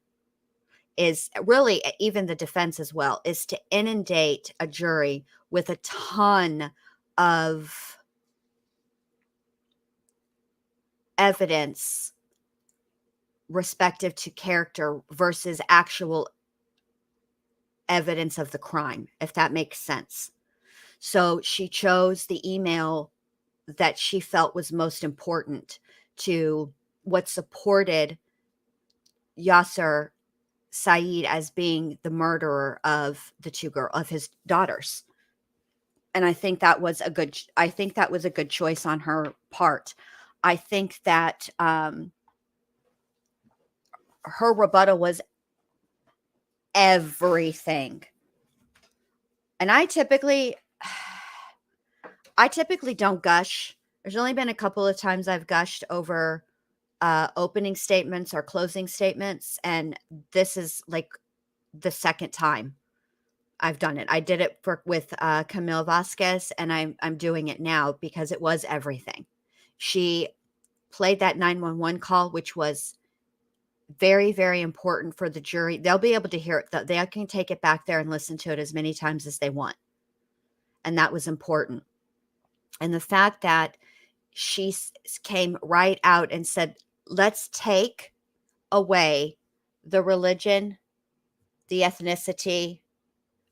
is, really even the defense as well, is to inundate a jury with a ton of evidence respective to character versus actual evidence of the crime, if that makes sense. So she chose the email that she felt was most important to what supported Yasser Saeed as being the murderer of the of his daughters. And I think that was a good choice on her part. I think that her rebuttal was everything. And I typically don't gush. There's only been a couple of times I've gushed over opening statements or closing statements, and this is like the second time I've done it. I did it with Camille Vasquez, and I'm doing it now because it was everything. She played that 911 call, which was very, very important for the jury. They'll be able to hear it. They can take it back there and listen to it as many times as they want. And that was important. And the fact that she came right out and said, let's take away the religion, the ethnicity,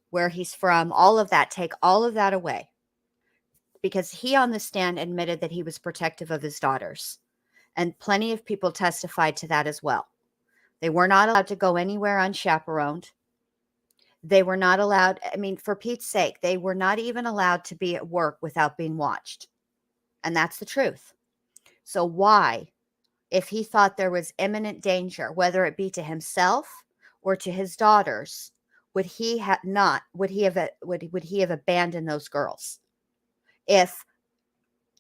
where he's from, all of that, take all of that away. Because he on the stand admitted that he was protective of his daughters. And plenty of people testified to that as well. They were not allowed to go anywhere unchaperoned. They were not allowed, I mean, for Pete's sake, they were not even allowed to be at work without being watched. And that's the truth. So why, if he thought there was imminent danger, whether it be to himself or to his daughters, would he have abandoned those girls? If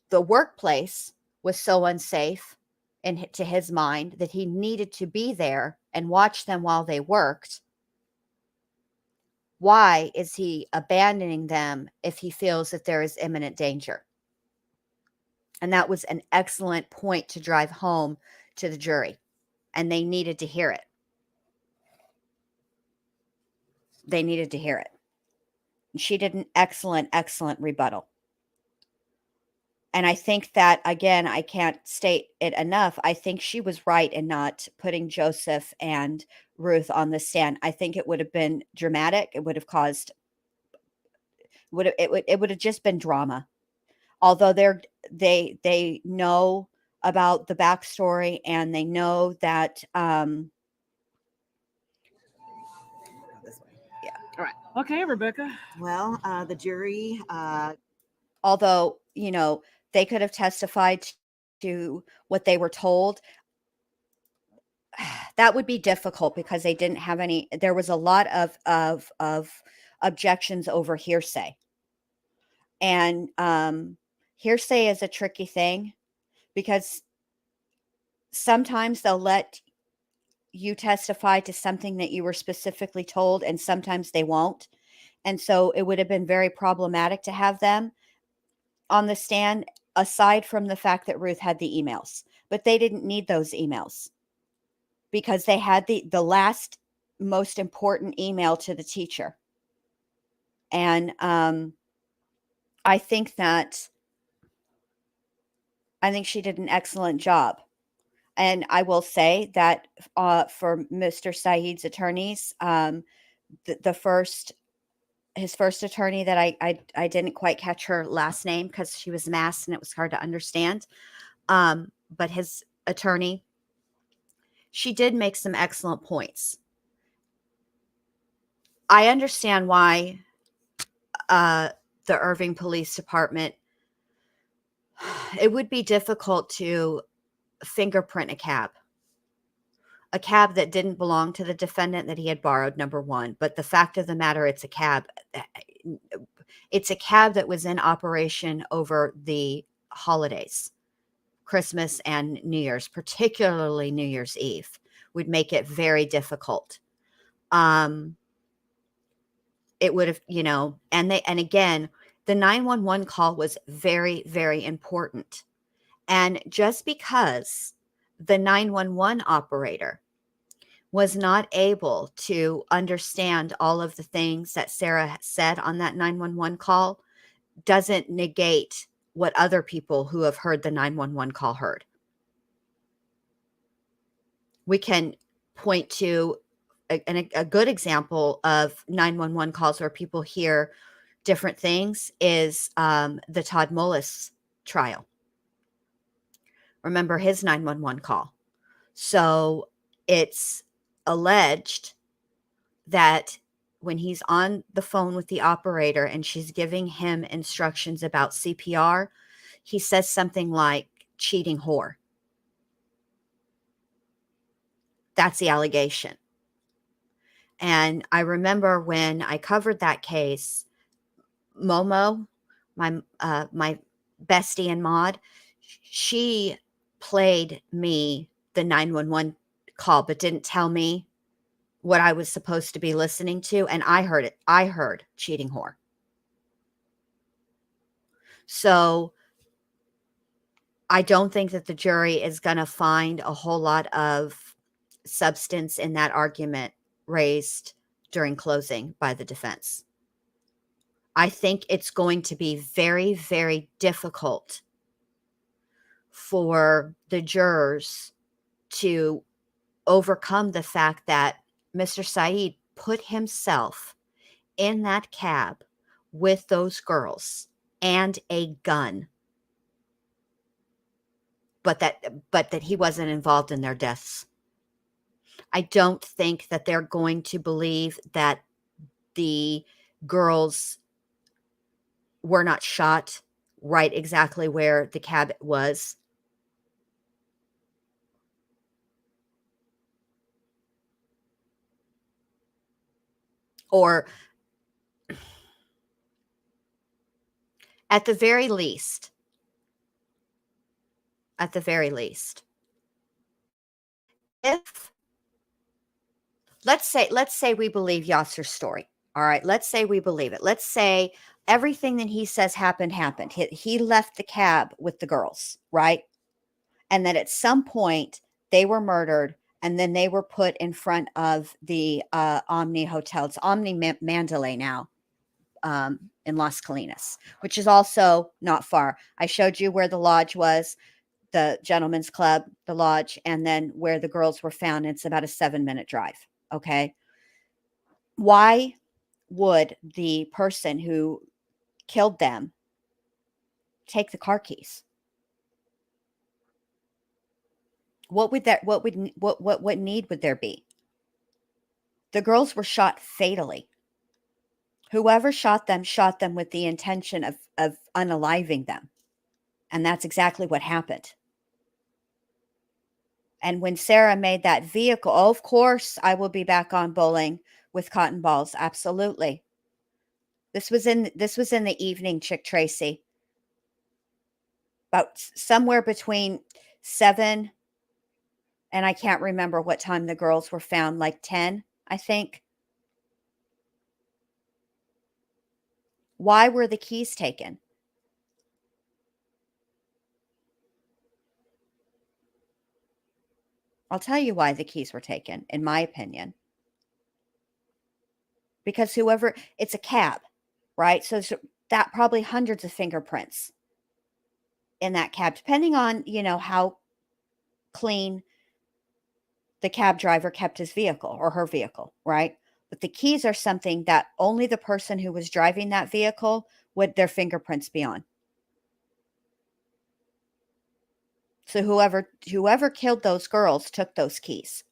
the workplace was so unsafe and to his mind that he needed to be there and watch them while they worked, why is he abandoning them if he feels that there is imminent danger? And that was an excellent point to drive home to the jury, and they needed to hear it. They needed to hear it. She did an excellent, excellent rebuttal. And I think that, again, I can't state it enough. I think she was right in not putting Joseph and Ruth on the stand. I think it would have been dramatic. It would have caused, it would have just been drama. Although they know about the backstory, and they know that, Okay, Rebecca. well, the jury, although, they could have testified to what they were told, that would be difficult because they didn't have any, there was a lot of objections over hearsay. And hearsay is a tricky thing because sometimes they'll let you testify to something that you were specifically told, and sometimes they won't. And so it would have been very problematic to have them on the stand, aside from the fact that Ruth had the emails. But they didn't need those emails because they had the last most important email to the teacher. And I think she did an excellent job. And I will say that for Mr. Saeed's attorneys, his first attorney that I didn't quite catch her last name because she was masked and it was hard to understand. But his attorney, she did make some excellent points. I understand why the Irving Police Department, it would be difficult to fingerprint a cab that didn't belong to the defendant that he had borrowed, number one. But the fact of the matter, it's a cab that was in operation over the holidays, Christmas and New Year's, particularly New Year's Eve, would make it very difficult. It would have, and again, the 911 call was very, very important. And just because the 911 operator was not able to understand all of the things that Sarah said on that 911 call doesn't negate what other people who have heard the 911 call heard. We can point to a good example of 911 calls where people hear different things is the Todd Mullis trial. Remember his 911 call. So it's alleged that when he's on the phone with the operator and she's giving him instructions about CPR, he says something like cheating whore. That's the allegation. And I remember when I covered that case, Momo, my bestie and Maud, she played me the 911 call, but didn't tell me what I was supposed to be listening to. And I heard it. I heard cheating whore. So I don't think that the jury is going to find a whole lot of substance in that argument raised during closing by the defense. I think it's going to be very, very difficult for the jurors to overcome the fact that Mr. Saeed put himself in that cab with those girls and a gun, but that he wasn't involved in their deaths. I don't think that they're going to believe that the girls were not shot right exactly where the cab was. Or at the very least, if let's say we believe Yasser's story. All right, let's say we believe it. Let's say everything that he says happened. He left the cab with the girls, right? And that at some point they were murdered and then they were put in front of the Omni Hotel. It's Omni Mandalay now, in Las Colinas, which is also not far. I showed you where the lodge was, the gentleman's club, the lodge, and then where the girls were found. It's about a 7-minute drive. Okay. Why would the person who killed them take the car keys? What need would there be? The girls were shot fatally. Whoever shot them with the intention of unaliving them. And that's exactly what happened. And when Sarah made that vehicle, oh, of course, I will be back on bowling with cotton balls. Absolutely. This was in the evening, Chick Tracy. About somewhere between 7 and I can't remember what time the girls were found, like 10, I think. Why were the keys taken? I'll tell you why the keys were taken, in my opinion. Because it's a cab, right? So that probably hundreds of fingerprints in that cab, depending on, how clean the cab driver kept his vehicle or her vehicle, right? But the keys are something that only the person who was driving that vehicle would their fingerprints be on. So whoever killed those girls took those keys.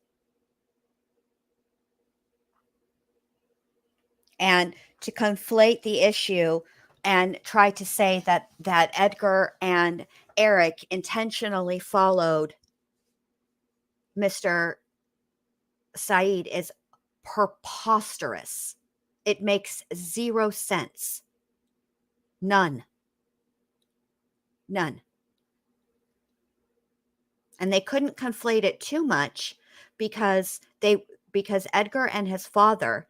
And to conflate the issue and try to say that Edgar and Eric intentionally followed Mr. Saeed is preposterous. It makes zero sense. None. And they couldn't conflate it too much because Edgar and his father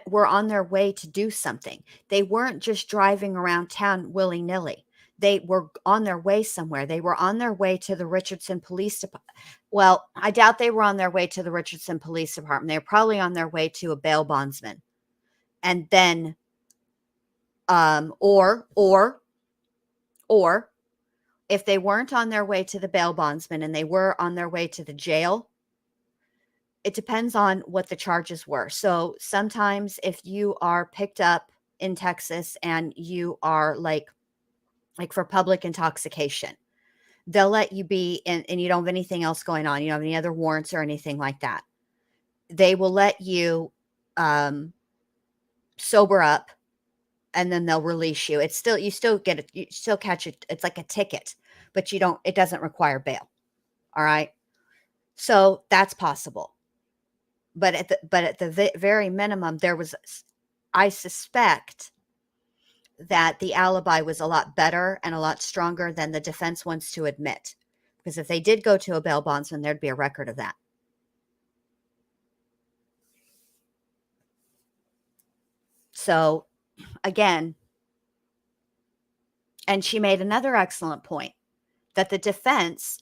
were on their way to do something. They weren't just driving around town willy-nilly. They were on their way somewhere. They were on their way to the Richardson Police Department. Well, I doubt they were on their way to the Richardson Police Department. They were probably on their way to a bail bondsman. And then, or if they weren't on their way to the bail bondsman and they were on their way to the jail, it depends on what the charges were. So sometimes if you are picked up in Texas and you are like for public intoxication, they'll let you be in and you don't have anything else going on. You don't have any other warrants or anything like that. they will let you sober up, and then they'll release you. It's still, you still get it, you still catch it. It's like a ticket, but it doesn't require bail. All right. So that's possible. But at the very minimum, I suspect that the alibi was a lot better and a lot stronger than the defense wants to admit. Because if they did go to a bail bondsman, there'd be a record of that. So again, and she made another excellent point that the defense,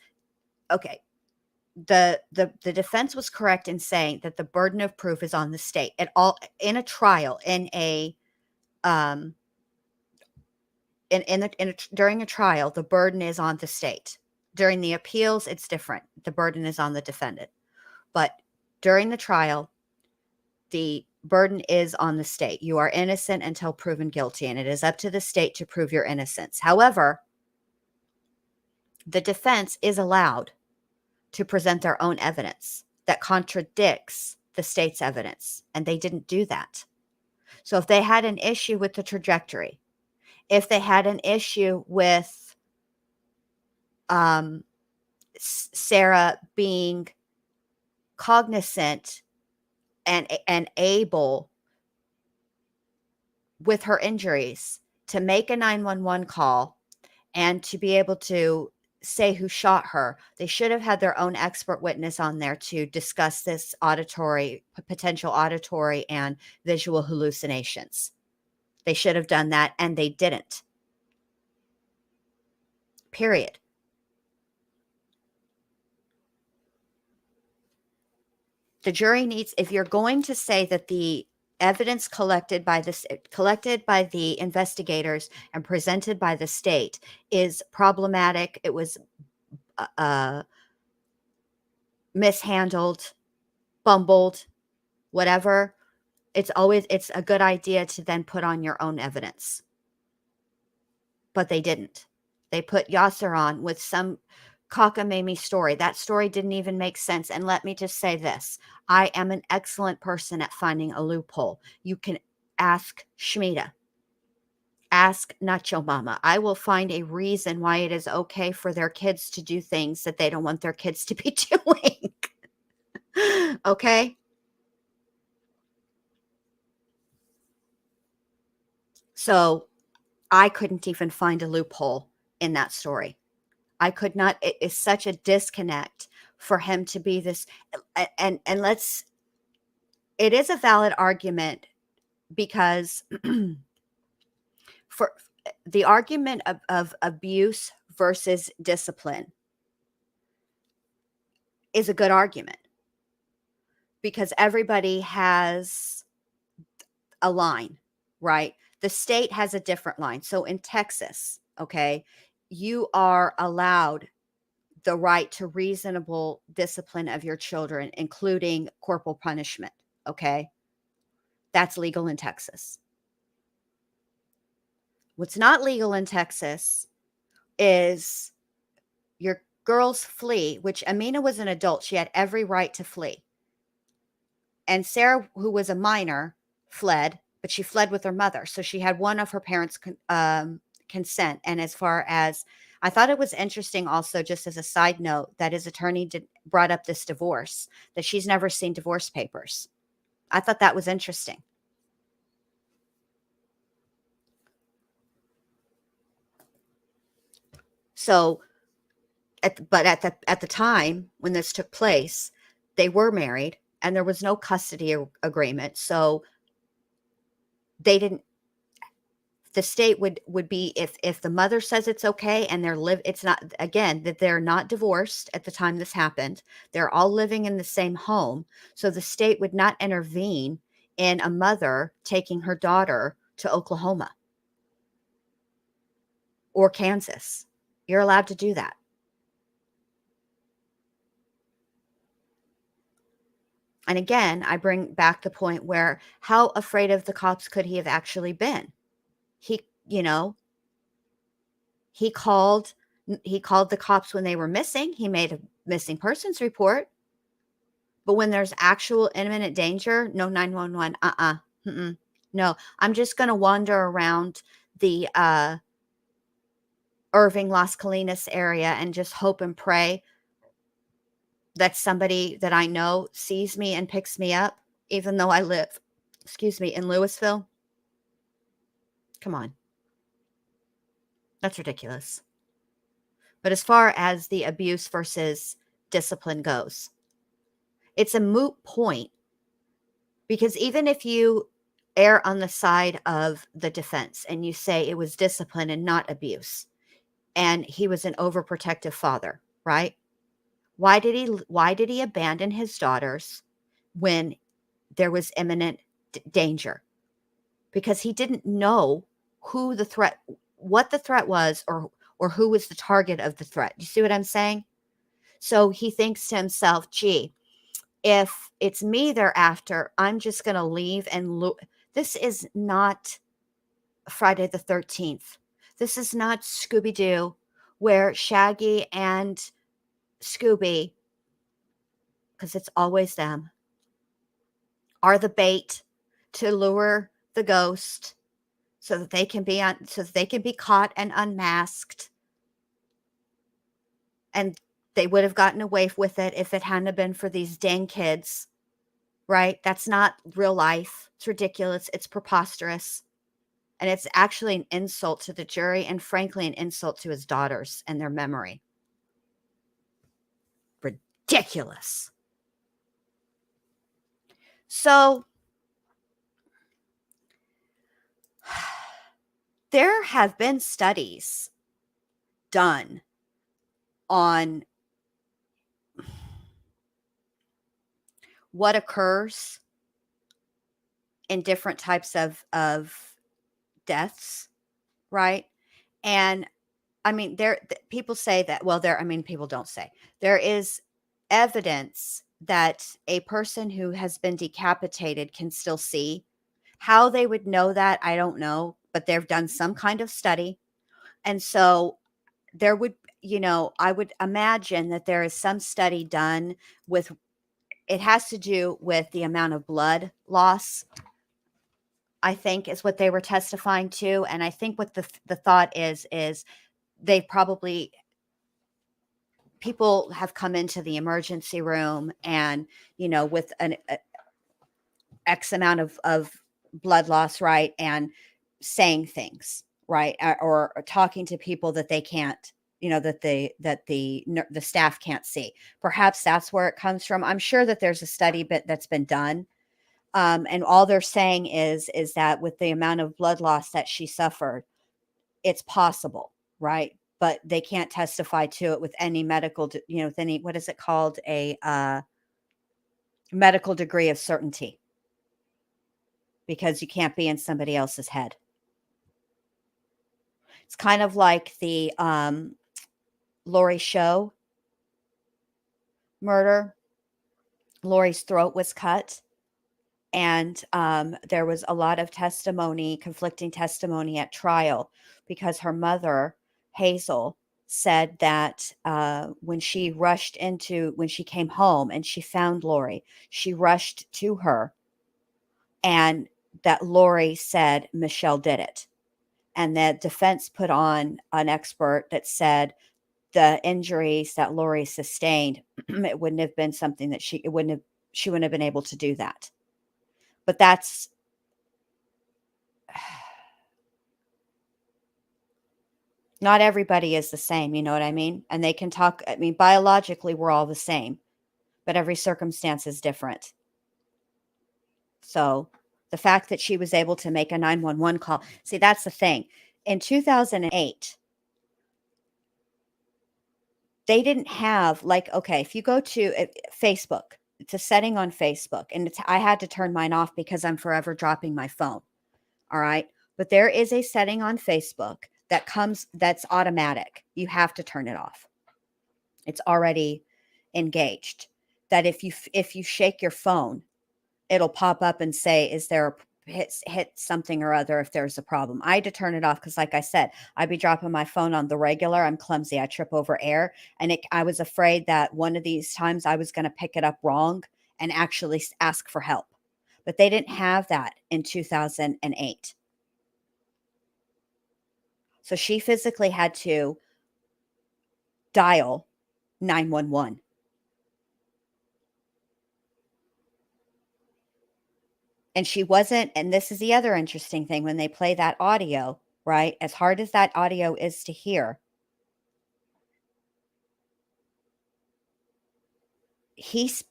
okay, the defense was correct in saying that the burden of proof is on the state at all in a trial, during a trial, the burden is on the state. During the appeals, it's different. The burden is on the defendant. But during the trial, the burden is on the state. You are innocent until proven guilty, and it is up to the state to prove your innocence. However, the defense is allowed to present their own evidence that contradicts the state's evidence, and they didn't do that. So if they had an issue with the trajectory, if they had an issue with Sarah being cognizant and able with her injuries to make a 911 call and to be able to say who shot her, they should have had their own expert witness on there to discuss this potential auditory and visual hallucinations. They should have done that, and they didn't. Period. The jury needs, if you're going to say that the evidence collected by the investigators and presented by the state is problematic, it was mishandled, bumbled, whatever, it's a good idea to then put on your own evidence. But they didn't. They put Yasser on with some cockamamie story. That story didn't even make sense. And let me just say this. I am an excellent person at finding a loophole. You can ask Shmita. Ask Nacho Mama. I will find a reason why it is okay for their kids to do things that they don't want their kids to be doing. Okay? So I couldn't even find a loophole in that story. I could not. It is such a disconnect for him to be this. And it is a valid argument because for the argument of abuse versus discipline is a good argument because everybody has a line, right? The state has a different line. So in Texas, okay, you are allowed the right to reasonable discipline of your children, including corporal punishment. Okay. That's legal in Texas. What's not legal in Texas is your girls flee, which Amina was an adult. She had every right to flee. And Sarah, who was a minor, fled, but she fled with her mother. So she had one of her parents' consent. And as far as, I thought it was interesting also, just as a side note, that his attorney brought up this divorce, that she's never seen divorce papers. I thought that was interesting. So, at the time when this took place, they were married and there was no custody agreement. So they didn't, the state would be, if the mother says it's okay and it's not, again, that they're not divorced at the time this happened. They're all living in the same home. So the state would not intervene in a mother taking her daughter to Oklahoma or Kansas. You're allowed to do that. And again, I bring back the point where how afraid of the cops could he have actually been? He called the cops when they were missing. He made a missing persons report. But when there's actual imminent danger, no 911. Mm-mm. No, I'm just going to wander around the Irving, Las Colinas area and just hope and pray that somebody that I know sees me and picks me up, even though I live, in Louisville. Come on. That's ridiculous. But as far as the abuse versus discipline goes, it's a moot point, because even if you err on the side of the defense and you say it was discipline and not abuse, and he was an overprotective father, right? Why did he abandon his daughters when there was imminent danger? Because he didn't know what the threat was, or who was the target of the threat. You see what I'm saying? So he thinks to himself, gee, if it's me they're after, I'm just going to leave and this is not Friday the 13th. This is not Scooby-Doo, where Shaggy and Scooby, because it's always them, are the bait to lure the ghost so that they can be caught and unmasked. And they would have gotten away with it if it hadn't been for these dang kids, right? That's not real life. It's ridiculous. It's preposterous. And it's actually an insult to the jury, and frankly, an insult to his daughters and their memory. Ridiculous. So there have been studies done on what occurs in different types of deaths, right? And I mean, people say that, people don't say. There is evidence that a person who has been decapitated can still see. How they would know that, I don't know, but they've done some kind of study. And so there would, I would imagine that there is some study done with, it has to do with the amount of blood loss, I think, is what they were testifying to. And I think what the thought is they probably, people have come into the emergency room and, with an X amount of blood loss, right? And saying things, right? Or talking to people that they can't, that the staff can't see. Perhaps that's where it comes from. I'm sure that there's a study that's been done. And all they're saying is that with the amount of blood loss that she suffered, it's possible, right? But they can't testify to it with any medical, with any, what is it called? A medical degree of certainty, because you can't be in somebody else's head. It's kind of like the Lori Show murder. Lori's throat was cut. And there was a lot of conflicting testimony at trial, because her mother, Hazel, said that when she came home and she found Lori, she rushed to her, and that Lori said Michelle did it. And the defense put on an expert that said the injuries that Lori sustained, it wouldn't have been something that she wouldn't have been able to do that. But that's not everybody is the same, you know what I mean? And they can talk, biologically, we're all the same, but every circumstance is different. So the fact that she was able to make a 911 call, see, that's the thing. In 2008, they didn't have, if you go to Facebook, it's a setting on Facebook, and I had to turn mine off because I'm forever dropping my phone. All right. But there is a setting on Facebook that's automatic. You have to turn it off. It's already engaged. That if you shake your phone, it'll pop up and say, is there hit something or other if there's a problem. I had to turn it off because, like I said, I'd be dropping my phone on the regular. I'm clumsy. I trip over air. And I was afraid that one of these times I was going to pick it up wrong and actually ask for help. But they didn't have that in 2008. So she physically had to dial 911. And she wasn't, and this is the other interesting thing when they play that audio, right? As hard as that audio is to hear,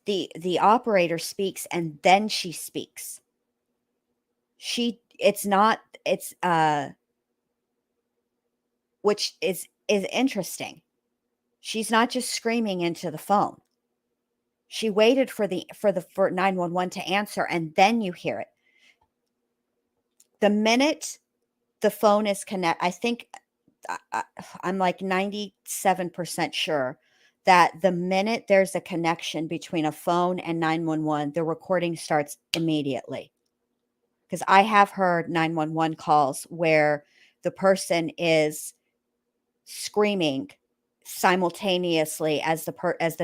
the operator speaks and then she speaks. Which is interesting. She's not just screaming into the phone. She waited for 911 to answer, and then you hear it. The minute the phone is connected, I think I'm like 97% sure that the minute there's a connection between a phone and 911, the recording starts immediately. Because I have heard 911 calls where the person is screaming simultaneously as the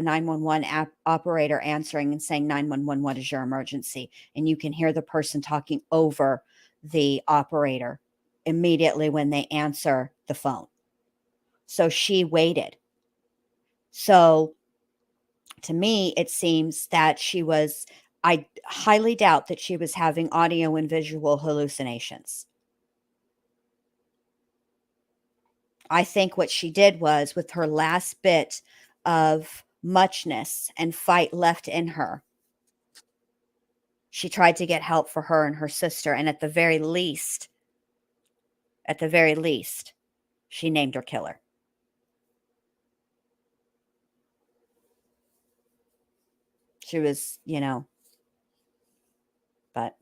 911 operator answering and saying, 911, what is your emergency? And you can hear the person talking over the operator immediately when they answer the phone. So she waited. So to me, it seems that I highly doubt that she was having audio and visual hallucinations. I think what she did was, with her last bit of muchness and fight left in her, she tried to get help for her and her sister. And at the very least, she named her killer. She was, but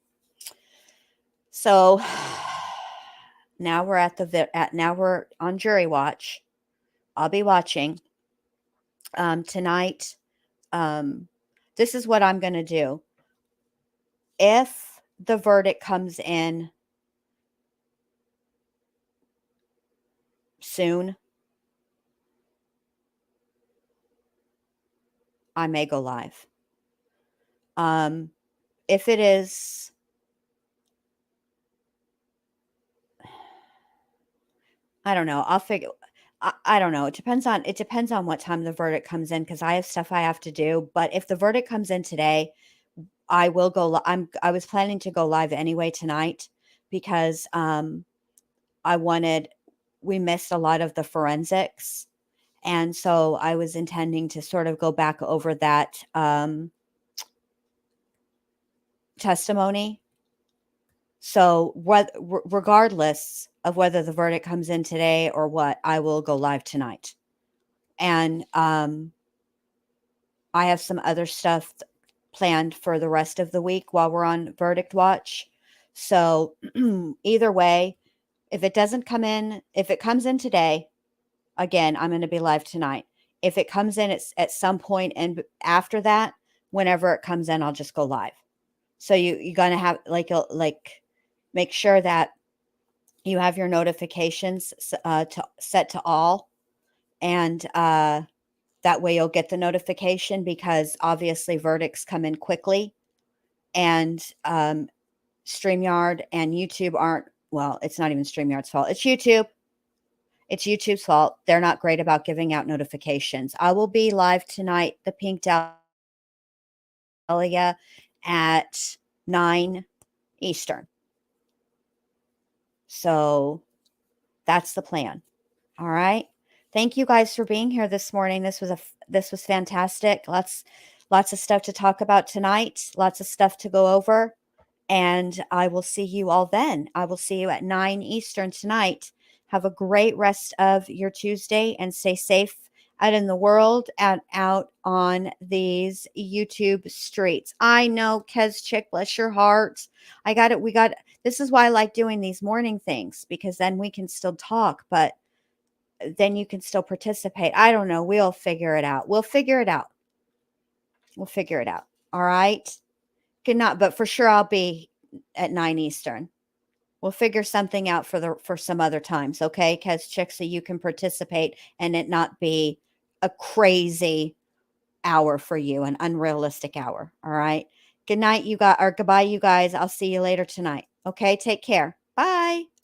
so now we're on jury watch. I'll be watching tonight. This is what I'm going to do. If the verdict comes in soon, I may go live. If it is, I don't know. I'll figure. I don't know. It depends on what time the verdict comes in, because I have stuff I have to do. But if the verdict comes in today, I will go. I was planning to go live anyway tonight because we missed a lot of the forensics, and so I was intending to sort of go back over that testimony. So regardless of whether the verdict comes in today or what, I will go live tonight. And I have some other stuff planned for the rest of the week while we're on verdict watch. So either way, if it comes in today, again, I'm going to be live tonight. If it comes in at some point and after that, whenever it comes in, I'll just go live. So you're going to have make sure that you have your notifications set to all, and that way you'll get the notification, because obviously verdicts come in quickly, and StreamYard and YouTube aren't, well, it's not even StreamYard's fault. It's YouTube. It's YouTube's fault. They're not great about giving out notifications. I will be live tonight, the Pink Dahlia, at 9 Eastern. So that's the plan. All right. Thank you guys for being here this morning. This was fantastic. Lots of stuff to talk about tonight. Lots of stuff to go over. And I will see you all then. I will see you at 9 Eastern tonight. Have a great rest of your Tuesday, and stay safe out in the world and out on these YouTube streets. I know, Kez Chick, bless your heart. I got it. This is why I like doing these morning things, because then we can still talk, but then you can still participate. I don't know. We'll figure it out. We'll figure it out. All right. Good night, but for sure I'll be at 9 Eastern. We'll figure something out for some other times. Okay. Kez Chick, so you can participate and it not be a crazy hour for you, an unrealistic hour. All right. Good night, you guys, or goodbye, you guys. I'll see you later tonight. Okay. Take care. Bye.